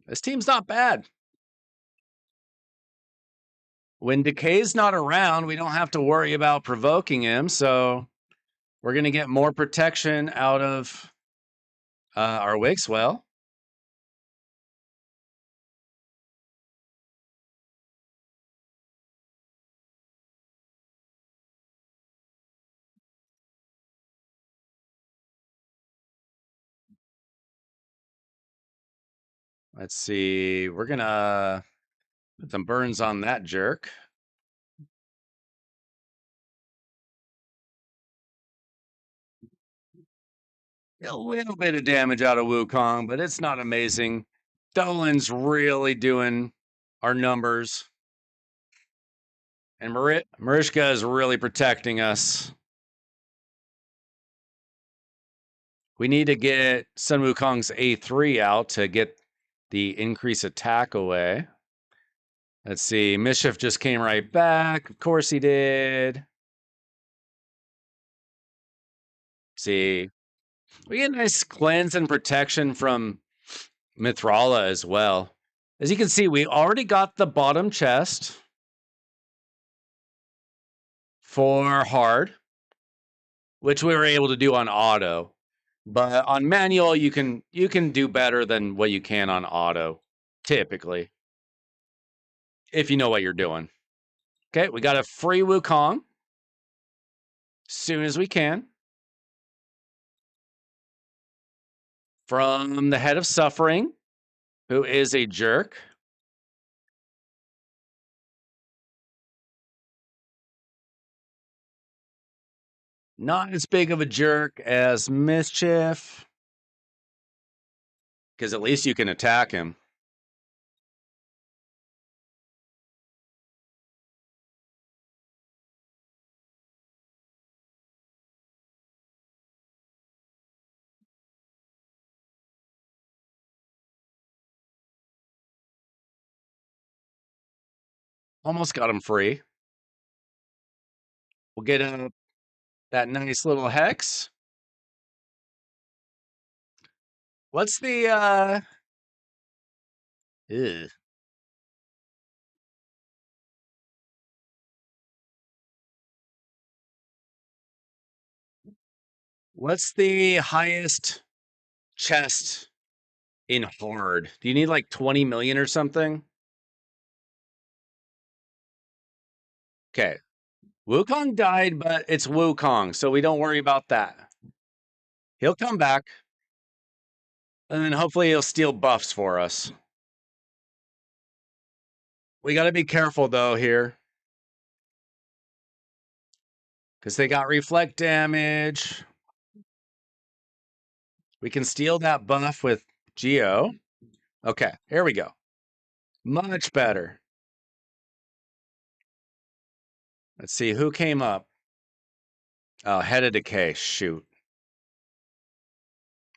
This team's not bad. When Decay's not around, we don't have to worry about provoking him, so we're going to get more protection out of our Wakeswell. Let's see, we're going to put some burns on that jerk. A little bit of damage out of Wukong, but it's not amazing. Dolan's really doing our numbers. And Marishka is really protecting us. We need to get Sun Wukong's A3 out to get the increased attack away. Let's see. Mischief just came right back. Of course he did. See. We get nice cleanse and protection from Mithrala as well. As you can see, we already got the bottom chest for hard, which we were able to do on auto. But on manual, you can do better than what you can on auto, typically, if you know what you're doing. Okay, we got a free Wukong. Soon as we can. From the head of suffering, who is a jerk. Not as big of a jerk as Mischief, because at least you can attack him. Almost got him free. We'll get that nice little hex. What's the ew. What's the highest chest in hard? Do you need like 20 million or something? Okay. Wukong died, but it's Wukong, so we don't worry about that. He'll come back, and then hopefully he'll steal buffs for us. We got to be careful, though, here. Because they got reflect damage. We can steal that buff with Geo. Okay, here we go. Much better. Let's see, who came up? Oh, Head of Decay. Shoot.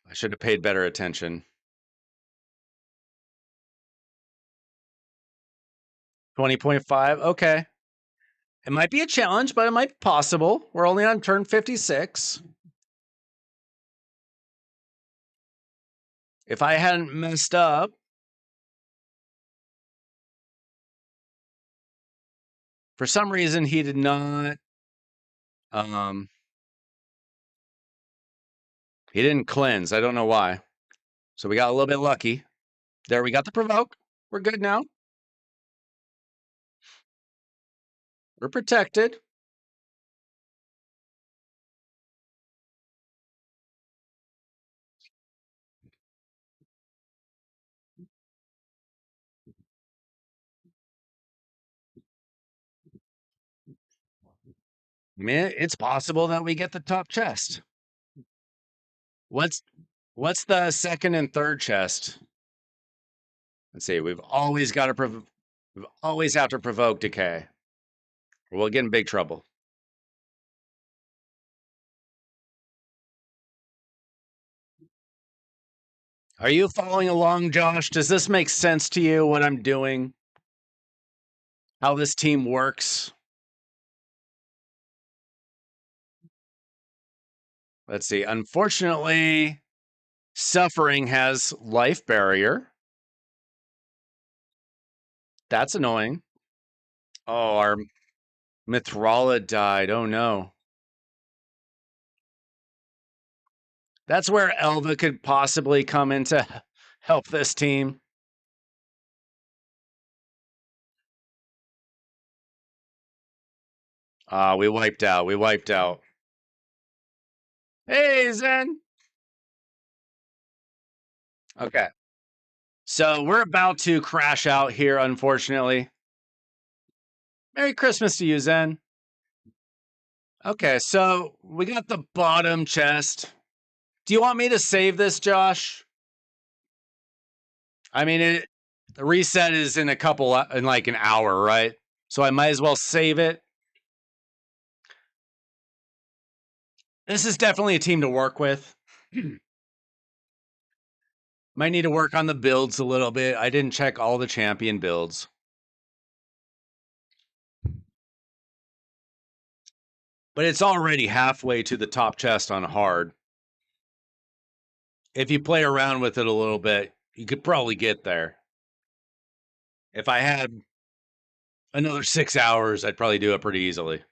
I should have paid better attention. 20.5. Okay. It might be a challenge, but it might be possible. We're only on turn 56. If I hadn't messed up, for some reason he did not he didn't cleanse. I don't know why. So we got a little bit lucky. There, we got the provoke. We're good now. We're protected. I mean, it's possible that we get the top chest. What's the second and third chest? Let's see. We've always got to we've always have to provoke decay. Or we'll get in big trouble. Are you following along, Josh? Does this make sense to you, what I'm doing? How this team works? Let's see. Unfortunately, Suffering has life barrier. That's annoying. Oh, our Mithrala died. Oh, no. That's where Elva could possibly come in to help this team. We wiped out. We wiped out. Hey, Zen. Okay. So we're about to crash out here, unfortunately. Merry Christmas to you, Zen. Okay, so we got the bottom chest. Do you want me to save this, Josh? I mean, the reset is in in like an hour, right? So I might as well save it. This is definitely a team to work with. Might need to work on the builds a little bit. I didn't check all the champion builds. But it's already halfway to the top chest on hard. If you play around with it a little bit, you could probably get there. If I had another 6 hours, I'd probably do it pretty easily.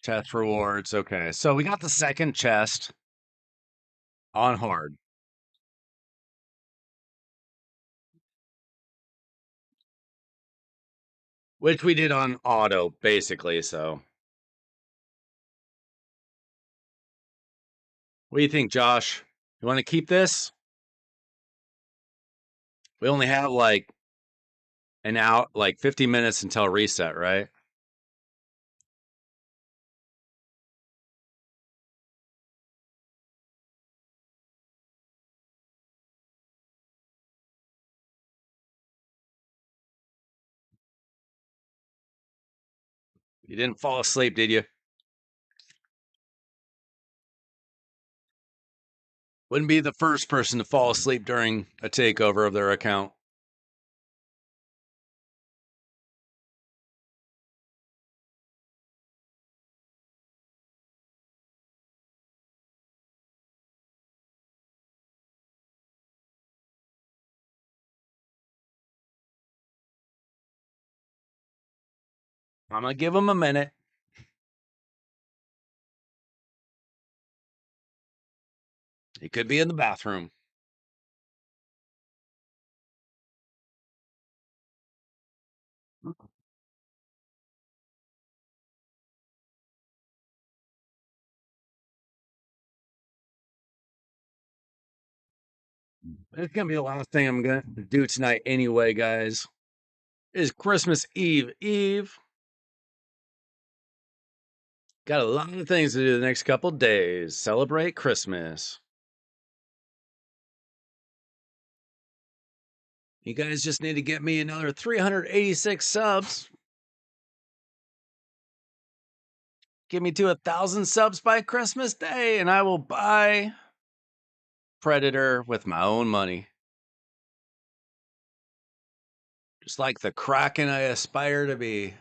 Chest rewards. Okay. So we got the second chest on hard. which we did on auto, basically. So, what do you think, Josh? You want to keep this? We only have like an out, like 50 minutes until reset, right? You didn't fall asleep, did you? Wouldn't be the first person to fall asleep during a takeover of their account. I'm gonna give them a minute. He could be in the bathroom. It's gonna be the last thing I'm gonna do tonight anyway, guys. It's Christmas Eve. Got a lot of things to do the next couple days. Celebrate Christmas. You guys just need to get me another 386 subs. Get me to 1,000 subs by Christmas Day, and I will buy Predator with my own money. Just like the Kraken I aspire to be.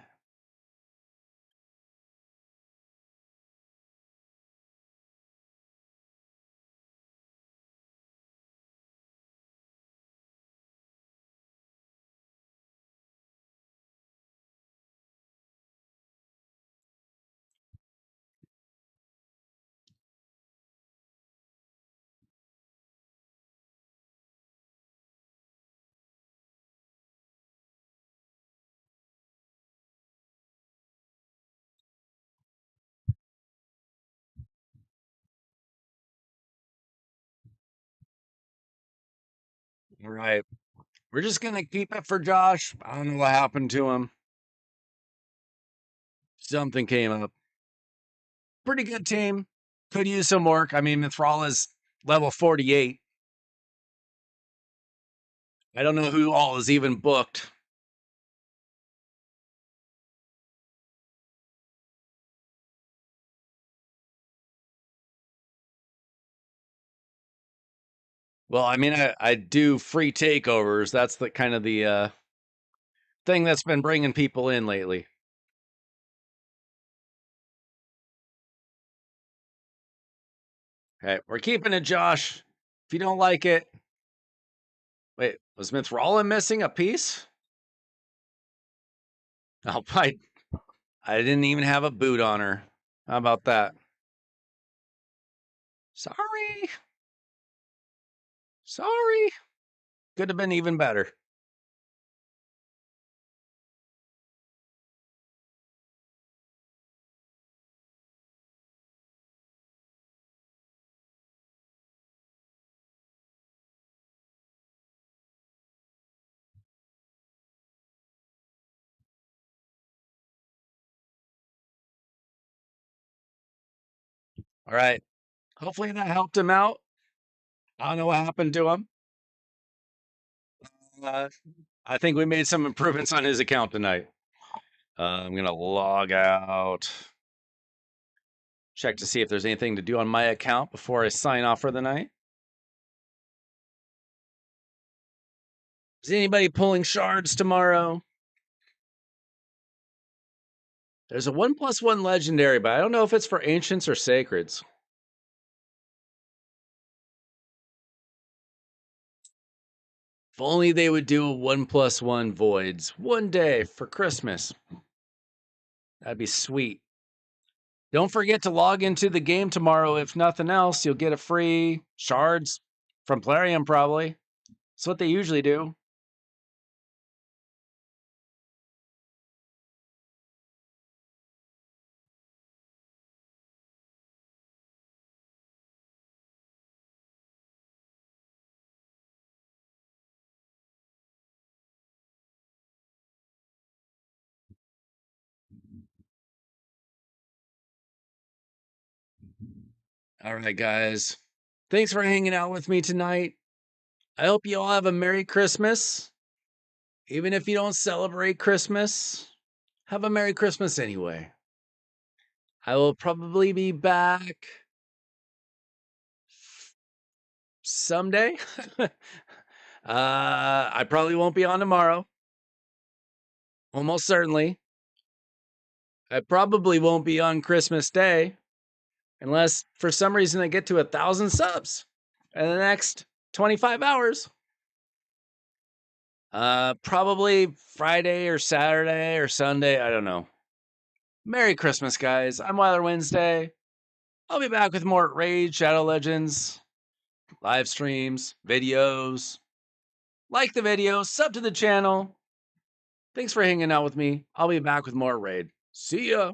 All right. We're just going to keep it for Josh. I don't know what happened to him. Something came up. Pretty good team. Could use some work. I mean, Mithral is level 48. I don't know who all is even booked. Well, I mean, I do free takeovers. That's the kind of the thing that's been bringing people in lately. Okay, we're keeping it, Josh. If you don't like it, wait, was Mithral missing a piece? Oh, I didn't even have a boot on her. How about that? Sorry. Sorry. Could have been even better. All right. Hopefully that helped him out. I don't know what happened to him. Uh, I think we made some improvements on his account tonight. I'm going to log out. Check to see if there's anything to do on my account before I sign off for the night. Is anybody pulling shards tomorrow? There's a 1+1 legendary, but I don't know if it's for ancients or sacreds. If only they would do a 1+1 voids one day for Christmas. That'd be sweet. Don't forget to log into the game tomorrow. If nothing else, you'll get a free shards from Plarium, probably. That's what they usually do. All right, guys. Thanks for hanging out with me tonight. I hope you all have a Merry Christmas. Even if you don't celebrate Christmas, have a Merry Christmas anyway. I will probably be back someday. I probably won't be on tomorrow. Almost certainly. I probably won't be on Christmas Day unless for some reason I get to 1,000 subs in the next 25 hours. Probably Friday or Saturday or Sunday. I don't know. Merry Christmas, guys. I'm Wilder Wednesday. I'll be back with more Raid Shadow Legends, live streams, videos. Like the video, sub to the channel. Thanks for hanging out with me. I'll be back with more Raid. See ya.